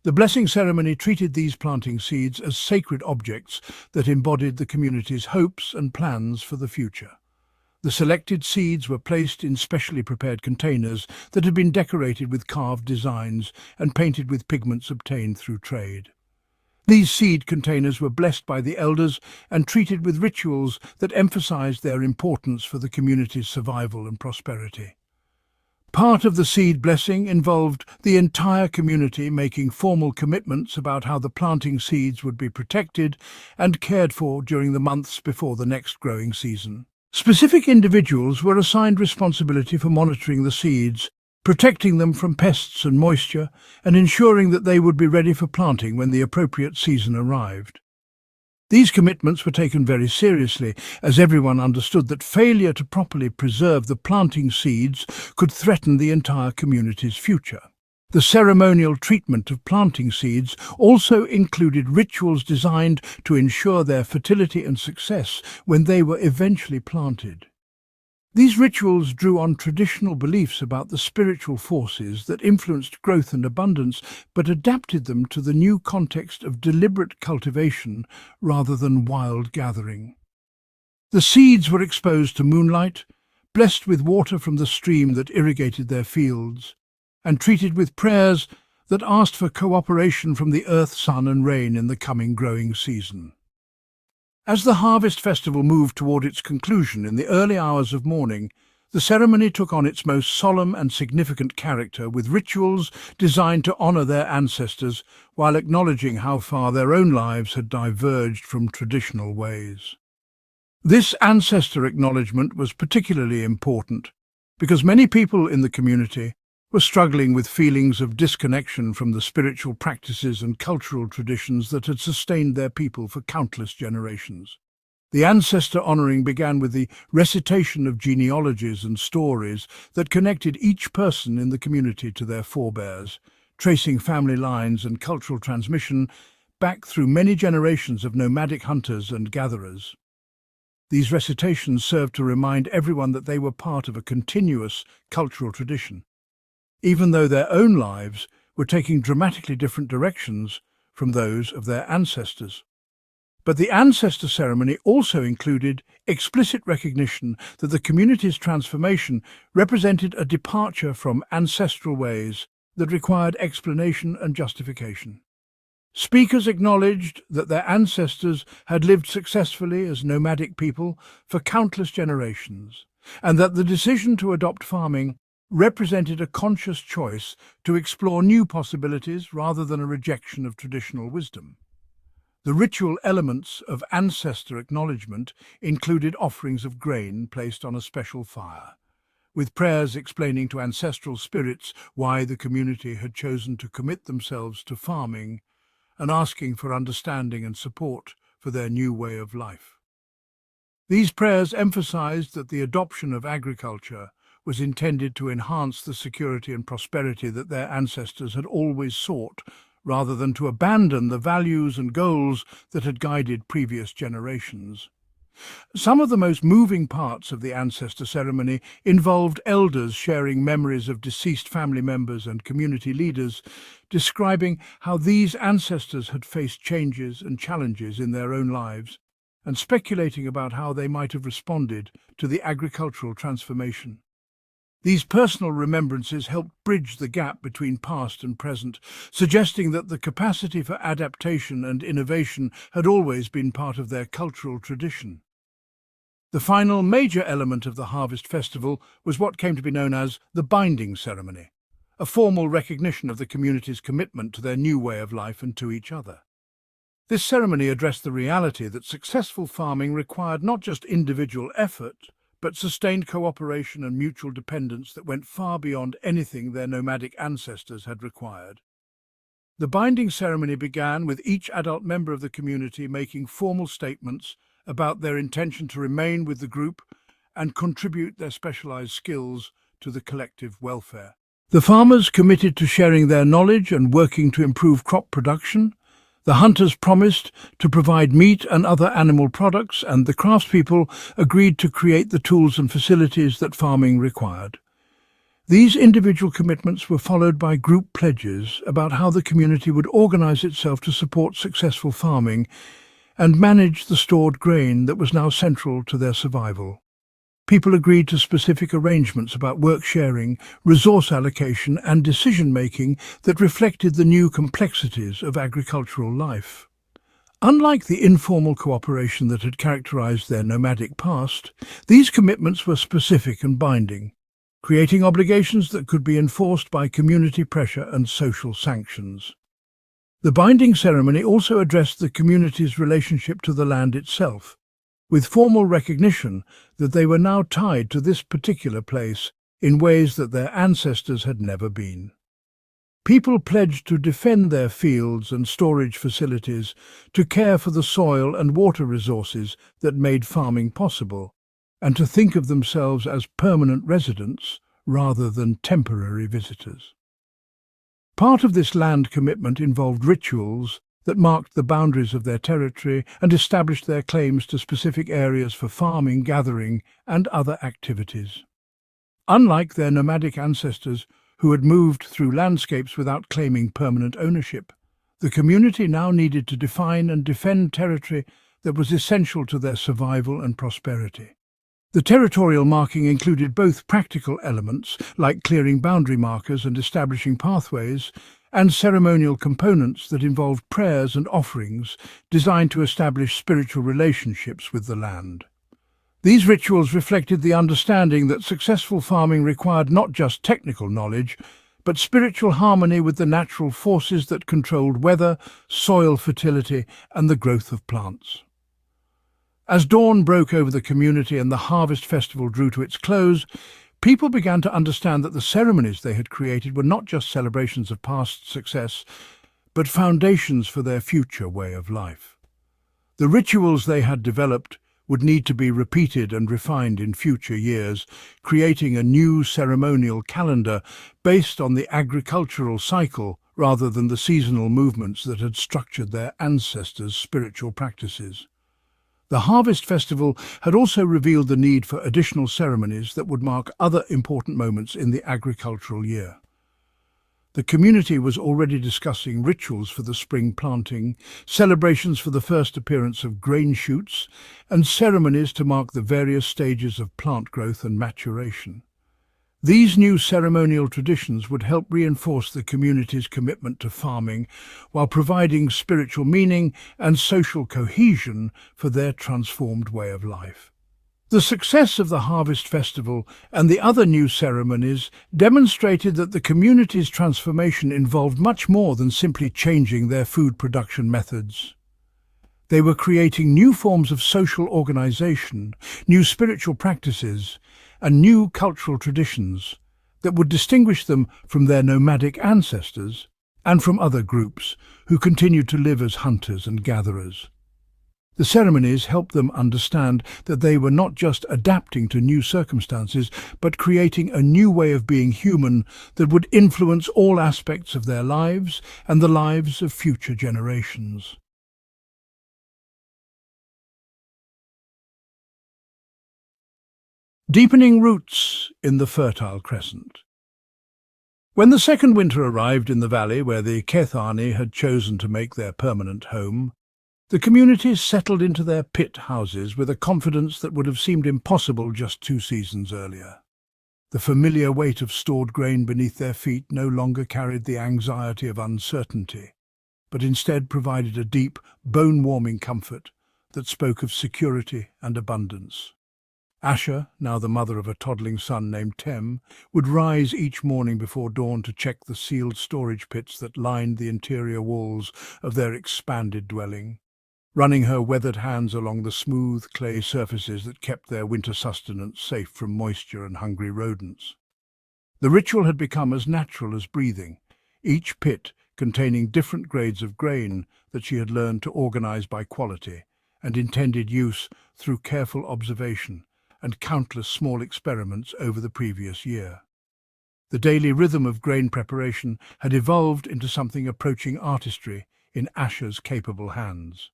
The blessing ceremony treated these planting seeds as sacred objects that embodied the community's hopes and plans for the future. The selected seeds were placed in specially prepared containers that had been decorated with carved designs and painted with pigments obtained through trade. These seed containers were blessed by the elders and treated with rituals that emphasized their importance for the community's survival and prosperity. Part of the seed blessing involved the entire community making formal commitments about how the planting seeds would be protected and cared for during the months before the next growing season. Specific individuals were assigned responsibility for monitoring the seeds, protecting them from pests and moisture, and ensuring that they would be ready for planting when the appropriate season arrived. These commitments were taken very seriously, as everyone understood that failure to properly preserve the planting seeds could threaten the entire community's future. The ceremonial treatment of planting seeds also included rituals designed to ensure their fertility and success when they were eventually planted. These rituals drew on traditional beliefs about the spiritual forces that influenced growth and abundance, but adapted them to the new context of deliberate cultivation rather than wild gathering. The seeds were exposed to moonlight, blessed with water from the stream that irrigated their fields, and treated with prayers that asked for cooperation from the earth, sun and rain in the coming growing season. As the harvest festival moved toward its conclusion in the early hours of morning, The ceremony took on its most solemn and significant character, with rituals designed to honor their ancestors while acknowledging how far their own lives had diverged from traditional ways. This ancestor acknowledgement was particularly important because many people in the community were struggling with feelings of disconnection from the spiritual practices and cultural traditions that had sustained their people for countless generations. The ancestor honoring began with the recitation of genealogies and stories that connected each person in the community to their forebears, tracing family lines and cultural transmission back through many generations of nomadic hunters and gatherers. These recitations served to remind everyone that they were part of a continuous cultural tradition, even though their own lives were taking dramatically different directions from those of their ancestors. But the ancestor ceremony also included explicit recognition that the community's transformation represented a departure from ancestral ways that required explanation and justification. Speakers acknowledged that their ancestors had lived successfully as nomadic people for countless generations, and that the decision to adopt farming represented a conscious choice to explore new possibilities rather than a rejection of traditional wisdom. The ritual elements of ancestor acknowledgement included offerings of grain placed on a special fire, with prayers explaining to ancestral spirits why the community had chosen to commit themselves to farming and asking for understanding and support for their new way of life. These prayers emphasized that the adoption of agriculture was intended to enhance the security and prosperity that their ancestors had always sought, rather than to abandon the values and goals that had guided previous generations. Some of the most moving parts of the ancestor ceremony involved elders sharing memories of deceased family members and community leaders, describing how these ancestors had faced changes and challenges in their own lives, and speculating about how they might have responded to the agricultural transformation. These personal remembrances helped bridge the gap between past and present, suggesting that the capacity for adaptation and innovation had always been part of their cultural tradition. The final major element of the harvest festival was what came to be known as the binding ceremony, a formal recognition of the community's commitment to their new way of life and to each other. This ceremony addressed the reality that successful farming required not just individual effort, but sustained cooperation and mutual dependence that went far beyond anything their nomadic ancestors had required. The binding ceremony began with each adult member of the community making formal statements about their intention to remain with the group and contribute their specialized skills to the collective welfare. The farmers committed to sharing their knowledge and working to improve crop production. The hunters promised to provide meat and other animal products, and the craftspeople agreed to create the tools and facilities that farming required. These individual commitments were followed by group pledges about how the community would organize itself to support successful farming and manage the stored grain that was now central to their survival. People agreed to specific arrangements about work sharing, resource allocation, and decision-making that reflected the new complexities of agricultural life. Unlike the informal cooperation that had characterized their nomadic past, these commitments were specific and binding, creating obligations that could be enforced by community pressure and social sanctions. The binding ceremony also addressed the community's relationship to the land itself, with formal recognition that they were now tied to this particular place in ways that their ancestors had never been. People pledged to defend their fields and storage facilities, to care for the soil and water resources that made farming possible, and to think of themselves as permanent residents rather than temporary visitors. Part of this land commitment involved rituals that marked the boundaries of their territory and established their claims to specific areas for farming, gathering, and other activities. Unlike their nomadic ancestors, who had moved through landscapes without claiming permanent ownership, the community now needed to define and defend territory that was essential to their survival and prosperity. The territorial marking included both practical elements, like clearing boundary markers and establishing pathways, and ceremonial components that involved prayers and offerings designed to establish spiritual relationships with the land. These rituals reflected the understanding that successful farming required not just technical knowledge, but spiritual harmony with the natural forces that controlled weather, soil fertility, and the growth of plants. As dawn broke over the community and the harvest festival drew to its close, people began to understand that the ceremonies they had created were not just celebrations of past success, but foundations for their future way of life. The rituals they had developed would need to be repeated and refined in future years, creating a new ceremonial calendar based on the agricultural cycle rather than the seasonal movements that had structured their ancestors' spiritual practices. The harvest festival had also revealed the need for additional ceremonies that would mark other important moments in the agricultural year. The community was already discussing rituals for the spring planting, celebrations for the first appearance of grain shoots, and ceremonies to mark the various stages of plant growth and maturation. These new ceremonial traditions would help reinforce the community's commitment to farming while providing spiritual meaning and social cohesion for their transformed way of life. The success of the Harvest Festival and the other new ceremonies demonstrated that the community's transformation involved much more than simply changing their food production methods. They were creating new forms of social organization, new spiritual practices, and new cultural traditions that would distinguish them from their nomadic ancestors and from other groups who continued to live as hunters and gatherers. The ceremonies helped them understand that they were not just adapting to new circumstances, but creating a new way of being human that would influence all aspects of their lives and the lives of future generations. Deepening roots in the Fertile Crescent. When the second winter arrived in the valley where the Kethani had chosen to make their permanent home, the communities settled into their pit houses with a confidence that would have seemed impossible just 2 seasons earlier. The familiar weight of stored grain beneath their feet no longer carried the anxiety of uncertainty, but instead provided a deep, bone-warming comfort that spoke of security and abundance. Asher, now the mother of a toddling son named Tem, would rise each morning before dawn to check the sealed storage pits that lined the interior walls of their expanded dwelling, running her weathered hands along the smooth clay surfaces that kept their winter sustenance safe from moisture and hungry rodents. The ritual had become as natural as breathing, each pit containing different grades of grain that she had learned to organize by quality and intended use through careful observation and countless small experiments over the previous year. The daily rhythm of grain preparation had evolved into something approaching artistry in Asher's capable hands.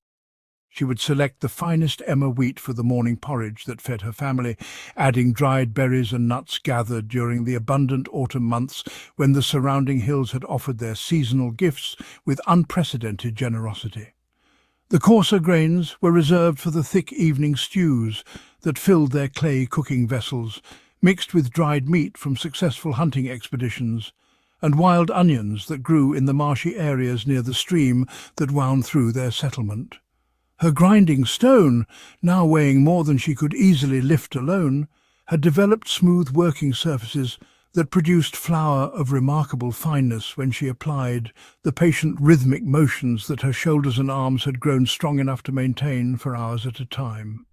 She would select the finest emmer wheat for the morning porridge that fed her family, adding dried berries and nuts gathered during the abundant autumn months when the surrounding hills had offered their seasonal gifts with unprecedented generosity. The coarser grains were reserved for the thick evening stews that filled their clay cooking vessels, mixed with dried meat from successful hunting expeditions, and wild onions that grew in the marshy areas near the stream that wound through their settlement. Her grinding stone, now weighing more than she could easily lift alone, had developed smooth working surfaces that produced flour of remarkable fineness when she applied the patient rhythmic motions that her shoulders and arms had grown strong enough to maintain for hours at a time.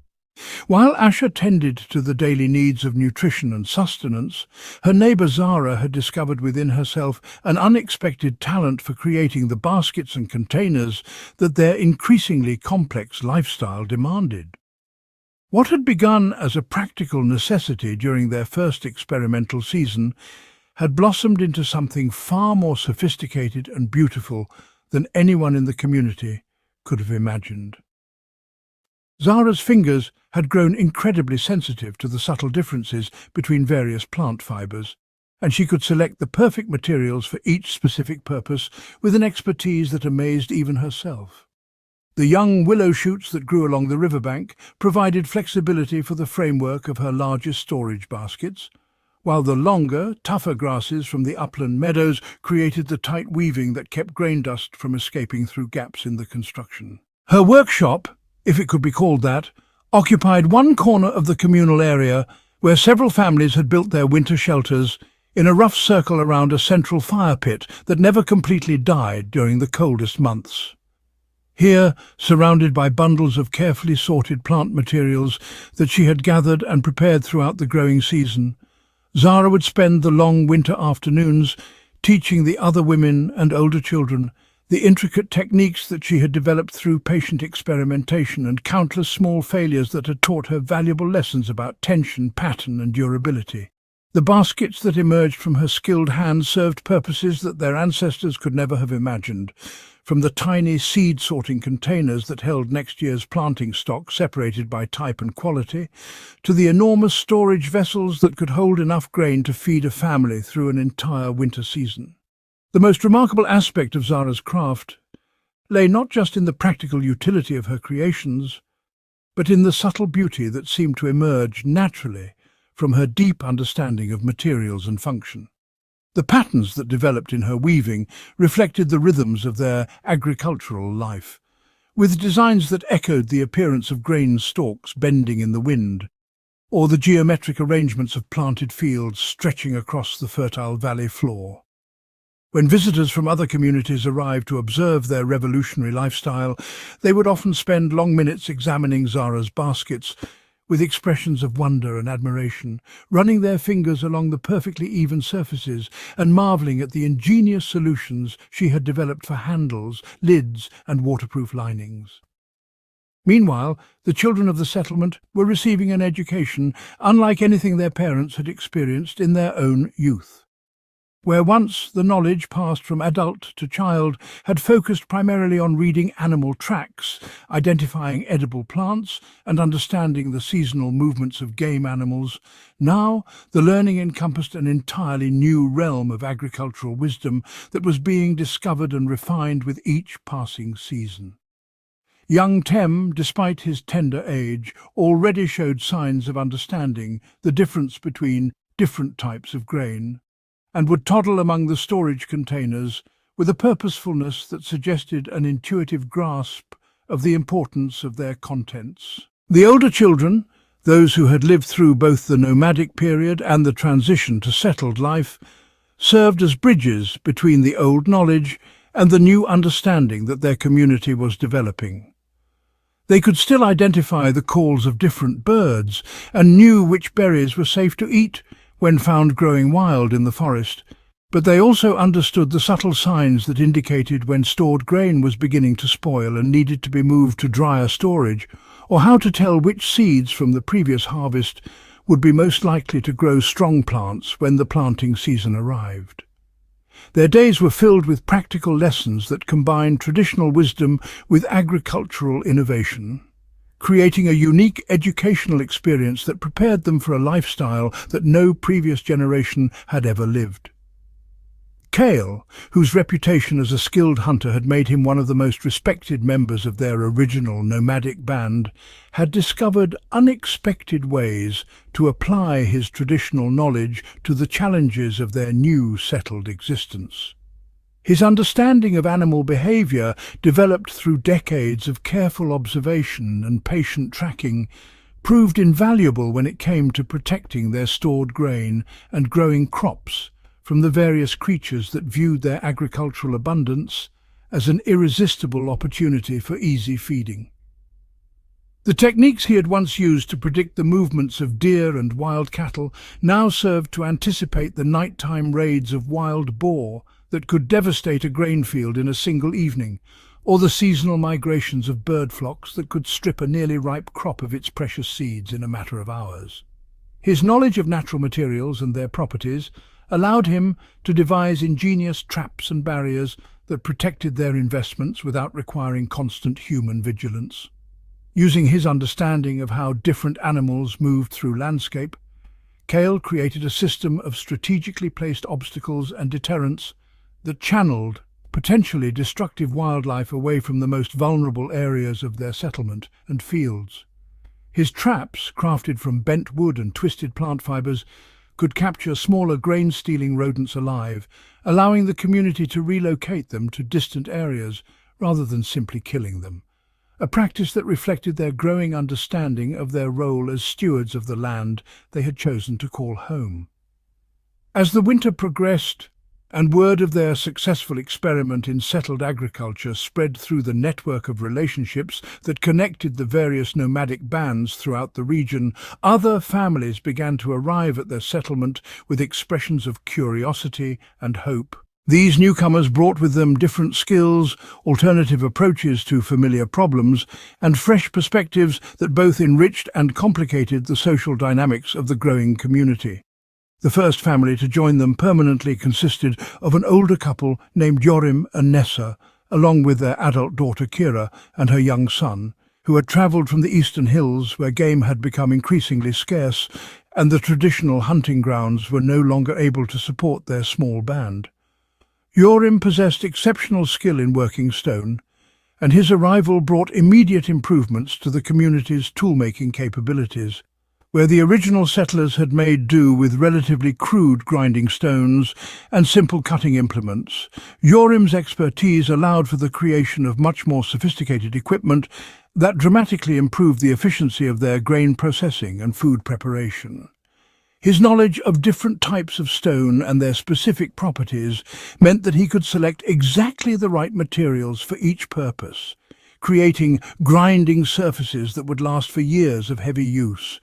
While Asher tended to the daily needs of nutrition and sustenance, her neighbour Zara had discovered within herself an unexpected talent for creating the baskets and containers that their increasingly complex lifestyle demanded. What had begun as a practical necessity during their first experimental season had blossomed into something far more sophisticated and beautiful than anyone in the community could have imagined. Zara's fingers had grown incredibly sensitive to the subtle differences between various plant fibers, and she could select the perfect materials for each specific purpose with an expertise that amazed even herself. The young willow shoots that grew along the riverbank provided flexibility for the framework of her largest storage baskets, while the longer, tougher grasses from the upland meadows created the tight weaving that kept grain dust from escaping through gaps in the construction. Her workshop, if it could be called that, occupied one corner of the communal area where several families had built their winter shelters in a rough circle around a central fire pit that never completely died during the coldest months. Here, surrounded by bundles of carefully sorted plant materials that she had gathered and prepared throughout the growing season, Zara would spend the long winter afternoons teaching the other women and older children the intricate techniques that she had developed through patient experimentation and countless small failures that had taught her valuable lessons about tension, pattern, and durability. The baskets that emerged from her skilled hands served purposes that their ancestors could never have imagined, from the tiny seed-sorting containers that held next year's planting stock separated by type and quality, to the enormous storage vessels that could hold enough grain to feed a family through an entire winter season. The most remarkable aspect of Zara's craft lay not just in the practical utility of her creations, but in the subtle beauty that seemed to emerge naturally from her deep understanding of materials and function. The patterns that developed in her weaving reflected the rhythms of their agricultural life, with designs that echoed the appearance of grain stalks bending in the wind, or the geometric arrangements of planted fields stretching across the fertile valley floor. When visitors from other communities arrived to observe their revolutionary lifestyle, they would often spend long minutes examining Zara's baskets, with expressions of wonder and admiration, running their fingers along the perfectly even surfaces and marveling at the ingenious solutions she had developed for handles, lids, and waterproof linings. Meanwhile, the children of the settlement were receiving an education unlike anything their parents had experienced in their own youth. Where once the knowledge passed from adult to child had focused primarily on reading animal tracks, identifying edible plants, and understanding the seasonal movements of game animals, now the learning encompassed an entirely new realm of agricultural wisdom that was being discovered and refined with each passing season. Young Tem, despite his tender age, already showed signs of understanding the difference between different types of grain, and would toddle among the storage containers with a purposefulness that suggested an intuitive grasp of the importance of their contents. The older children, those who had lived through both the nomadic period and the transition to settled life, served as bridges between the old knowledge and the new understanding that their community was developing. They could still identify the calls of different birds and knew which berries were safe to eat when found growing wild in the forest, but they also understood the subtle signs that indicated when stored grain was beginning to spoil and needed to be moved to drier storage, or how to tell which seeds from the previous harvest would be most likely to grow strong plants when the planting season arrived. Their days were filled with practical lessons that combined traditional wisdom with agricultural innovation, creating a unique educational experience that prepared them for a lifestyle that no previous generation had ever lived. Kale, whose reputation as a skilled hunter had made him one of the most respected members of their original nomadic band, had discovered unexpected ways to apply his traditional knowledge to the challenges of their new settled existence. His understanding of animal behavior, developed through decades of careful observation and patient tracking, proved invaluable when it came to protecting their stored grain and growing crops from the various creatures that viewed their agricultural abundance as an irresistible opportunity for easy feeding. The techniques he had once used to predict the movements of deer and wild cattle now served to anticipate the nighttime raids of wild boar that could devastate a grain field in a single evening, or the seasonal migrations of bird flocks that could strip a nearly ripe crop of its precious seeds in a matter of hours. His knowledge of natural materials and their properties allowed him to devise ingenious traps and barriers that protected their investments without requiring constant human vigilance. Using his understanding of how different animals moved through landscape, Kale created a system of strategically placed obstacles and deterrents that channeled potentially destructive wildlife away from the most vulnerable areas of their settlement and fields. His traps, crafted from bent wood and twisted plant fibers, could capture smaller grain-stealing rodents alive, allowing the community to relocate them to distant areas rather than simply killing them. a practice that reflected their growing understanding of their role as stewards of the land they had chosen to call home. As the winter progressed, and word of their successful experiment in settled agriculture spread through the network of relationships that connected the various nomadic bands throughout the region, other families began to arrive at their settlement with expressions of curiosity and hope. These newcomers brought with them different skills, alternative approaches to familiar problems, and fresh perspectives that both enriched and complicated the social dynamics of the growing community. The first family to join them permanently consisted of an older couple named Jorim and Nessa, along with their adult daughter Kira and her young son, who had travelled from the eastern hills where game had become increasingly scarce and the traditional hunting grounds were no longer able to support their small band. Jorim possessed exceptional skill in working stone, and his arrival brought immediate improvements to the community's tool-making capabilities. Where the original settlers had made do with relatively crude grinding stones and simple cutting implements, Jorim's expertise allowed for the creation of much more sophisticated equipment that dramatically improved the efficiency of their grain processing and food preparation. His knowledge of different types of stone and their specific properties meant that he could select exactly the right materials for each purpose, creating grinding surfaces that would last for years of heavy use,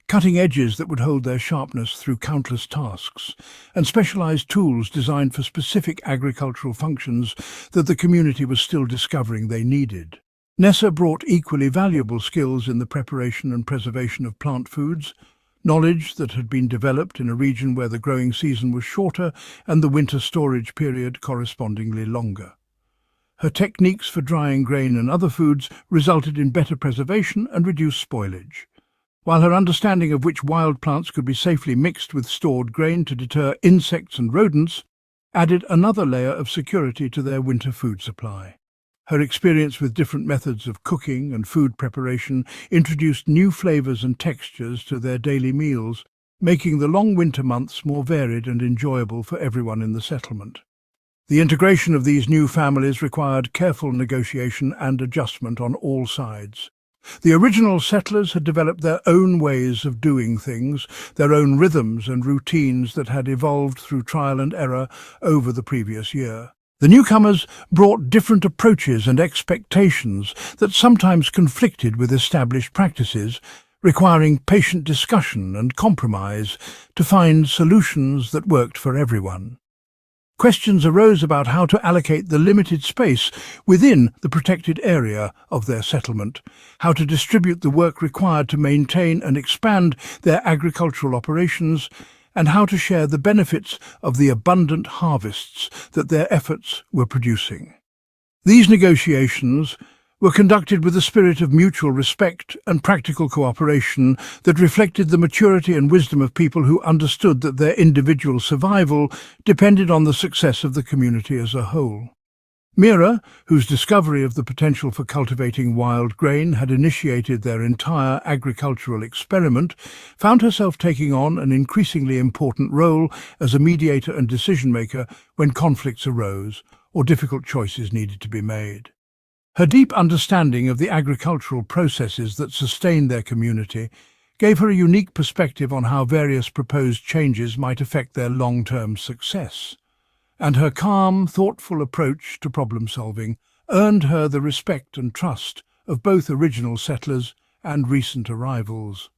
cutting edges that would hold their sharpness through countless tasks, and specialized tools designed for specific agricultural functions that the community was still discovering they needed. Nessa brought equally valuable skills in the preparation and preservation of plant foods, knowledge that had been developed in a region where the growing season was shorter and the winter storage period correspondingly longer. Her techniques for drying grain and other foods resulted in better preservation and reduced spoilage, while her understanding of which wild plants could be safely mixed with stored grain to deter insects and rodents added another layer of security to their winter food supply. Her experience with different methods of cooking and food preparation introduced new flavors and textures to their daily meals, making the long winter months more varied and enjoyable for everyone in the settlement. The integration of these new families required careful negotiation and adjustment on all sides. The original settlers had developed their own ways of doing things, their own rhythms and routines that had evolved through trial and error over the previous year. The newcomers brought different approaches and expectations that sometimes conflicted with established practices, requiring patient discussion and compromise to find solutions that worked for everyone. Questions arose about how to allocate the limited space within the protected area of their settlement, how to distribute the work required to maintain and expand their agricultural operations, and how to share the benefits of the abundant harvests that their efforts were producing. These negotiations were conducted with a spirit of mutual respect and practical cooperation that reflected the maturity and wisdom of people who understood that their individual survival depended on the success of the community as a whole. Mira, whose discovery of the potential for cultivating wild grain had initiated their entire agricultural experiment, found herself taking on an increasingly important role as a mediator and decision-maker when conflicts arose or difficult choices needed to be made. Her deep understanding of the agricultural processes that sustained their community gave her a unique perspective on how various proposed changes might affect their long-term success, and her calm, thoughtful approach to problem-solving earned her the respect and trust of both original settlers and recent arrivals.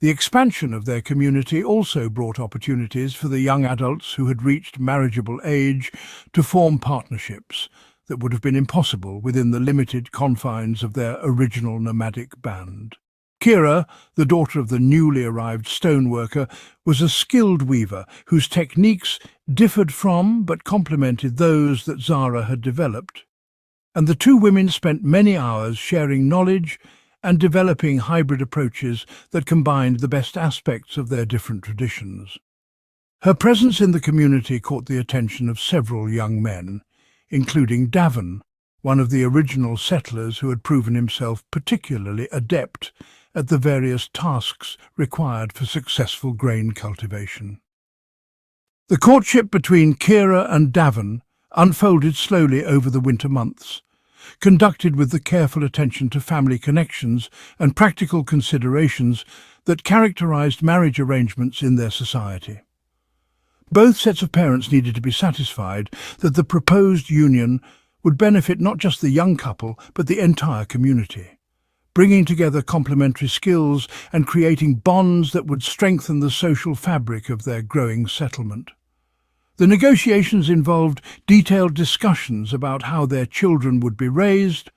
The expansion of their community also brought opportunities for the young adults who had reached marriageable age to form partnerships that would have been impossible within the limited confines of their original nomadic band. Kira, the daughter of the newly arrived stoneworker, was a skilled weaver whose techniques differed from but complemented those that Zara had developed, and the two women spent many hours sharing knowledge and developing hybrid approaches that combined the best aspects of their different traditions. Her presence in the community caught the attention of several young men, including Davin, one of the original settlers who had proven himself particularly adept at the various tasks required for successful grain cultivation. The courtship between Kira and Davin unfolded slowly over the winter months. conducted with the careful attention to family connections and practical considerations that characterized marriage arrangements in their society. Both sets of parents needed to be satisfied that the proposed union would benefit not just the young couple, but the entire community, bringing together complementary skills and creating bonds that would strengthen the social fabric of their growing settlement. The negotiations involved detailed discussions about how their children would be raised,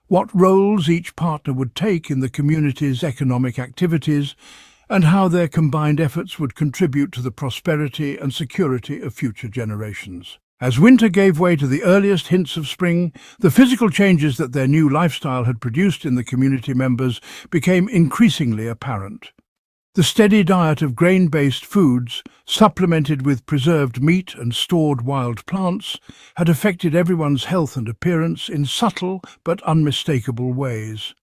what roles each partner would take in the community's economic activities, and how their combined efforts would contribute to the prosperity and security of future generations. As winter gave way to the earliest hints of spring, the physical changes that their new lifestyle had produced in the community members became increasingly apparent. The steady diet of grain-based foods, supplemented with preserved meat and stored wild plants, had affected everyone's health and appearance in subtle but unmistakable ways.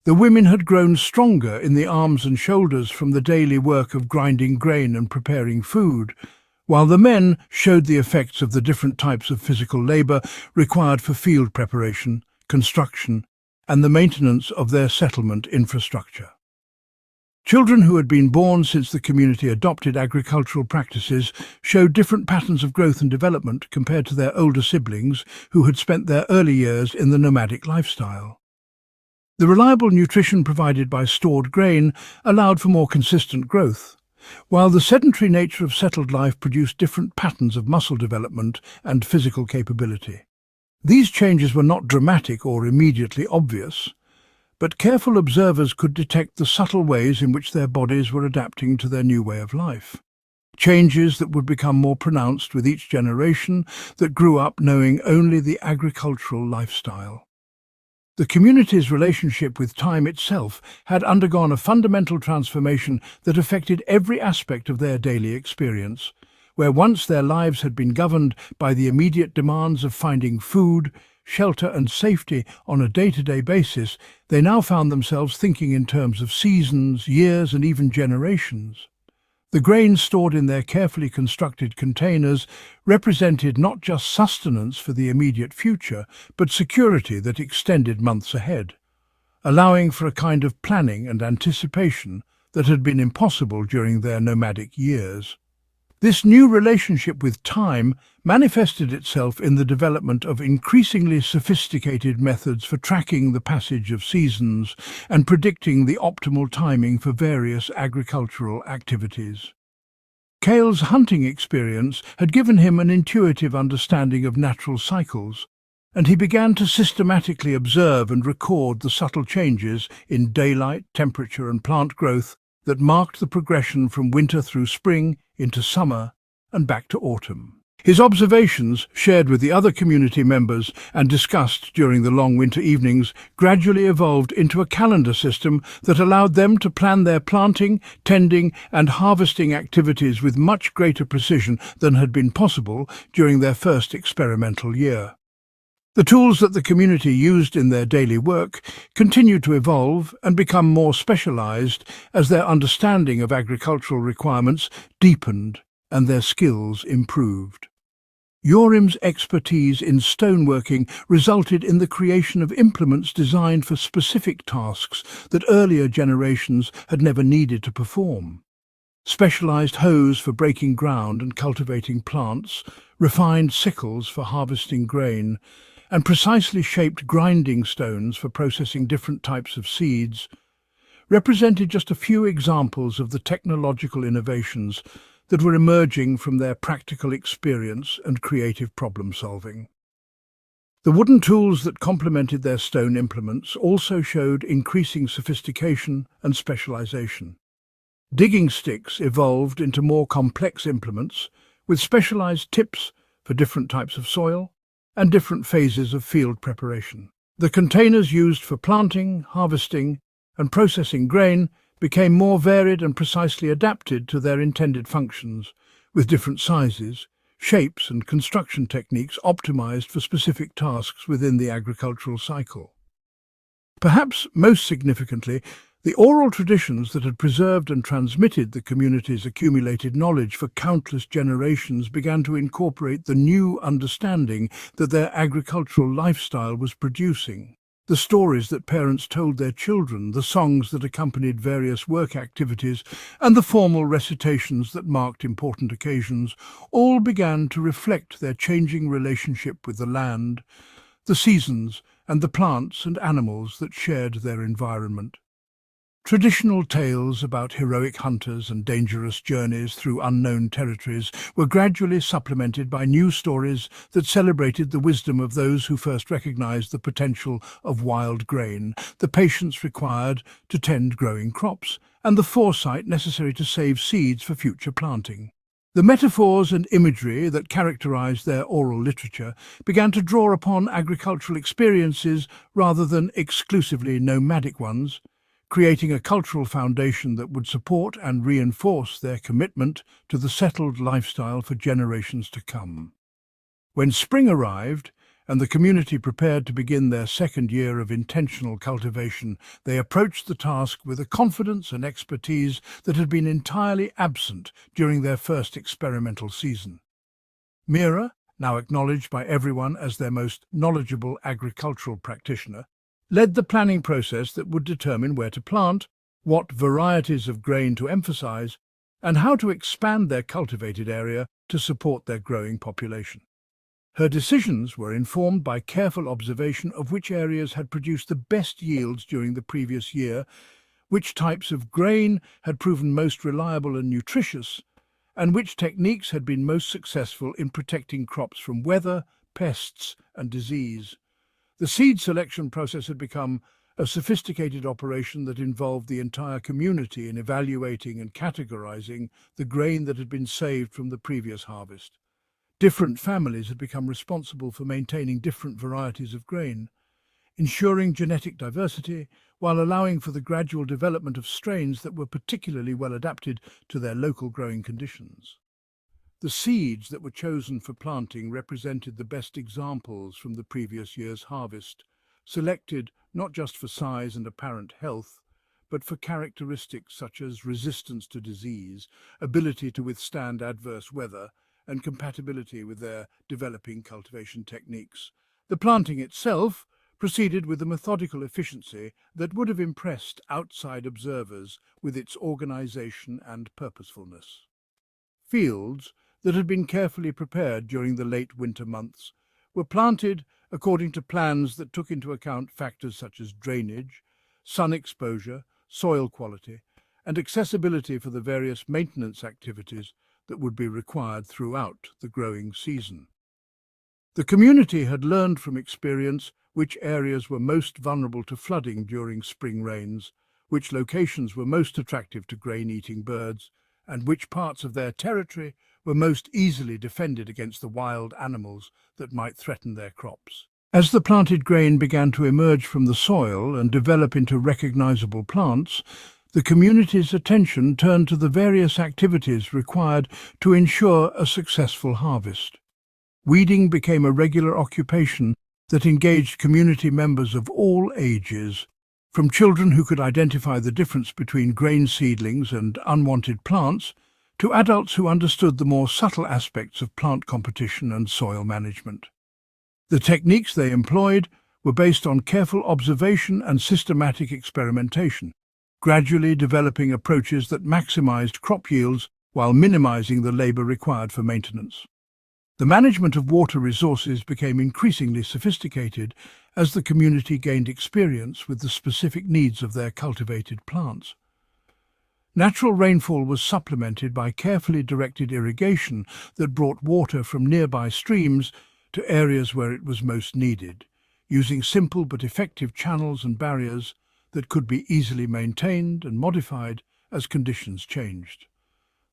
The women had grown stronger in the arms and shoulders from the daily work of grinding grain and preparing food, while the men showed the effects of the different types of physical labor required for field preparation, construction, and the maintenance of their settlement infrastructure. Children who had been born since the community adopted agricultural practices showed different patterns of growth and development compared to their older siblings who had spent their early years in the nomadic lifestyle. The reliable nutrition provided by stored grain allowed for more consistent growth, while the sedentary nature of settled life produced different patterns of muscle development and physical capability. These changes were not dramatic or immediately obvious, but careful observers could detect the subtle ways in which their bodies were adapting to their new way of life. Changes that would become more pronounced with each generation that grew up knowing only the agricultural lifestyle. The community's relationship with time itself had undergone a fundamental transformation that affected every aspect of their daily experience. Where once their lives had been governed by the immediate demands of finding food, shelter and safety on a day-to-day basis, they now found themselves thinking in terms of seasons, years and even generations. The grain stored in their carefully constructed containers represented not just sustenance for the immediate future, but security that extended months ahead, allowing for a kind of planning and anticipation that had been impossible during their nomadic years. This new relationship with time manifested itself in the development of increasingly sophisticated methods for tracking the passage of seasons and predicting the optimal timing for various agricultural activities. Cale's hunting experience had given him an intuitive understanding of natural cycles, and he began to systematically observe and record the subtle changes in daylight, temperature and plant growth that marked the progression from winter through spring into summer and back to autumn. His observations, shared with the other community members and discussed during the long winter evenings, gradually evolved into a calendar system that allowed them to plan their planting, tending and harvesting activities with much greater precision than had been possible during their first experimental year. The tools that the community used in their daily work continued to evolve and become more specialized as their understanding of agricultural requirements deepened and their skills improved. Yorim's expertise in stoneworking resulted in the creation of implements designed for specific tasks that earlier generations had never needed to perform. Specialized hoes for breaking ground and cultivating plants, refined sickles for harvesting grain, and precisely shaped grinding stones for processing different types of seeds represented just a few examples of the technological innovations that were emerging from their practical experience and creative problem-solving. The wooden tools that complemented their stone implements also showed increasing sophistication and specialization. Digging sticks evolved into more complex implements with specialized tips for different types of soil and different phases of field preparation. The containers used for planting, harvesting, and processing grain became more varied and precisely adapted to their intended functions, with different sizes, shapes and construction techniques optimized for specific tasks within the agricultural cycle. Perhaps most significantly, The oral traditions that had preserved and transmitted the community's accumulated knowledge for countless generations began to incorporate the new understanding that their agricultural lifestyle was producing. The stories that parents told their children, the songs that accompanied various work activities, and the formal recitations that marked important occasions all began to reflect their changing relationship with the land, the seasons, and the plants and animals that shared their environment. Traditional tales about heroic hunters and dangerous journeys through unknown territories were gradually supplemented by new stories that celebrated the wisdom of those who first recognized the potential of wild grain, the patience required to tend growing crops, and the foresight necessary to save seeds for future planting. The metaphors and imagery that characterized their oral literature began to draw upon agricultural experiences rather than exclusively nomadic ones, creating a cultural foundation that would support and reinforce their commitment to the settled lifestyle for generations to come. When spring arrived, and the community prepared to begin their second year of intentional cultivation, they approached the task with a confidence and expertise that had been entirely absent during their first experimental season. Mira, now acknowledged by everyone as their most knowledgeable agricultural practitioner, led the planning process that would determine where to plant, what varieties of grain to emphasize, and how to expand their cultivated area to support their growing population. Her decisions were informed by careful observation of which areas had produced the best yields during the previous year, which types of grain had proven most reliable and nutritious, and which techniques had been most successful in protecting crops from weather, pests, and disease. The seed selection process had become a sophisticated operation that involved the entire community in evaluating and categorizing the grain that had been saved from the previous harvest. Different families had become responsible for maintaining different varieties of grain, ensuring genetic diversity while allowing for the gradual development of strains that were particularly well adapted to their local growing conditions. The seeds that were chosen for planting represented the best examples from the previous year's harvest, selected not just for size and apparent health, but for characteristics such as resistance to disease, ability to withstand adverse weather, and compatibility with their developing cultivation techniques. The planting itself proceeded with a methodical efficiency that would have impressed outside observers with its organization and purposefulness. Fields that had been carefully prepared during the late winter months were planted according to plans that took into account factors such as drainage, sun exposure, soil quality, and accessibility for the various maintenance activities that would be required throughout the growing season. The community had learned from experience which areas were most vulnerable to flooding during spring rains, which locations were most attractive to grain-eating birds, and which parts of their territory were most easily defended against the wild animals that might threaten their crops. As the planted grain began to emerge from the soil and develop into recognizable plants, the community's attention turned to the various activities required to ensure a successful harvest. Weeding became a regular occupation that engaged community members of all ages, from children who could identify the difference between grain seedlings and unwanted plants, to adults who understood the more subtle aspects of plant competition and soil management. The techniques they employed were based on careful observation and systematic experimentation, gradually developing approaches that maximized crop yields while minimizing the labor required for maintenance. The management of water resources became increasingly sophisticated as the community gained experience with the specific needs of their cultivated plants. Natural rainfall was supplemented by carefully directed irrigation that brought water from nearby streams to areas where it was most needed, using simple but effective channels and barriers that could be easily maintained and modified as conditions changed.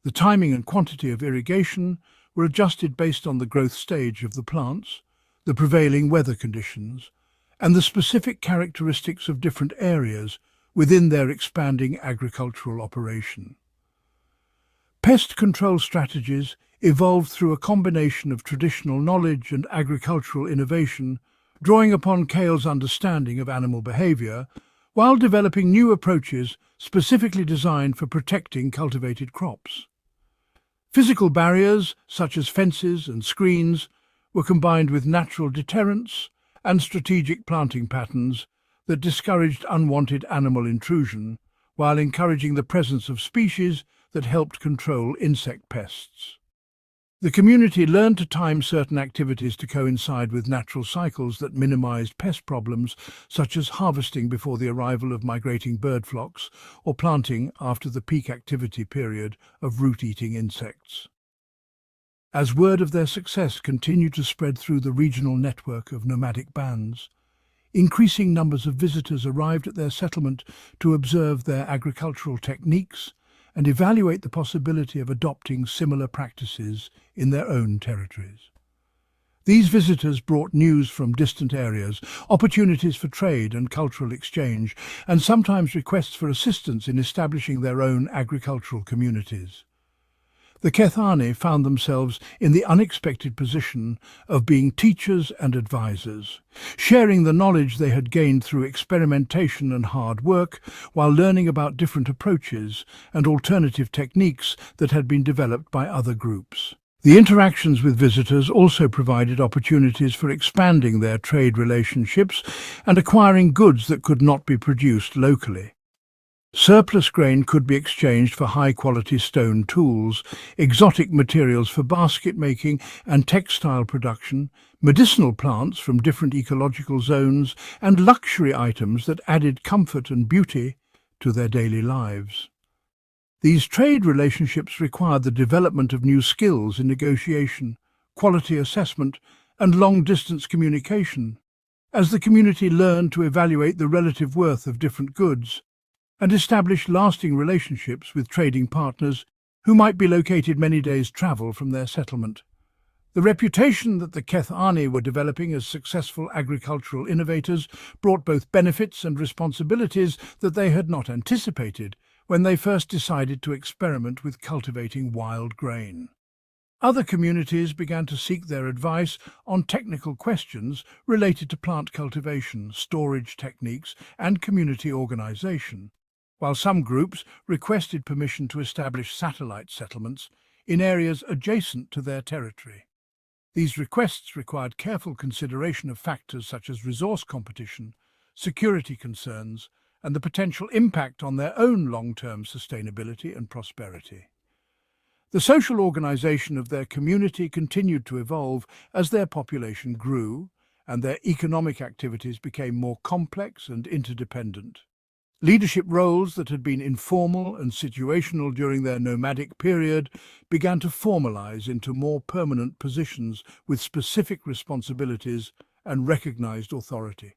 The timing and quantity of irrigation were adjusted based on the growth stage of the plants, the prevailing weather conditions, and the specific characteristics of different areas within their expanding agricultural operation. Pest control strategies evolved through a combination of traditional knowledge and agricultural innovation, drawing upon Cale's understanding of animal behavior, while developing new approaches specifically designed for protecting cultivated crops. Physical barriers, such as fences and screens, were combined with natural deterrents and strategic planting patterns that discouraged unwanted animal intrusion, while encouraging the presence of species that helped control insect pests. The community learned to time certain activities to coincide with natural cycles that minimized pest problems, such as harvesting before the arrival of migrating bird flocks or planting after the peak activity period of root-eating insects. As word of their success continued to spread through the regional network of nomadic bands, increasing numbers of visitors arrived at their settlement to observe their agricultural techniques and evaluate the possibility of adopting similar practices in their own territories. These visitors brought news from distant areas, opportunities for trade and cultural exchange, and sometimes requests for assistance in establishing their own agricultural communities. The Kethani found themselves in the unexpected position of being teachers and advisors, sharing the knowledge they had gained through experimentation and hard work, while learning about different approaches and alternative techniques that had been developed by other groups. The interactions with visitors also provided opportunities for expanding their trade relationships and acquiring goods that could not be produced locally. Surplus grain could be exchanged for high-quality stone tools, exotic materials for basket making and textile production, medicinal plants from different ecological zones, and luxury items that added comfort and beauty to their daily lives. These trade relationships required the development of new skills in negotiation, quality assessment, and long-distance communication, as the community learned to evaluate the relative worth of different goods and establish lasting relationships with trading partners who might be located many days' travel from their settlement. The reputation that the Kethani were developing as successful agricultural innovators brought both benefits and responsibilities that they had not anticipated when they first decided to experiment with cultivating wild grain. Other communities began to seek their advice on technical questions related to plant cultivation, storage techniques, and community organization, while some groups requested permission to establish satellite settlements in areas adjacent to their territory. These requests required careful consideration of factors such as resource competition, security concerns, and the potential impact on their own long-term sustainability and prosperity. The social organization of their community continued to evolve as their population grew and their economic activities became more complex and interdependent. Leadership roles that had been informal and situational during their nomadic period began to formalize into more permanent positions with specific responsibilities and recognized authority.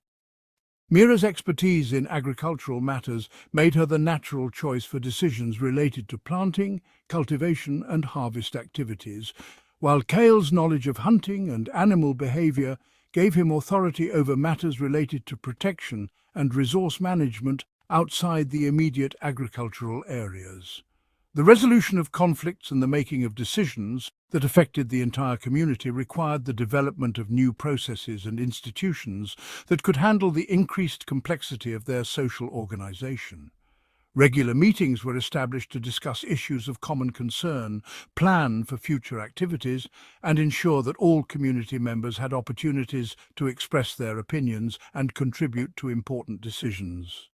Mira's expertise in agricultural matters made her the natural choice for decisions related to planting, cultivation, and harvest activities, while Cale's knowledge of hunting and animal behavior gave him authority over matters related to protection and resource management outside the immediate agricultural areas. The resolution of conflicts and the making of decisions that affected the entire community required the development of new processes and institutions that could handle the increased complexity of their social organization. Regular meetings were established to discuss issues of common concern, plan for future activities, and ensure that all community members had opportunities to express their opinions and contribute to important decisions.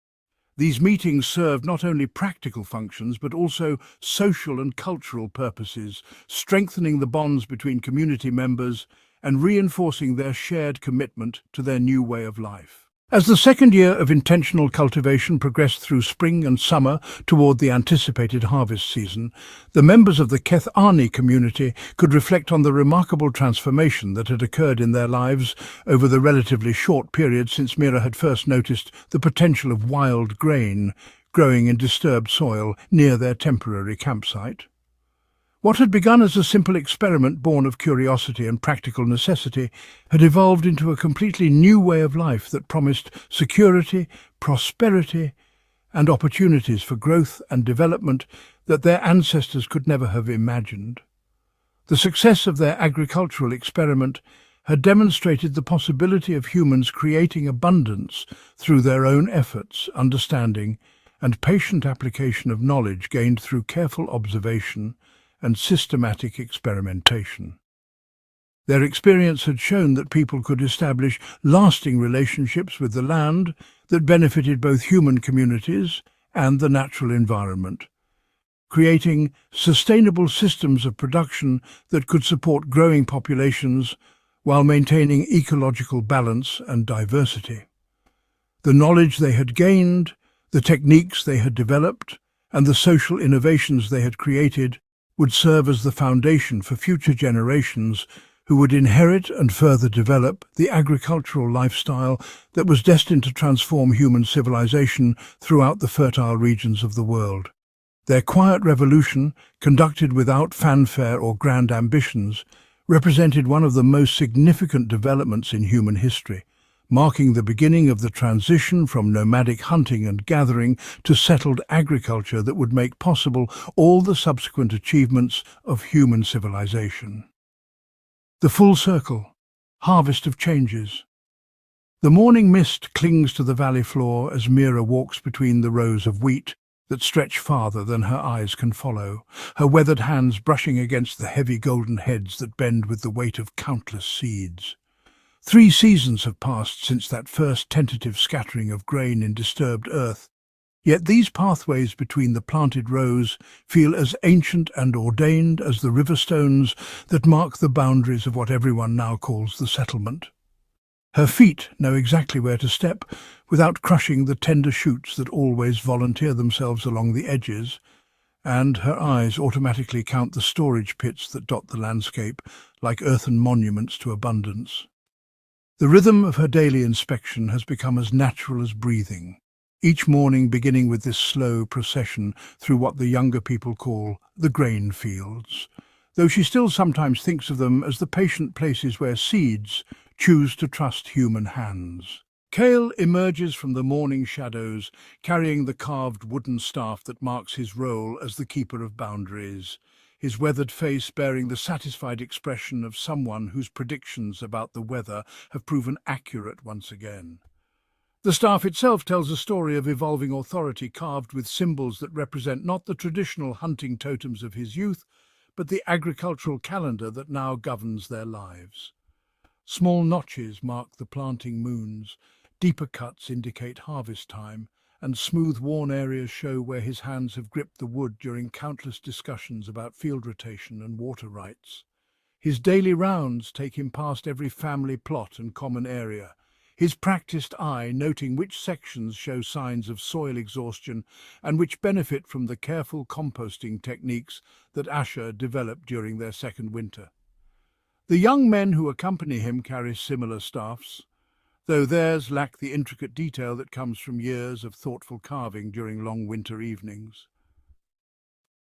These meetings served not only practical functions but also social and cultural purposes, strengthening the bonds between community members and reinforcing their shared commitment to their new way of life. As the second year of intentional cultivation progressed through spring and summer toward the anticipated harvest season, the members of the Kethani community could reflect on the remarkable transformation that had occurred in their lives over the relatively short period since Mira had first noticed the potential of wild grain growing in disturbed soil near their temporary campsite. What had begun as a simple experiment born of curiosity and practical necessity had evolved into a completely new way of life that promised security, prosperity, and opportunities for growth and development that their ancestors could never have imagined. The success of their agricultural experiment had demonstrated the possibility of humans creating abundance through their own efforts, understanding, and patient application of knowledge gained through careful observation and systematic experimentation. Their experience had shown that people could establish lasting relationships with the land that benefited both human communities and the natural environment, creating sustainable systems of production that could support growing populations while maintaining ecological balance and diversity. The knowledge they had gained, the techniques they had developed, and the social innovations they had created would serve as the foundation for future generations who would inherit and further develop the agricultural lifestyle that was destined to transform human civilization throughout the fertile regions of the world. Their quiet revolution, conducted without fanfare or grand ambitions, represented one of the most significant developments in human history, marking the beginning of the transition from nomadic hunting and gathering to settled agriculture that would make possible all the subsequent achievements of human civilization. The full circle, harvest of changes. The morning mist clings to the valley floor as Mira walks between the rows of wheat that stretch farther than her eyes can follow, her weathered hands brushing against the heavy golden heads that bend with the weight of countless seeds. 3 seasons have passed since that first tentative scattering of grain in disturbed earth, yet these pathways between the planted rows feel as ancient and ordained as the river stones that mark the boundaries of what everyone now calls the settlement. Her feet know exactly where to step without crushing the tender shoots that always volunteer themselves along the edges, and her eyes automatically count the storage pits that dot the landscape like earthen monuments to abundance. The rhythm of her daily inspection has become as natural as breathing, each morning beginning with this slow procession through what the younger people call the grain fields, though she still sometimes thinks of them as the patient places where seeds choose to trust human hands. Kale emerges from the morning shadows, carrying the carved wooden staff that marks his role as the keeper of boundaries, his weathered face bearing the satisfied expression of someone whose predictions about the weather have proven accurate once again. The staff itself tells a story of evolving authority carved with symbols that represent not the traditional hunting totems of his youth, but the agricultural calendar that now governs their lives. Small notches mark the planting moons, deeper cuts indicate harvest time, and smooth, worn areas show where his hands have gripped the wood during countless discussions about field rotation and water rights. His daily rounds take him past every family plot and common area, his practiced eye noting which sections show signs of soil exhaustion and which benefit from the careful composting techniques that Asher developed during their second winter. The young men who accompany him carry similar staffs, though theirs lack the intricate detail that comes from years of thoughtful carving during long winter evenings.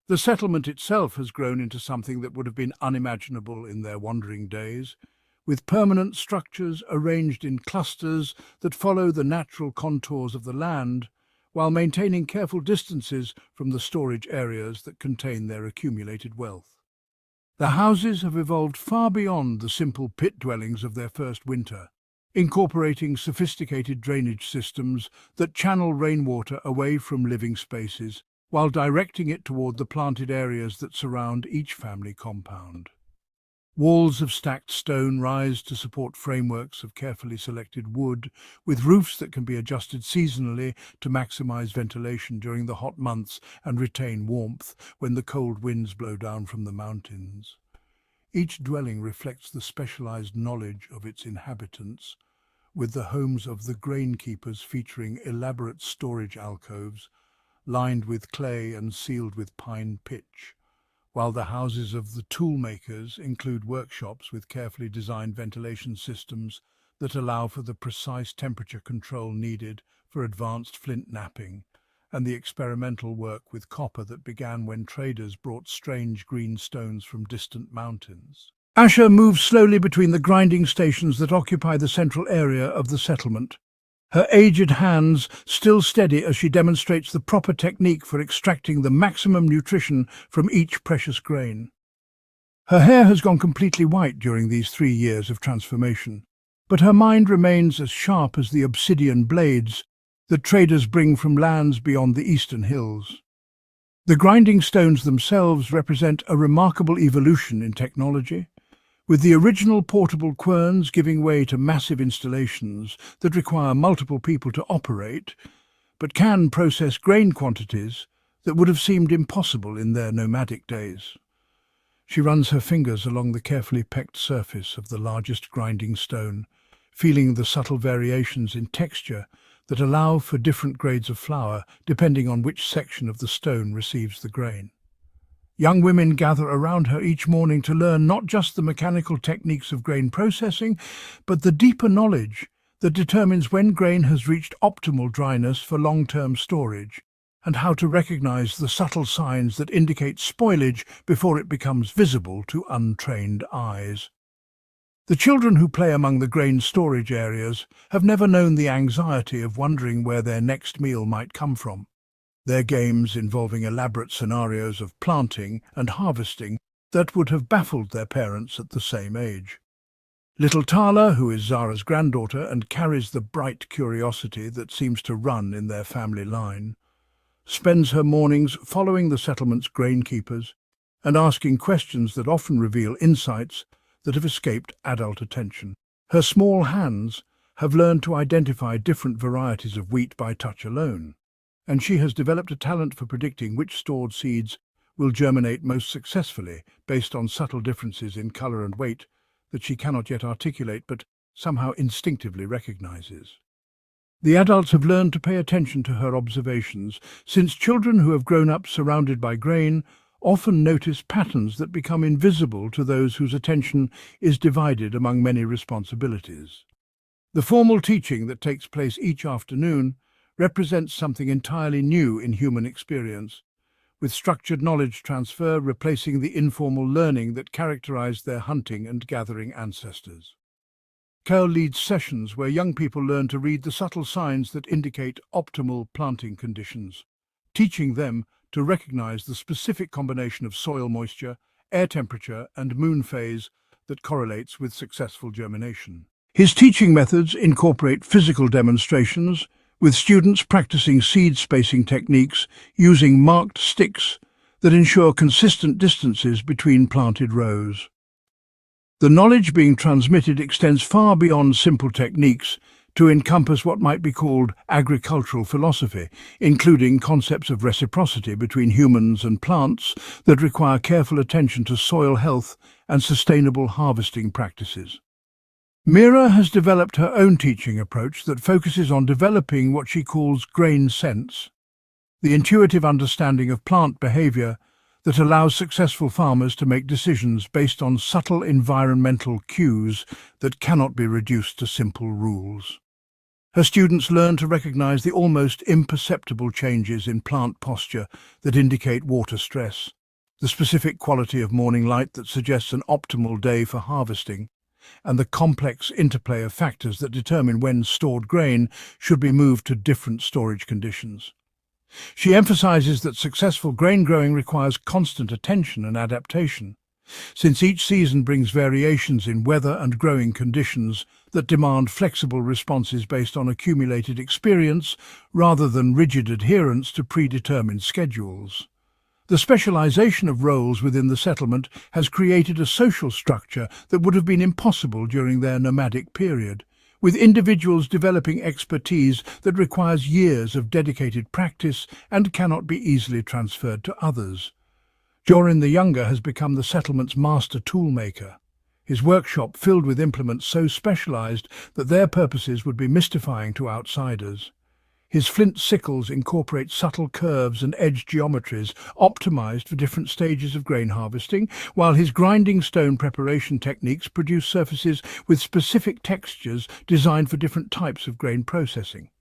The settlement itself has grown into something that would have been unimaginable in their wandering days, with permanent structures arranged in clusters that follow the natural contours of the land, while maintaining careful distances from the storage areas that contain their accumulated wealth. The houses have evolved far beyond the simple pit dwellings of their first winter, incorporating sophisticated drainage systems that channel rainwater away from living spaces while directing it toward the planted areas that surround each family compound. Walls of stacked stone rise to support frameworks of carefully selected wood, with roofs that can be adjusted seasonally to maximize ventilation during the hot months and retain warmth when the cold winds blow down from the mountains. Each dwelling reflects the specialized knowledge of its inhabitants, with the homes of the grain keepers featuring elaborate storage alcoves, lined with clay and sealed with pine pitch, while the houses of the tool makers include workshops with carefully designed ventilation systems that allow for the precise temperature control needed for advanced flint knapping, and the experimental work with copper that began when traders brought strange green stones from distant mountains. Asher moves slowly between the grinding stations that occupy the central area of the settlement, her aged hands still steady as she demonstrates the proper technique for extracting the maximum nutrition from each precious grain. Her hair has gone completely white during these 3 years of transformation, but her mind remains as sharp as the obsidian blades that traders bring from lands beyond the eastern hills. The grinding stones themselves represent a remarkable evolution in technology, with the original portable querns giving way to massive installations that require multiple people to operate, but can process grain quantities that would have seemed impossible in their nomadic days. She runs her fingers along the carefully pecked surface of the largest grinding stone, feeling the subtle variations in texture that allow for different grades of flour depending on which section of the stone receives the grain. Young women gather around her each morning to learn not just the mechanical techniques of grain processing, but the deeper knowledge that determines when grain has reached optimal dryness for long-term storage, and how to recognize the subtle signs that indicate spoilage before it becomes visible to untrained eyes. The children who play among the grain storage areas have never known the anxiety of wondering where their next meal might come from. Their games involving elaborate scenarios of planting and harvesting that would have baffled their parents at the same age. Little Tala, who is Zara's granddaughter and carries the bright curiosity that seems to run in their family line, spends her mornings following the settlement's grain-keepers and asking questions that often reveal insights that have escaped adult attention. Her small hands have learned to identify different varieties of wheat by touch alone, and she has developed a talent for predicting which stored seeds will germinate most successfully based on subtle differences in color and weight that she cannot yet articulate but somehow instinctively recognizes. The adults have learned to pay attention to her observations, since children who have grown up surrounded by grain often notice patterns that become invisible to those whose attention is divided among many responsibilities. The formal teaching that takes place each afternoon represents something entirely new in human experience, with structured knowledge transfer replacing the informal learning that characterized their hunting and gathering ancestors. Cal leads sessions where young people learn to read the subtle signs that indicate optimal planting conditions, teaching them to recognize the specific combination of soil moisture, air temperature, and moon phase that correlates with successful germination. His teaching methods incorporate physical demonstrations, with students practicing seed spacing techniques using marked sticks that ensure consistent distances between planted rows. The knowledge being transmitted extends far beyond simple techniques to encompass what might be called agricultural philosophy, including concepts of reciprocity between humans and plants that require careful attention to soil health and sustainable harvesting practices. Mira has developed her own teaching approach that focuses on developing what she calls grain sense, the intuitive understanding of plant behavior that allows successful farmers to make decisions based on subtle environmental cues that cannot be reduced to simple rules. Her students learn to recognize the almost imperceptible changes in plant posture that indicate water stress, the specific quality of morning light that suggests an optimal day for harvesting, and the complex interplay of factors that determine when stored grain should be moved to different storage conditions. She emphasizes that successful grain growing requires constant attention and adaptation, since each season brings variations in weather and growing conditions that demand flexible responses based on accumulated experience rather than rigid adherence to predetermined schedules. The specialization of roles within the settlement has created a social structure that would have been impossible during their nomadic period, with individuals developing expertise that requires years of dedicated practice and cannot be easily transferred to others. Jorin the Younger has become the settlement's master toolmaker, his workshop filled with implements so specialized that their purposes would be mystifying to outsiders. His flint sickles incorporate subtle curves and edge geometries optimized for different stages of grain harvesting, while his grinding stone preparation techniques produce surfaces with specific textures designed for different types of grain processing.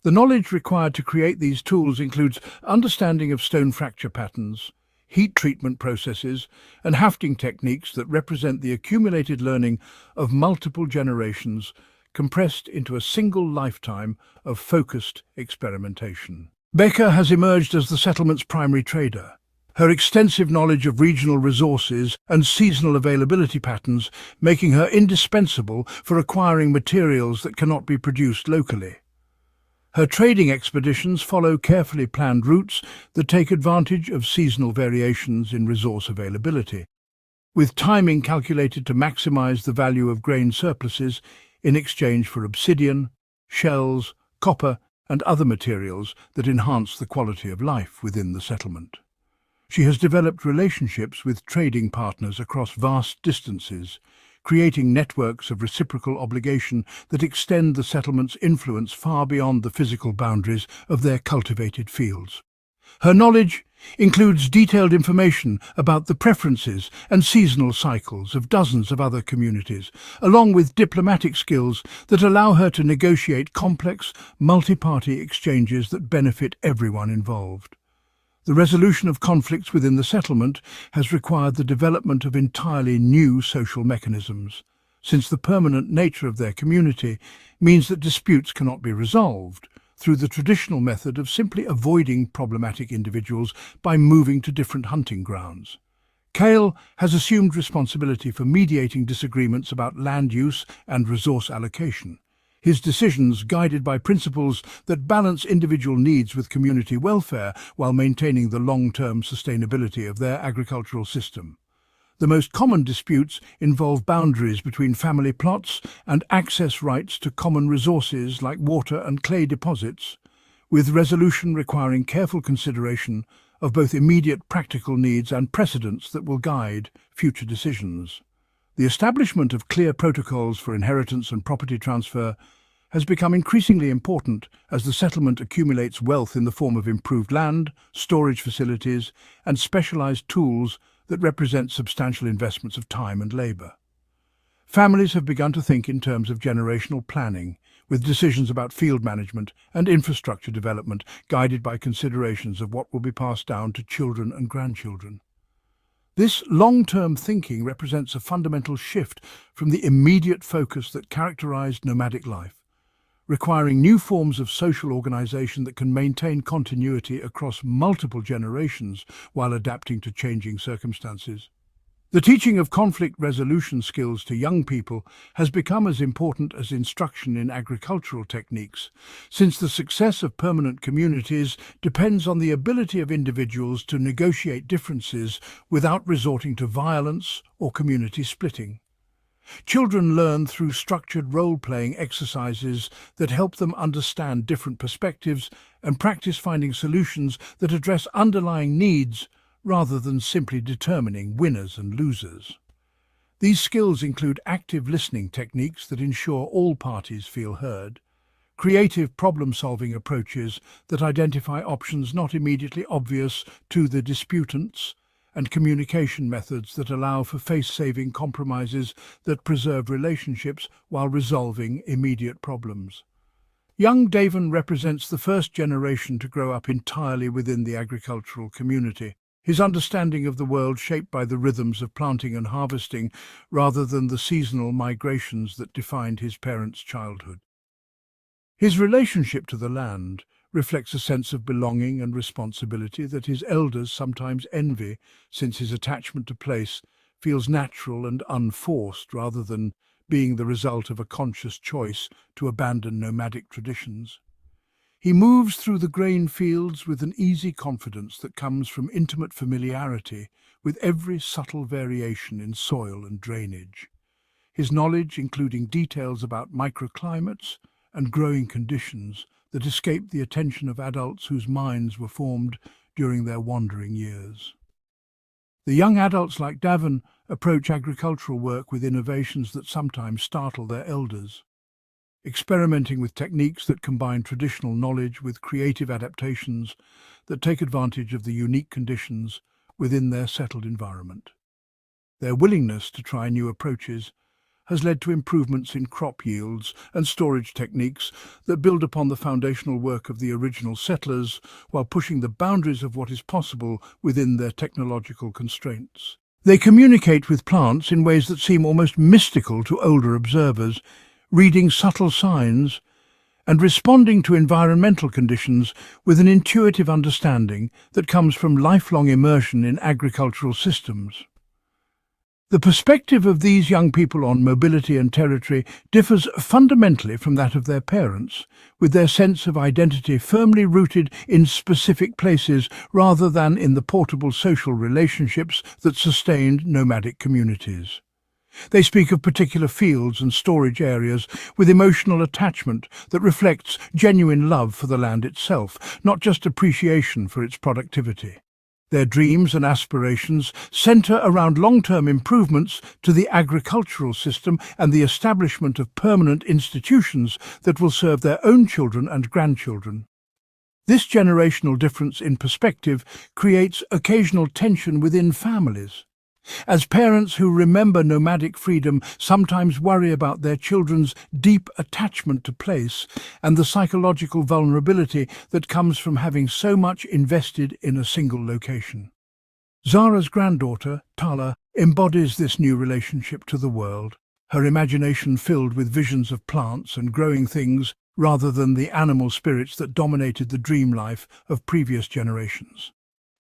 The knowledge required to create these tools includes understanding of stone fracture patterns, heat treatment processes, and hafting techniques that represent the accumulated learning of multiple generations compressed into a single lifetime of focused experimentation. Becker has emerged as the settlement's primary trader, her extensive knowledge of regional resources and seasonal availability patterns making her indispensable for acquiring materials that cannot be produced locally. Her trading expeditions follow carefully planned routes that take advantage of seasonal variations in resource availability, with timing calculated to maximize the value of grain surpluses in exchange for obsidian, shells, copper, and other materials that enhance the quality of life within the settlement. She has developed relationships with trading partners across vast distances, creating networks of reciprocal obligation that extend the settlement's influence far beyond the physical boundaries of their cultivated fields. Her knowledge includes detailed information about the preferences and seasonal cycles of dozens of other communities, along with diplomatic skills that allow her to negotiate complex, multi-party exchanges that benefit everyone involved. The resolution of conflicts within the settlement has required the development of entirely new social mechanisms, since the permanent nature of their community means that disputes cannot be resolved through the traditional method of simply avoiding problematic individuals by moving to different hunting grounds. Kale has assumed responsibility for mediating disagreements about land use and resource allocation. His decisions guided by principles that balance individual needs with community welfare while maintaining the long-term sustainability of their agricultural system. The most common disputes involve boundaries between family plots and access rights to common resources like water and clay deposits, with resolution requiring careful consideration of both immediate practical needs and precedents that will guide future decisions. The establishment of clear protocols for inheritance and property transfer has become increasingly important as the settlement accumulates wealth in the form of improved land, storage facilities, and specialized tools that represent substantial investments of time and labor. Families have begun to think in terms of generational planning, with decisions about field management and infrastructure development guided by considerations of what will be passed down to children and grandchildren. This long-term thinking represents a fundamental shift from the immediate focus that characterized nomadic life, requiring new forms of social organization that can maintain continuity across multiple generations while adapting to changing circumstances. The teaching of conflict resolution skills to young people has become as important as instruction in agricultural techniques, since the success of permanent communities depends on the ability of individuals to negotiate differences without resorting to violence or community splitting. Children learn through structured role-playing exercises that help them understand different perspectives and practice finding solutions that address underlying needs rather than simply determining winners and losers. These skills include active listening techniques that ensure all parties feel heard, creative problem-solving approaches that identify options not immediately obvious to the disputants, and communication methods that allow for face-saving compromises that preserve relationships while resolving immediate problems. Young Davin represents the first generation to grow up entirely within the agricultural community, his understanding of the world shaped by the rhythms of planting and harvesting rather than the seasonal migrations that defined his parents' childhood. His relationship to the land reflects a sense of belonging and responsibility that his elders sometimes envy, since his attachment to place feels natural and unforced rather than being the result of a conscious choice to abandon nomadic traditions. He moves through the grain fields with an easy confidence that comes from intimate familiarity with every subtle variation in soil and drainage. His knowledge, including details about microclimates and growing conditions that escaped the attention of adults whose minds were formed during their wandering years. The young adults like Davin approach agricultural work with innovations that sometimes startle their elders, experimenting with techniques that combine traditional knowledge with creative adaptations that take advantage of the unique conditions within their settled environment. Their willingness to try new approaches has led to improvements in crop yields and storage techniques that build upon the foundational work of the original settlers while pushing the boundaries of what is possible within their technological constraints. They communicate with plants in ways that seem almost mystical to older observers, reading subtle signs and responding to environmental conditions with an intuitive understanding that comes from lifelong immersion in agricultural systems. The perspective of these young people on mobility and territory differs fundamentally from that of their parents, with their sense of identity firmly rooted in specific places rather than in the portable social relationships that sustained nomadic communities. They speak of particular fields and storage areas with emotional attachment that reflects genuine love for the land itself, not just appreciation for its productivity. Their dreams and aspirations centre around long-term improvements to the agricultural system and the establishment of permanent institutions that will serve their own children and grandchildren. This generational difference in perspective creates occasional tension within families, as parents who remember nomadic freedom sometimes worry about their children's deep attachment to place and the psychological vulnerability that comes from having so much invested in a single location. Zara's granddaughter, Tala, embodies this new relationship to the world, her imagination filled with visions of plants and growing things rather than the animal spirits that dominated the dream life of previous generations.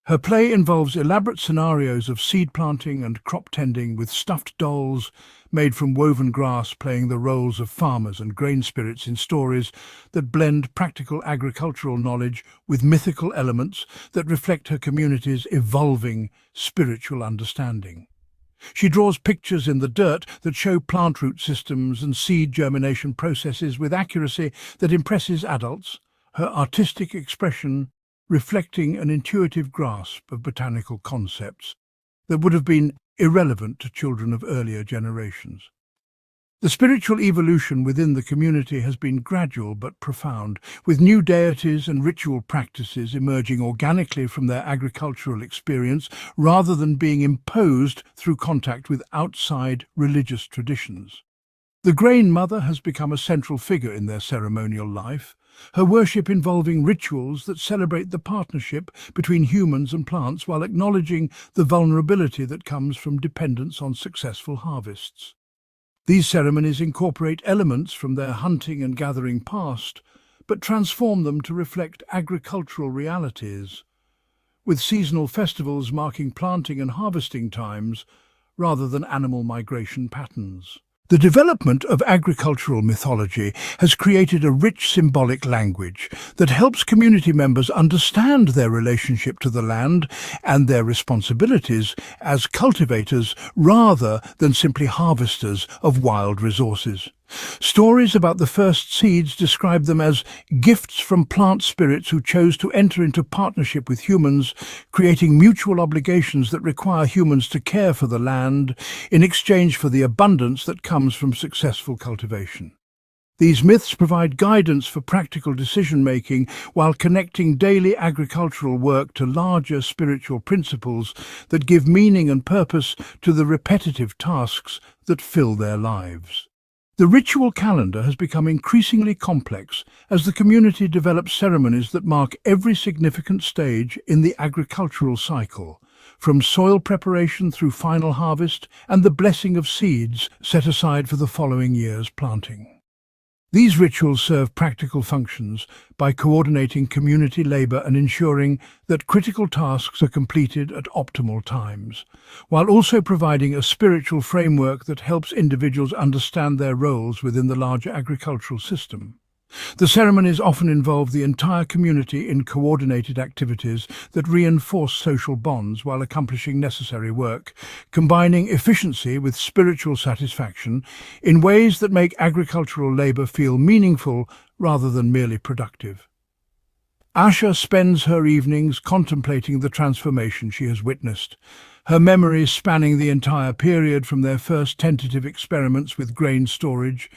Her play involves elaborate scenarios of seed planting and crop tending, with stuffed dolls made from woven grass playing the roles of farmers and grain spirits in stories that blend practical agricultural knowledge with mythical elements that reflect her community's evolving spiritual understanding. She draws pictures in the dirt that show plant root systems and seed germination processes with accuracy that impresses adults, her artistic expression reflecting an intuitive grasp of botanical concepts that would have been irrelevant to children of earlier generations. The spiritual evolution within the community has been gradual but profound, with new deities and ritual practices emerging organically from their agricultural experience rather than being imposed through contact with outside religious traditions. The Grain Mother has become a central figure in their ceremonial life, her worship involving rituals that celebrate the partnership between humans and plants while acknowledging the vulnerability that comes from dependence on successful harvests. These ceremonies incorporate elements from their hunting and gathering past, but transform them to reflect agricultural realities, with seasonal festivals marking planting and harvesting times rather than animal migration patterns. The development of agricultural mythology has created a rich symbolic language that helps community members understand their relationship to the land and their responsibilities as cultivators rather than simply harvesters of wild resources. Stories about the first seeds describe them as gifts from plant spirits who chose to enter into partnership with humans, creating mutual obligations that require humans to care for the land in exchange for the abundance that comes from successful cultivation. These myths provide guidance for practical decision-making while connecting daily agricultural work to larger spiritual principles that give meaning and purpose to the repetitive tasks that fill their lives. The ritual calendar has become increasingly complex as the community develops ceremonies that mark every significant stage in the agricultural cycle, from soil preparation through final harvest and the blessing of seeds set aside for the following year's planting. These rituals serve practical functions by coordinating community labor and ensuring that critical tasks are completed at optimal times, while also providing a spiritual framework that helps individuals understand their roles within the larger agricultural system. The ceremonies often involve the entire community in coordinated activities that reinforce social bonds while accomplishing necessary work, combining efficiency with spiritual satisfaction in ways that make agricultural labor feel meaningful rather than merely productive. Asha spends her evenings contemplating the transformation she has witnessed, her memories spanning the entire period from their first tentative experiments with grain storage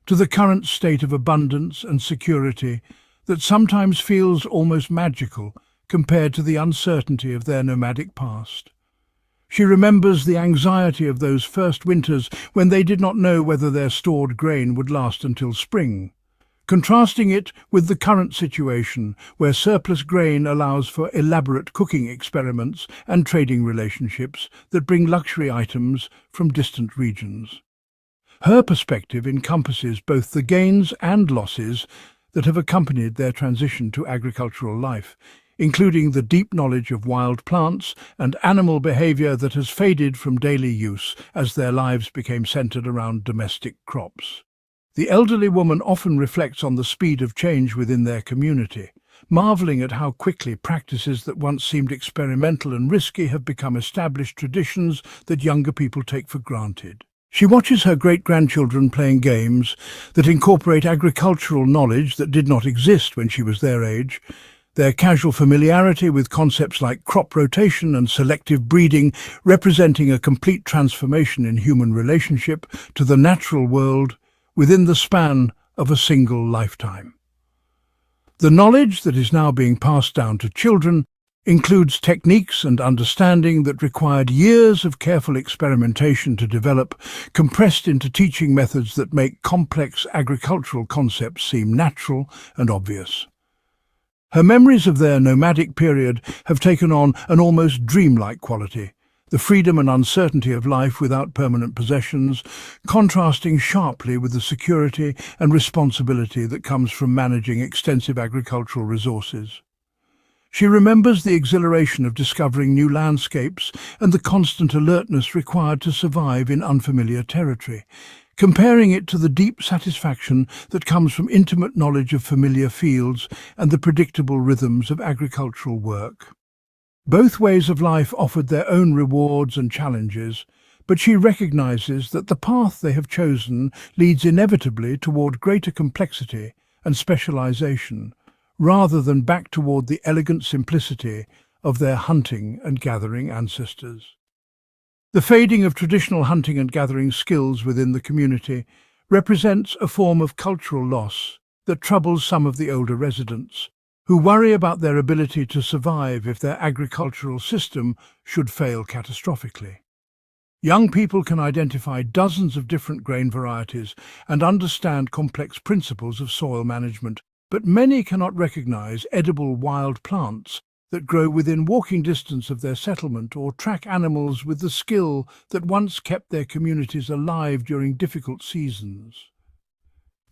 to the current state of abundance and security that sometimes feels almost magical compared to the uncertainty of their nomadic past. She remembers the anxiety of those first winters when they did not know whether their stored grain would last until spring, contrasting it with the current situation where surplus grain allows for elaborate cooking experiments and trading relationships that bring luxury items from distant regions. Her perspective encompasses both the gains and losses that have accompanied their transition to agricultural life, including the deep knowledge of wild plants and animal behavior that has faded from daily use as their lives became centered around domestic crops. The elderly woman often reflects on the speed of change within their community, marveling at how quickly practices that once seemed experimental and risky have become established traditions that younger people take for granted. She watches her great-grandchildren playing games that incorporate agricultural knowledge that did not exist when she was their age. Their casual familiarity with concepts like crop rotation and selective breeding representing a complete transformation in human relationship to the natural world within the span of a single lifetime. The knowledge that is now being passed down to children includes techniques and understanding that required years of careful experimentation to develop, compressed into teaching methods that make complex agricultural concepts seem natural and obvious. Her memories of their nomadic period have taken on an almost dreamlike quality, the freedom and uncertainty of life without permanent possessions, contrasting sharply with the security and responsibility that comes from managing extensive agricultural resources. She remembers the exhilaration of discovering new landscapes and the constant alertness required to survive in unfamiliar territory, comparing it to the deep satisfaction that comes from intimate knowledge of familiar fields and the predictable rhythms of agricultural work. Both ways of life offered their own rewards and challenges, but she recognizes that the path they have chosen leads inevitably toward greater complexity and specialization, rather than back toward the elegant simplicity of their hunting and gathering ancestors. The fading of traditional hunting and gathering skills within the community represents a form of cultural loss that troubles some of the older residents, who worry about their ability to survive if their agricultural system should fail catastrophically. Young people can identify dozens of different grain varieties and understand complex principles of soil management, but many cannot recognize edible wild plants that grow within walking distance of their settlement or track animals with the skill that once kept their communities alive during difficult seasons.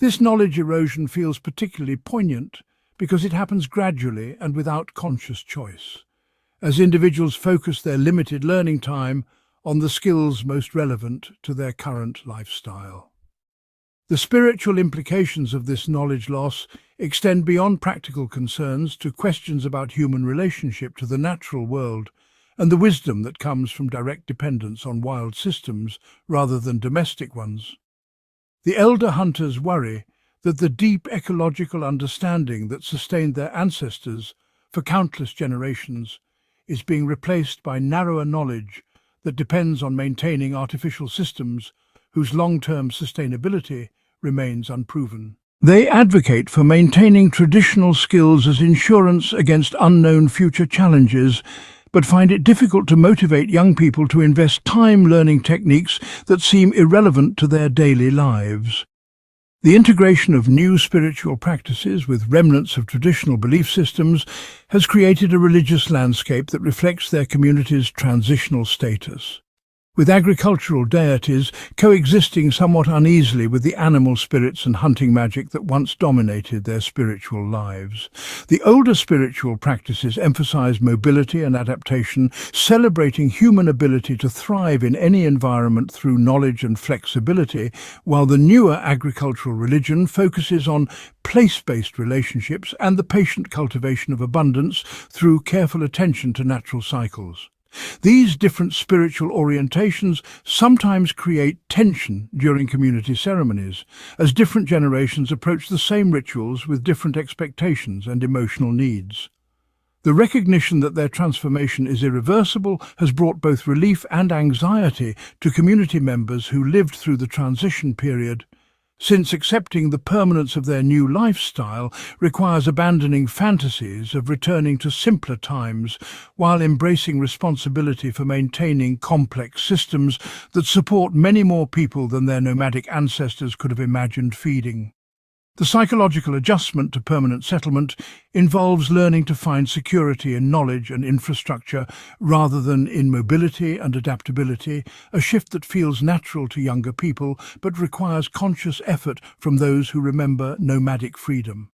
This knowledge erosion feels particularly poignant because it happens gradually and without conscious choice, as individuals focus their limited learning time on the skills most relevant to their current lifestyle. The spiritual implications of this knowledge loss extend beyond practical concerns to questions about human relationship to the natural world and the wisdom that comes from direct dependence on wild systems rather than domestic ones. The elder hunters worry that the deep ecological understanding that sustained their ancestors for countless generations is being replaced by narrower knowledge that depends on maintaining artificial systems whose long-term sustainability remains unproven. They advocate for maintaining traditional skills as insurance against unknown future challenges, but find it difficult to motivate young people to invest time learning techniques that seem irrelevant to their daily lives. The integration of new spiritual practices with remnants of traditional belief systems has created a religious landscape that reflects their community's transitional status, with agricultural deities coexisting somewhat uneasily with the animal spirits and hunting magic that once dominated their spiritual lives. The older spiritual practices emphasize mobility and adaptation, celebrating human ability to thrive in any environment through knowledge and flexibility, while the newer agricultural religion focuses on place-based relationships and the patient cultivation of abundance through careful attention to natural cycles. These different spiritual orientations sometimes create tension during community ceremonies, as different generations approach the same rituals with different expectations and emotional needs. The recognition that their transformation is irreversible has brought both relief and anxiety to community members who lived through the transition period, since accepting the permanence of their new lifestyle requires abandoning fantasies of returning to simpler times while embracing responsibility for maintaining complex systems that support many more people than their nomadic ancestors could have imagined feeding. The psychological adjustment to permanent settlement involves learning to find security in knowledge and infrastructure rather than in mobility and adaptability, a shift that feels natural to younger people but requires conscious effort from those who remember nomadic freedom.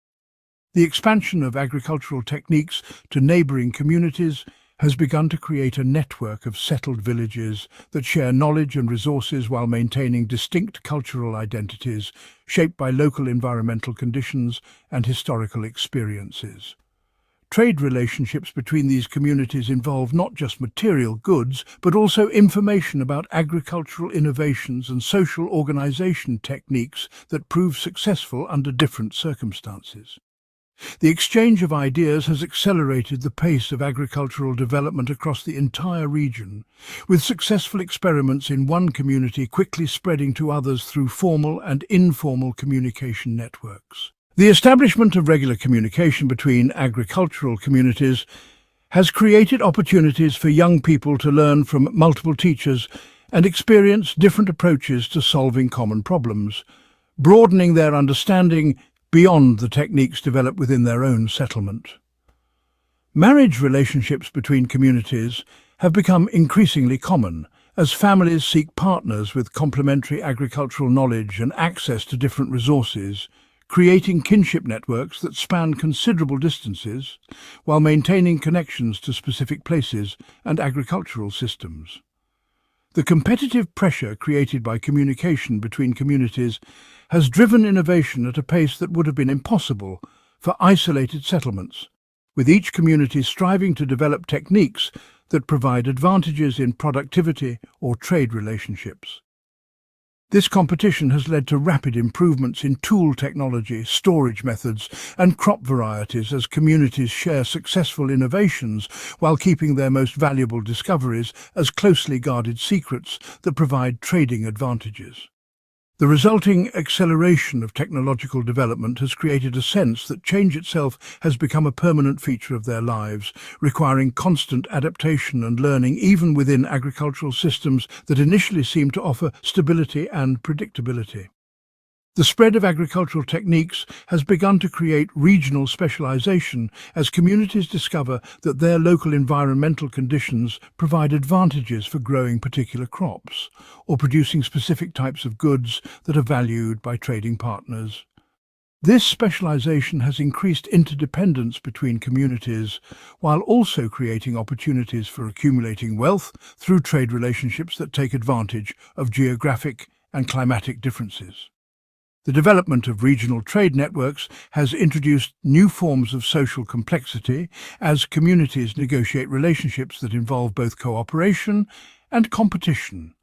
The expansion of agricultural techniques to neighbouring communities has begun to create a network of settled villages that share knowledge and resources while maintaining distinct cultural identities shaped by local environmental conditions and historical experiences. Trade relationships between these communities involve not just material goods, but also information about agricultural innovations and social organization techniques that prove successful under different circumstances. The exchange of ideas has accelerated the pace of agricultural development across the entire region, with successful experiments in one community quickly spreading to others through formal and informal communication networks. The establishment of regular communication between agricultural communities has created opportunities for young people to learn from multiple teachers and experience different approaches to solving common problems, broadening their understanding beyond the techniques developed within their own settlement. Marriage relationships between communities have become increasingly common as families seek partners with complementary agricultural knowledge and access to different resources, creating kinship networks that span considerable distances while maintaining connections to specific places and agricultural systems. The competitive pressure created by communication between communities has driven innovation at a pace that would have been impossible for isolated settlements, with each community striving to develop techniques that provide advantages in productivity or trade relationships. This competition has led to rapid improvements in tool technology, storage methods, and crop varieties as communities share successful innovations while keeping their most valuable discoveries as closely guarded secrets that provide trading advantages. The resulting acceleration of technological development has created a sense that change itself has become a permanent feature of their lives, requiring constant adaptation and learning even within agricultural systems that initially seemed to offer stability and predictability. The spread of agricultural techniques has begun to create regional specialization as communities discover that their local environmental conditions provide advantages for growing particular crops or producing specific types of goods that are valued by trading partners. This specialization has increased interdependence between communities while also creating opportunities for accumulating wealth through trade relationships that take advantage of geographic and climatic differences. The development of regional trade networks has introduced new forms of social complexity as communities negotiate relationships that involve both cooperation and competition,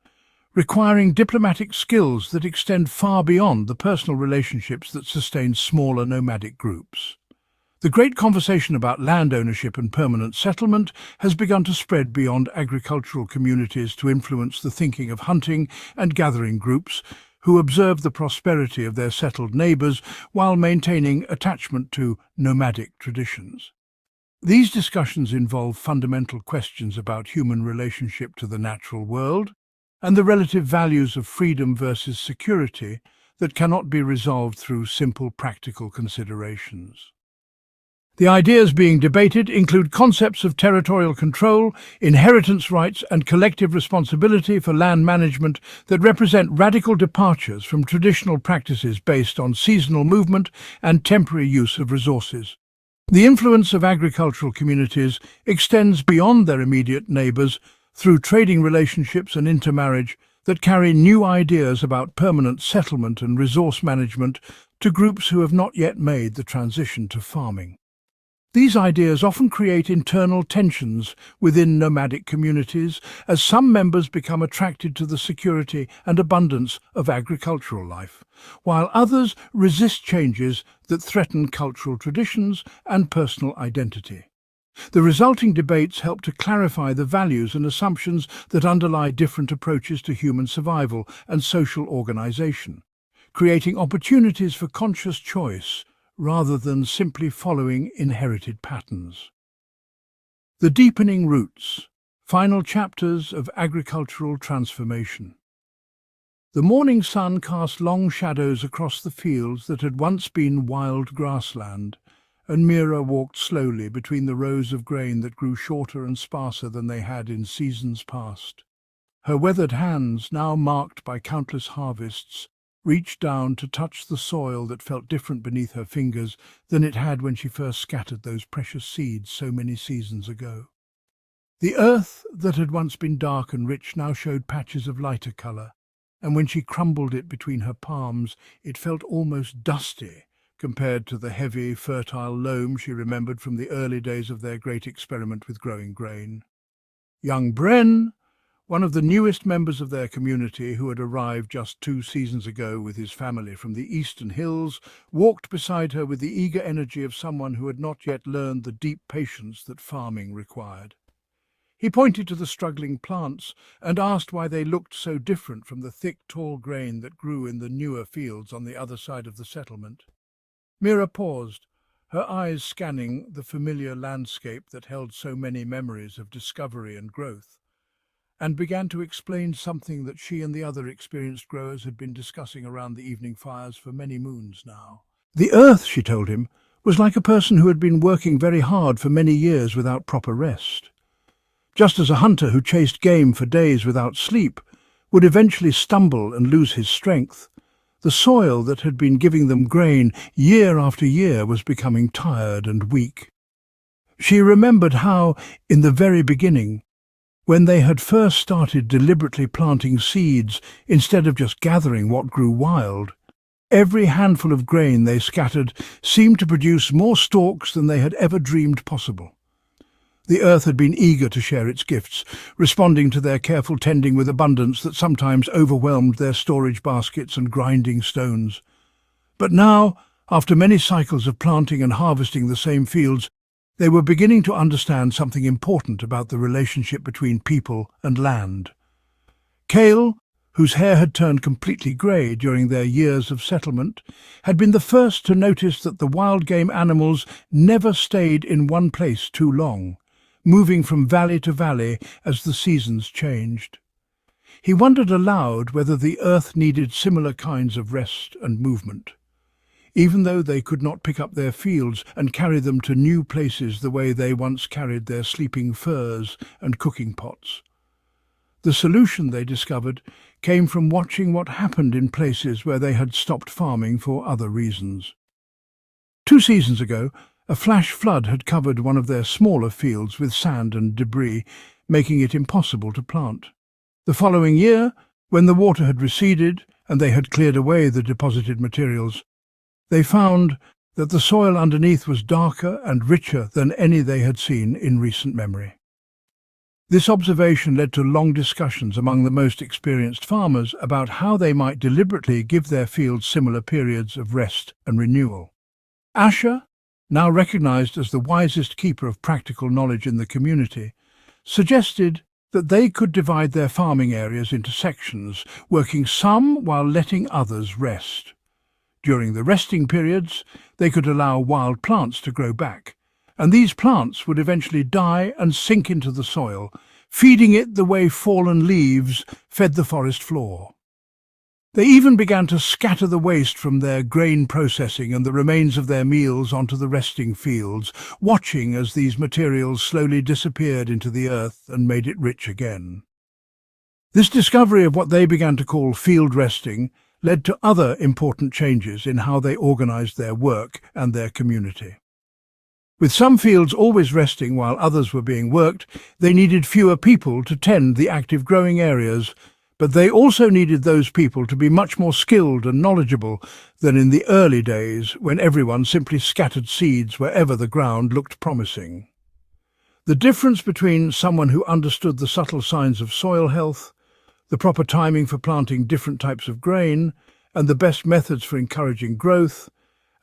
requiring diplomatic skills that extend far beyond the personal relationships that sustain smaller nomadic groups. The great conversation about land ownership and permanent settlement has begun to spread beyond agricultural communities to influence the thinking of hunting and gathering groups who observe the prosperity of their settled neighbours while maintaining attachment to nomadic traditions. These discussions involve fundamental questions about human relationship to the natural world and the relative values of freedom versus security that cannot be resolved through simple practical considerations. The ideas being debated include concepts of territorial control, inheritance rights, and collective responsibility for land management that represent radical departures from traditional practices based on seasonal movement and temporary use of resources. The influence of agricultural communities extends beyond their immediate neighbours through trading relationships and intermarriage that carry new ideas about permanent settlement and resource management to groups who have not yet made the transition to farming. These ideas often create internal tensions within nomadic communities as some members become attracted to the security and abundance of agricultural life, while others resist changes that threaten cultural traditions and personal identity. The resulting debates help to clarify the values and assumptions that underlie different approaches to human survival and social organization, creating opportunities for conscious choice rather than simply following inherited patterns. The deepening roots, final chapters of agricultural transformation. The morning sun cast long shadows across the fields that had once been wild grassland, and Mira walked slowly between the rows of grain that grew shorter and sparser than they had in seasons past. Her weathered hands, now marked by countless harvests, reached down to touch the soil that felt different beneath her fingers than it had when she first scattered those precious seeds so many seasons ago. The earth that had once been dark and rich now showed patches of lighter colour, and when she crumbled it between her palms, it felt almost dusty compared to the heavy, fertile loam she remembered from the early days of their great experiment with growing grain. Young Bren, one of the newest members of their community who had arrived just 2 seasons ago with his family from the eastern hills, walked beside her with the eager energy of someone who had not yet learned the deep patience that farming required. He pointed to the struggling plants and asked why they looked so different from the thick, tall grain that grew in the newer fields on the other side of the settlement. Mira paused, her eyes scanning the familiar landscape that held so many memories of discovery and growth, and began to explain something that she and the other experienced growers had been discussing around the evening fires for many moons now. The earth, she told him, was like a person who had been working very hard for many years without proper rest. Just as a hunter who chased game for days without sleep would eventually stumble and lose his strength, the soil that had been giving them grain year after year was becoming tired and weak. She remembered how, in the very beginning, when they had first started deliberately planting seeds instead of just gathering what grew wild, every handful of grain they scattered seemed to produce more stalks than they had ever dreamed possible. The earth had been eager to share its gifts, responding to their careful tending with abundance that sometimes overwhelmed their storage baskets and grinding stones. But now, after many cycles of planting and harvesting the same fields, they were beginning to understand something important about the relationship between people and land. Kale, whose hair had turned completely grey during their years of settlement, had been the first to notice that the wild game animals never stayed in one place too long, moving from valley to valley as the seasons changed. He wondered aloud whether the earth needed similar kinds of rest and movement, even though they could not pick up their fields and carry them to new places the way they once carried their sleeping furs and cooking pots. The solution, they discovered, came from watching what happened in places where they had stopped farming for other reasons. 2 seasons ago, a flash flood had covered one of their smaller fields with sand and debris, making it impossible to plant. The following year, when the water had receded and they had cleared away the deposited materials, they found that the soil underneath was darker and richer than any they had seen in recent memory. This observation led to long discussions among the most experienced farmers about how they might deliberately give their fields similar periods of rest and renewal. Asher, now recognized as the wisest keeper of practical knowledge in the community, suggested that they could divide their farming areas into sections, working some while letting others rest. During the resting periods, they could allow wild plants to grow back, and these plants would eventually die and sink into the soil, feeding it the way fallen leaves fed the forest floor. They even began to scatter the waste from their grain processing and the remains of their meals onto the resting fields, watching as these materials slowly disappeared into the earth and made it rich again. This discovery of what they began to call field resting led to other important changes in how they organized their work and their community. With some fields always resting while others were being worked, they needed fewer people to tend the active growing areas, but they also needed those people to be much more skilled and knowledgeable than in the early days when everyone simply scattered seeds wherever the ground looked promising. The difference between someone who understood the subtle signs of soil health, the proper timing for planting different types of grain, and the best methods for encouraging growth,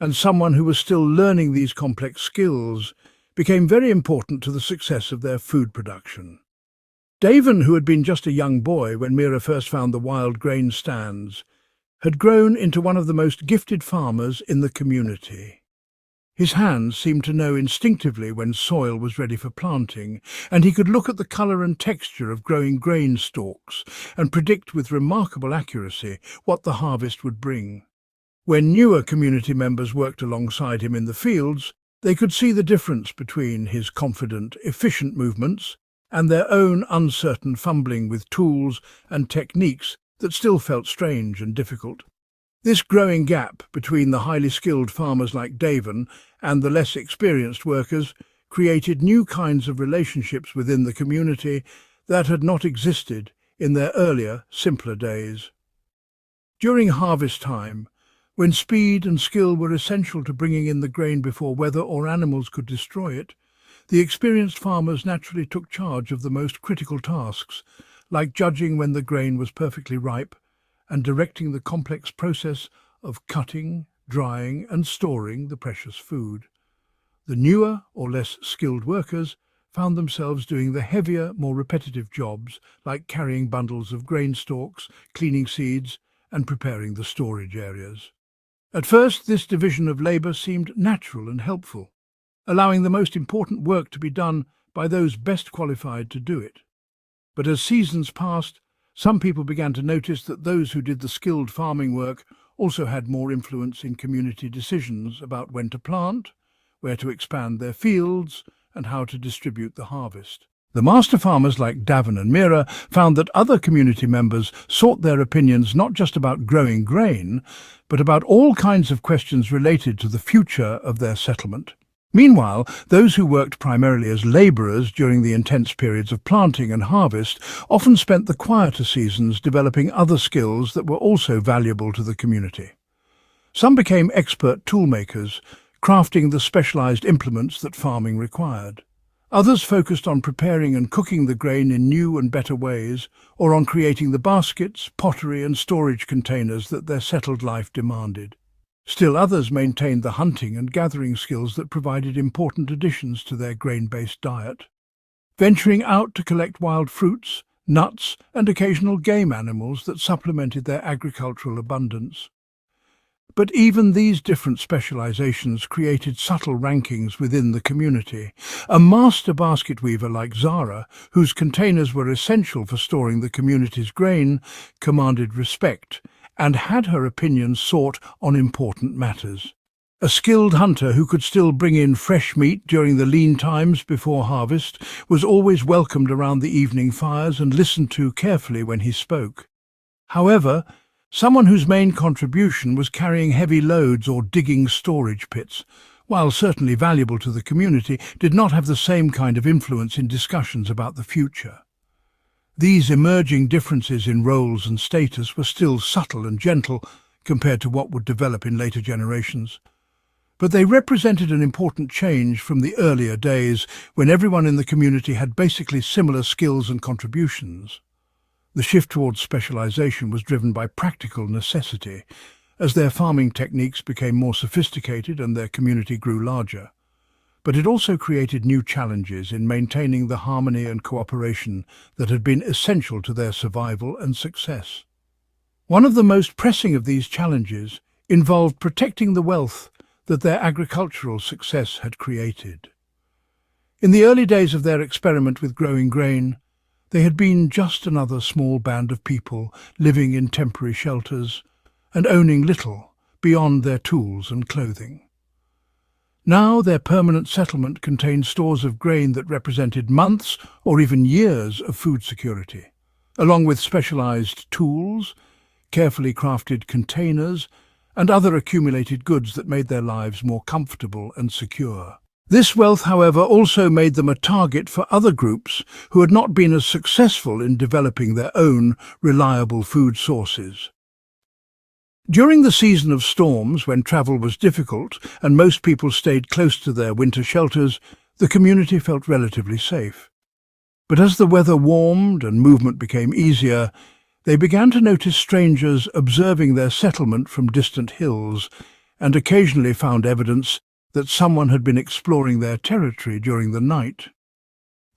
and someone who was still learning these complex skills, became very important to the success of their food production. Davin, who had been just a young boy when Mira first found the wild grain stands, had grown into one of the most gifted farmers in the community. His hands seemed to know instinctively when soil was ready for planting, and he could look at the colour and texture of growing grain stalks and predict with remarkable accuracy what the harvest would bring. When newer community members worked alongside him in the fields, they could see the difference between his confident, efficient movements and their own uncertain fumbling with tools and techniques that still felt strange and difficult. This growing gap between the highly skilled farmers like Davin and the less experienced workers created new kinds of relationships within the community that had not existed in their earlier, simpler days. During harvest time, when speed and skill were essential to bringing in the grain before weather or animals could destroy it, the experienced farmers naturally took charge of the most critical tasks, like judging when the grain was perfectly ripe and directing the complex process of cutting, drying and storing the precious food. The newer or less skilled workers found themselves doing the heavier, more repetitive jobs, like carrying bundles of grain stalks, cleaning seeds and preparing the storage areas. At first, this division of labour seemed natural and helpful, allowing the most important work to be done by those best qualified to do it. But as seasons passed, some people began to notice that those who did the skilled farming work also had more influence in community decisions about when to plant, where to expand their fields, and how to distribute the harvest. The master farmers like Davin and Mira found that other community members sought their opinions not just about growing grain, but about all kinds of questions related to the future of their settlement. Meanwhile, those who worked primarily as labourers during the intense periods of planting and harvest often spent the quieter seasons developing other skills that were also valuable to the community. Some became expert toolmakers, crafting the specialised implements that farming required. Others focused on preparing and cooking the grain in new and better ways, or on creating the baskets, pottery and storage containers that their settled life demanded. Still others maintained the hunting and gathering skills that provided important additions to their grain-based diet, venturing out to collect wild fruits, nuts and occasional game animals that supplemented their agricultural abundance. But even these different specializations created subtle rankings within the community. A master basket weaver like Zara, whose containers were essential for storing the community's grain, commanded respect and had her opinions sought on important matters. A skilled hunter who could still bring in fresh meat during the lean times before harvest was always welcomed around the evening fires and listened to carefully when he spoke. However, someone whose main contribution was carrying heavy loads or digging storage pits, while certainly valuable to the community, did not have the same kind of influence in discussions about the future. These emerging differences in roles and status were still subtle and gentle compared to what would develop in later generations. But they represented an important change from the earlier days when everyone in the community had basically similar skills and contributions. The shift towards specialization was driven by practical necessity, as their farming techniques became more sophisticated and their community grew larger. But it also created new challenges in maintaining the harmony and cooperation that had been essential to their survival and success. One of the most pressing of these challenges involved protecting the wealth that their agricultural success had created. In the early days of their experiment with growing grain, they had been just another small band of people living in temporary shelters and owning little beyond their tools and clothing. Now their permanent settlement contained stores of grain that represented months or even years of food security, along with specialized tools, carefully crafted containers, and other accumulated goods that made their lives more comfortable and secure. This wealth, however, also made them a target for other groups who had not been as successful in developing their own reliable food sources. During the season of storms, when travel was difficult and most people stayed close to their winter shelters, the community felt relatively safe. But as the weather warmed and movement became easier, they began to notice strangers observing their settlement from distant hills, and occasionally found evidence that someone had been exploring their territory during the night.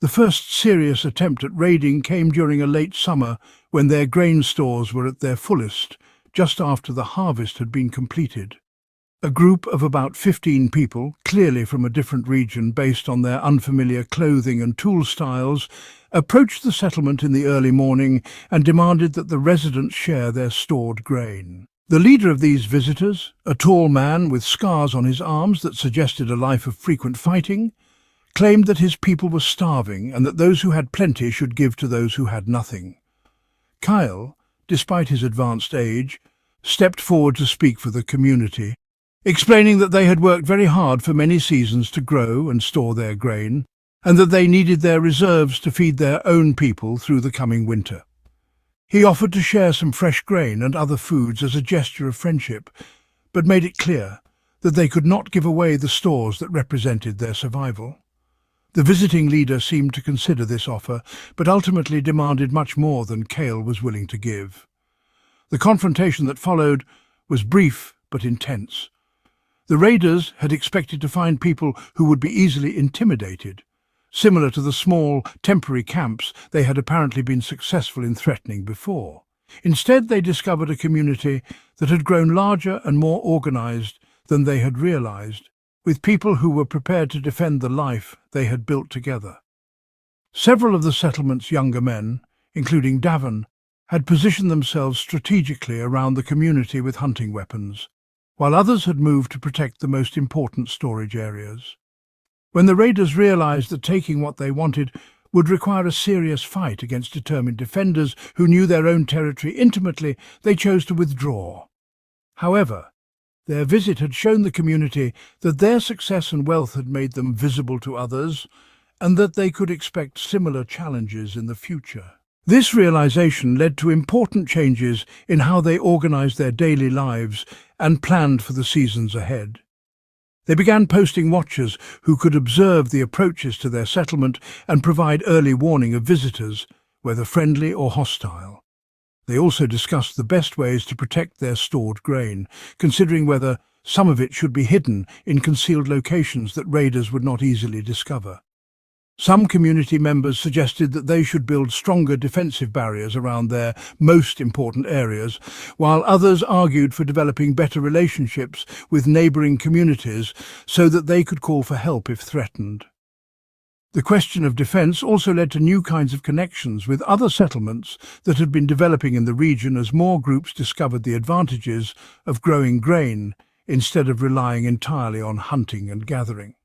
The first serious attempt at raiding came during a late summer when their grain stores were at their fullest, just after the harvest had been completed. A group of about 15 people, clearly from a different region based on their unfamiliar clothing and tool styles, approached the settlement in the early morning and demanded that the residents share their stored grain. The leader of these visitors, a tall man with scars on his arms that suggested a life of frequent fighting, claimed that his people were starving and that those who had plenty should give to those who had nothing. Kyle, despite his advanced age, stepped forward to speak for the community, explaining that they had worked very hard for many seasons to grow and store their grain, and that they needed their reserves to feed their own people through the coming winter. He offered to share some fresh grain and other foods as a gesture of friendship, but made it clear that they could not give away the stores that represented their survival. The visiting leader seemed to consider this offer, but ultimately demanded much more than Cale was willing to give. The confrontation that followed was brief but intense. The raiders had expected to find people who would be easily intimidated, similar to the small, temporary camps they had apparently been successful in threatening before. Instead, they discovered a community that had grown larger and more organized than they had realized, with people who were prepared to defend the life they had built together. Several of the settlement's younger men, including Davin, had positioned themselves strategically around the community with hunting weapons, while others had moved to protect the most important storage areas. When the raiders realized that taking what they wanted would require a serious fight against determined defenders who knew their own territory intimately, they chose to withdraw. However, their visit had shown the community that their success and wealth had made them visible to others, and that they could expect similar challenges in the future. This realization led to important changes in how they organized their daily lives and planned for the seasons ahead. They began posting watchers who could observe the approaches to their settlement and provide early warning of visitors, whether friendly or hostile. They also discussed the best ways to protect their stored grain, considering whether some of it should be hidden in concealed locations that raiders would not easily discover. Some community members suggested that they should build stronger defensive barriers around their most important areas, while others argued for developing better relationships with neighbouring communities so that they could call for help if threatened. The question of defence also led to new kinds of connections with other settlements that had been developing in the region as more groups discovered the advantages of growing grain instead of relying entirely on hunting and gathering.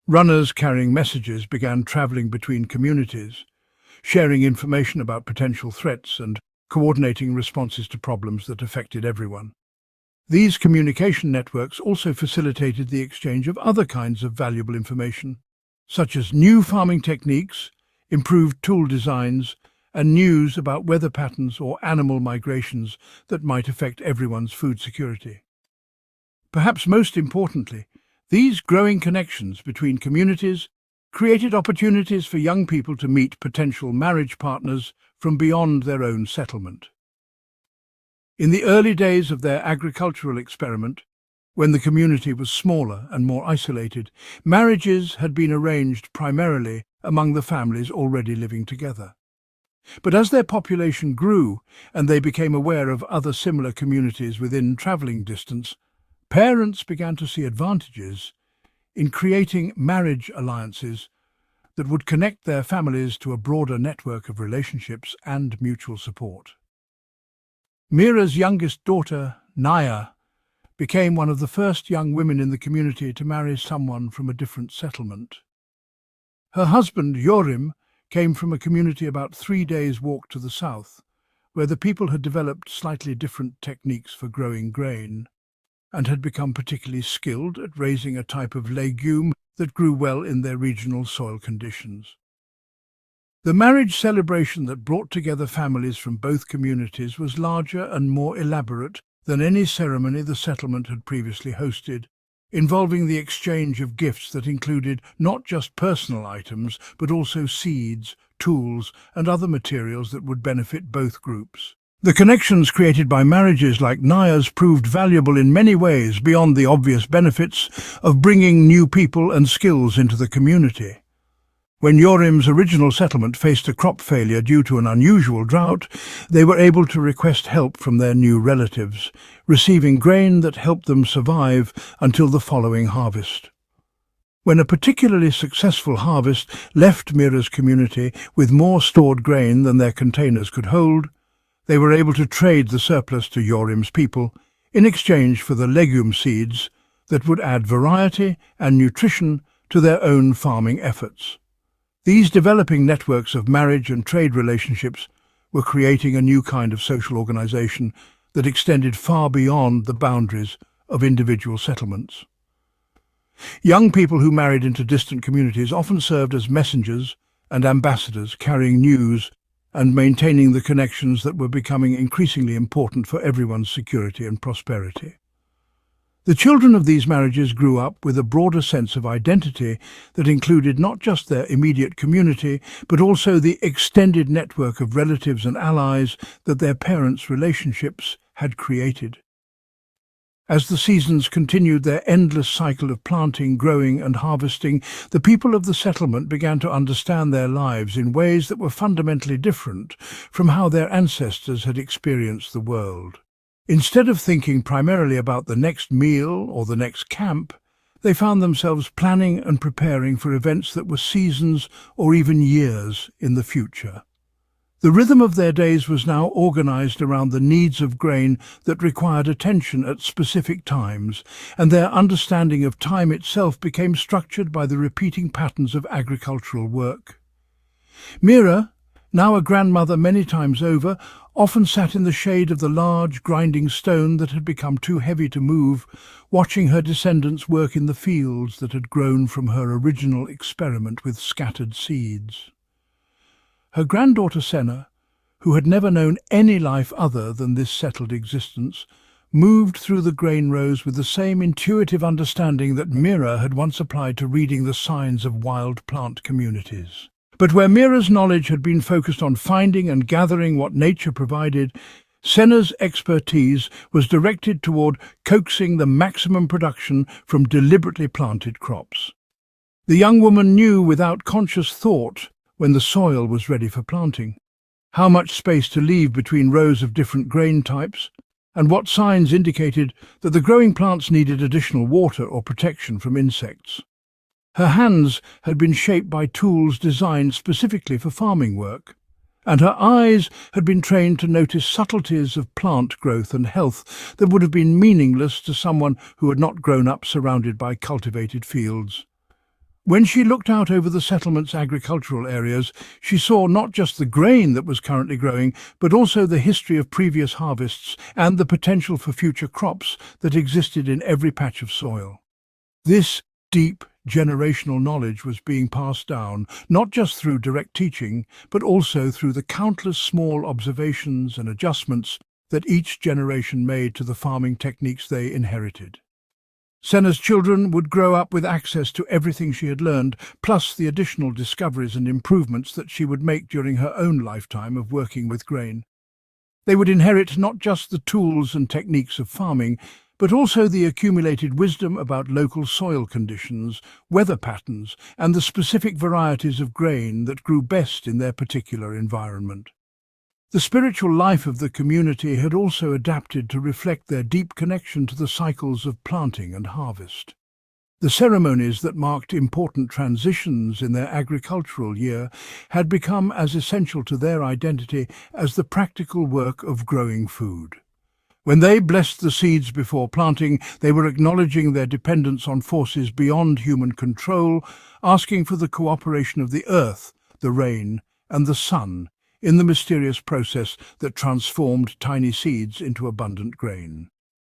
Runners carrying messages began travelling between communities, sharing information about potential threats and coordinating responses to problems that affected everyone. These communication networks also facilitated the exchange of other kinds of valuable information, such as new farming techniques, improved tool designs, and news about weather patterns or animal migrations that might affect everyone's food security. Perhaps most importantly, these growing connections between communities created opportunities for young people to meet potential marriage partners from beyond their own settlement. In the early days of their agricultural experiment, when the community was smaller and more isolated, marriages had been arranged primarily among the families already living together. But as their population grew and they became aware of other similar communities within travelling distance, parents began to see advantages in creating marriage alliances that would connect their families to a broader network of relationships and mutual support. Mira's youngest daughter, Naya, became one of the first young women in the community to marry someone from a different settlement. Her husband, Yorim, came from a community about 3 days' walk to the south, where the people had developed slightly different techniques for growing grain, and had become particularly skilled at raising a type of legume that grew well in their regional soil conditions. The marriage celebration that brought together families from both communities was larger and more elaborate than any ceremony the settlement had previously hosted, involving the exchange of gifts that included not just personal items, but also seeds, tools, and other materials that would benefit both groups. The connections created by marriages like Naya's proved valuable in many ways beyond the obvious benefits of bringing new people and skills into the community. When Yorim's original settlement faced a crop failure due to an unusual drought, they were able to request help from their new relatives, receiving grain that helped them survive until the following harvest. When a particularly successful harvest left Mira's community with more stored grain than their containers could hold, they were able to trade the surplus to Yorim's people in exchange for the legume seeds that would add variety and nutrition to their own farming efforts. These developing networks of marriage and trade relationships were creating a new kind of social organization that extended far beyond the boundaries of individual settlements. Young people who married into distant communities often served as messengers and ambassadors, carrying news and maintaining the connections that were becoming increasingly important for everyone's security and prosperity. The children of these marriages grew up with a broader sense of identity that included not just their immediate community, but also the extended network of relatives and allies that their parents' relationships had created. As the seasons continued their endless cycle of planting, growing and harvesting, the people of the settlement began to understand their lives in ways that were fundamentally different from how their ancestors had experienced the world. Instead of thinking primarily about the next meal or the next camp, they found themselves planning and preparing for events that were seasons or even years in the future. The rhythm of their days was now organized around the needs of grain that required attention at specific times, and their understanding of time itself became structured by the repeating patterns of agricultural work. Mira, now a grandmother many times over, often sat in the shade of the large, grinding stone that had become too heavy to move, watching her descendants work in the fields that had grown from her original experiment with scattered seeds. Her granddaughter Senna, who had never known any life other than this settled existence, moved through the grain rows with the same intuitive understanding that Mira had once applied to reading the signs of wild plant communities. But where Mira's knowledge had been focused on finding and gathering what nature provided, Senna's expertise was directed toward coaxing the maximum production from deliberately planted crops. The young woman knew without conscious thought when the soil was ready for planting, how much space to leave between rows of different grain types, and what signs indicated that the growing plants needed additional water or protection from insects. Her hands had been shaped by tools designed specifically for farming work, and her eyes had been trained to notice subtleties of plant growth and health that would have been meaningless to someone who had not grown up surrounded by cultivated fields. When she looked out over the settlement's agricultural areas, she saw not just the grain that was currently growing, but also the history of previous harvests and the potential for future crops that existed in every patch of soil. This deep, generational knowledge was being passed down, not just through direct teaching, but also through the countless small observations and adjustments that each generation made to the farming techniques they inherited. Senna's children would grow up with access to everything she had learned, plus the additional discoveries and improvements that she would make during her own lifetime of working with grain. They would inherit not just the tools and techniques of farming, but also the accumulated wisdom about local soil conditions, weather patterns, and the specific varieties of grain that grew best in their particular environment. The spiritual life of the community had also adapted to reflect their deep connection to the cycles of planting and harvest. The ceremonies that marked important transitions in their agricultural year had become as essential to their identity as the practical work of growing food. When they blessed the seeds before planting, they were acknowledging their dependence on forces beyond human control, asking for the cooperation of the earth, the rain, and the sun in the mysterious process that transformed tiny seeds into abundant grain.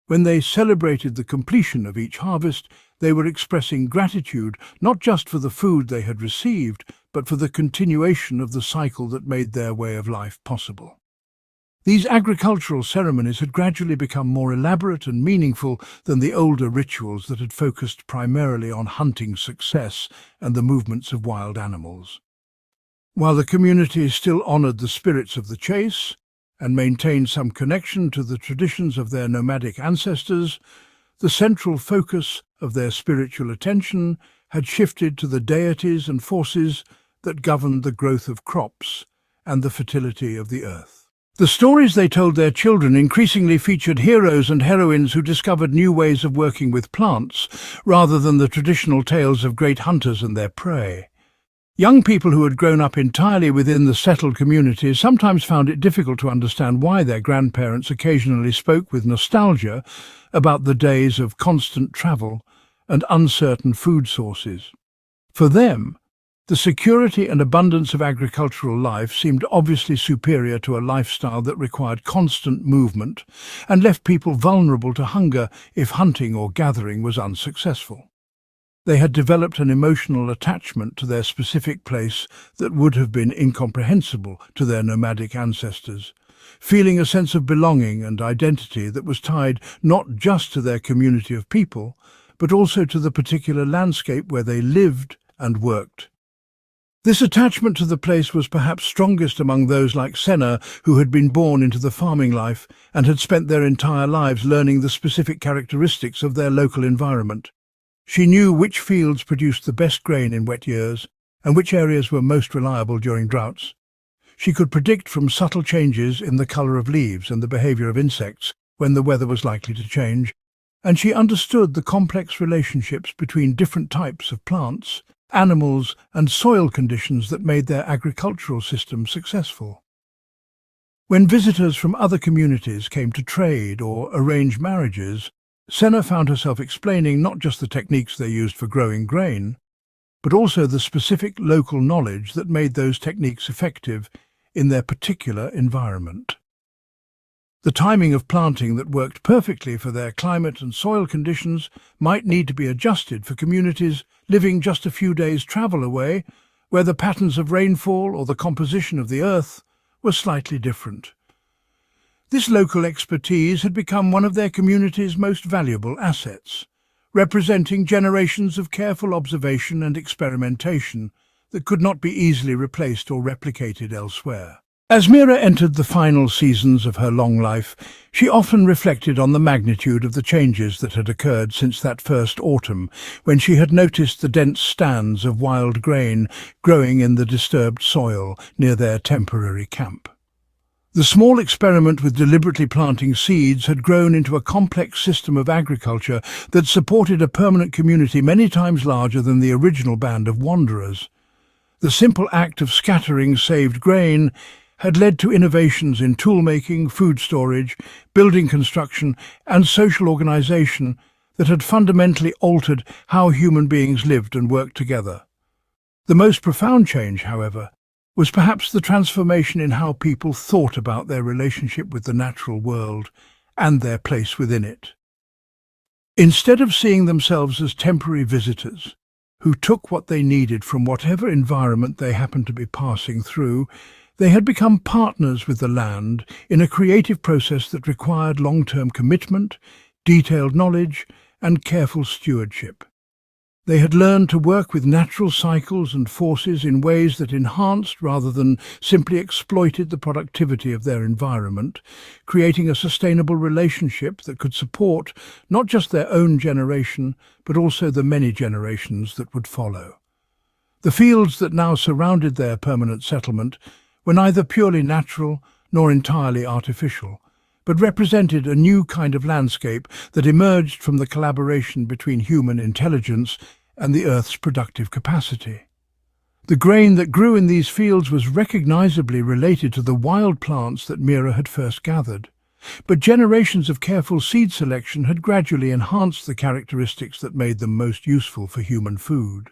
When they celebrated the completion of each harvest, they were expressing gratitude not just for the food they had received, but for the continuation of the cycle that made their way of life possible. These agricultural ceremonies had gradually become more elaborate and meaningful than the older rituals that had focused primarily on hunting success and the movements of wild animals. While the community still honored the spirits of the chase and maintained some connection to the traditions of their nomadic ancestors, the central focus of their spiritual attention had shifted to the deities and forces that governed the growth of crops and the fertility of the earth. The stories they told their children increasingly featured heroes and heroines who discovered new ways of working with plants, rather than the traditional tales of great hunters and their prey. Young people who had grown up entirely within the settled communities sometimes found it difficult to understand why their grandparents occasionally spoke with nostalgia about the days of constant travel and uncertain food sources. For them, The security and abundance of agricultural life seemed obviously superior to a lifestyle that required constant movement and left people vulnerable to hunger if hunting or gathering was unsuccessful. They had developed an emotional attachment to their specific place that would have been incomprehensible to their nomadic ancestors, feeling a sense of belonging and identity that was tied not just to their community of people, but also to the particular landscape where they lived and worked. This attachment to the place was perhaps strongest among those like Senna, who had been born into the farming life and had spent their entire lives learning the specific characteristics of their local environment. She knew which fields produced the best grain in wet years and which areas were most reliable during droughts. She could predict from subtle changes in the colour of leaves and the behaviour of insects when the weather was likely to change, and she understood the complex relationships between different types of plants, animals and soil conditions that made their agricultural system successful. When visitors from other communities came to trade or arrange marriages, Senna found herself explaining not just the techniques they used for growing grain, but also the specific local knowledge that made those techniques effective in their particular environment. The timing of planting that worked perfectly for their climate and soil conditions might need to be adjusted for communities living just a few days' travel away, where the patterns of rainfall or the composition of the earth were slightly different. This local expertise had become one of their community's most valuable assets, representing generations of careful observation and experimentation that could not be easily replaced or replicated elsewhere. As Mira entered the final seasons of her long life, she often reflected on the magnitude of the changes that had occurred since that first autumn, when she had noticed the dense stands of wild grain growing in the disturbed soil near their temporary camp. The small experiment with deliberately planting seeds had grown into a complex system of agriculture that supported a permanent community many times larger than the original band of wanderers. The simple act of scattering saved grain had led to innovations in tool-making, food storage, building construction, and social organization that had fundamentally altered how human beings lived and worked together. The most profound change, however, was perhaps the transformation in how people thought about their relationship with the natural world and their place within it. Instead of seeing themselves as temporary visitors who took what they needed from whatever environment they happened to be passing through, they had become partners with the land in a creative process that required long-term commitment, detailed knowledge, and careful stewardship. They had learned to work with natural cycles and forces in ways that enhanced rather than simply exploited the productivity of their environment, creating a sustainable relationship that could support not just their own generation, but also the many generations that would follow. The fields that now surrounded their permanent settlement were neither purely natural nor entirely artificial, but represented a new kind of landscape that emerged from the collaboration between human intelligence and the Earth's productive capacity. The grain that grew in these fields was recognizably related to the wild plants that Mira had first gathered, but generations of careful seed selection had gradually enhanced the characteristics that made them most useful for human food.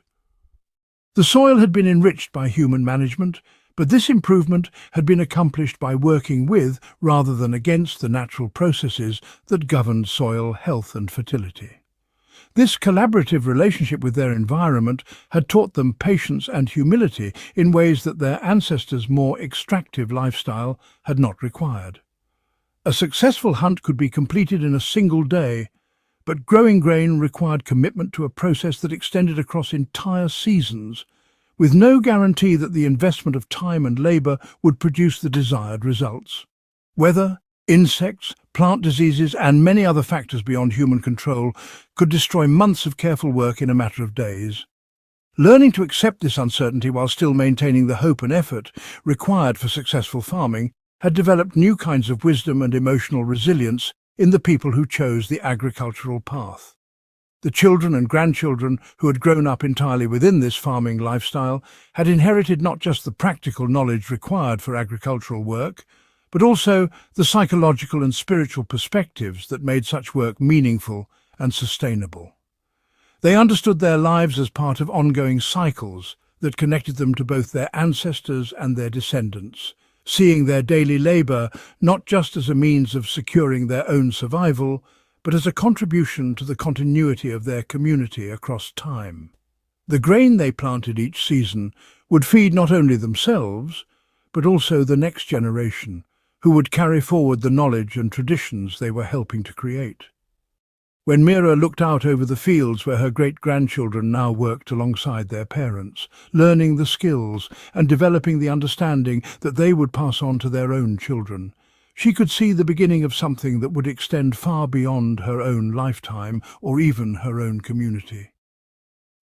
The soil had been enriched by human management, but this improvement had been accomplished by working with rather than against the natural processes that governed soil health and fertility. This collaborative relationship with their environment had taught them patience and humility in ways that their ancestors' more extractive lifestyle had not required. A successful hunt could be completed in a single day, but growing grain required commitment to a process that extended across entire seasons, with no guarantee that the investment of time and labour would produce the desired results. Weather, insects, plant diseases and many other factors beyond human control could destroy months of careful work in a matter of days. Learning to accept this uncertainty while still maintaining the hope and effort required for successful farming had developed new kinds of wisdom and emotional resilience in the people who chose the agricultural path. The children and grandchildren who had grown up entirely within this farming lifestyle had inherited not just the practical knowledge required for agricultural work, but also the psychological and spiritual perspectives that made such work meaningful and sustainable. They understood their lives as part of ongoing cycles that connected them to both their ancestors and their descendants, seeing their daily labour not just as a means of securing their own survival, but as a contribution to the continuity of their community across time. The grain they planted each season would feed not only themselves, but also the next generation, who would carry forward the knowledge and traditions they were helping to create. When Mira looked out over the fields where her great-grandchildren now worked alongside their parents, learning the skills and developing the understanding that they would pass on to their own children, she could see the beginning of something that would extend far beyond her own lifetime or even her own community.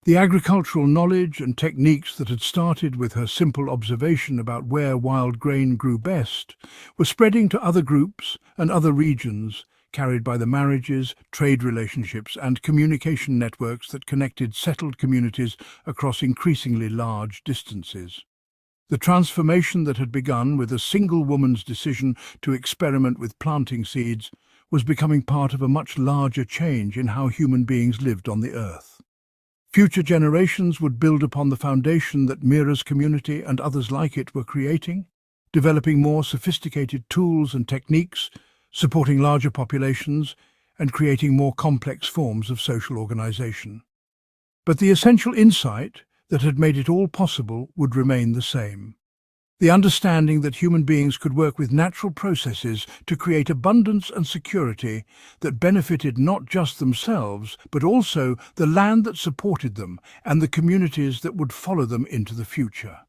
The agricultural knowledge and techniques that had started with her simple observation about where wild grain grew best were spreading to other groups and other regions, carried by the marriages, trade relationships and communication networks that connected settled communities across increasingly large distances. The transformation that had begun with a single woman's decision to experiment with planting seeds was becoming part of a much larger change in how human beings lived on the earth. Future generations would build upon the foundation that Mira's community and others like it were creating, developing more sophisticated tools and techniques, supporting larger populations, and creating more complex forms of social organization. But the essential insight that had made it all possible would remain the same. The understanding that human beings could work with natural processes to create abundance and security that benefited not just themselves, but also the land that supported them and the communities that would follow them into the future.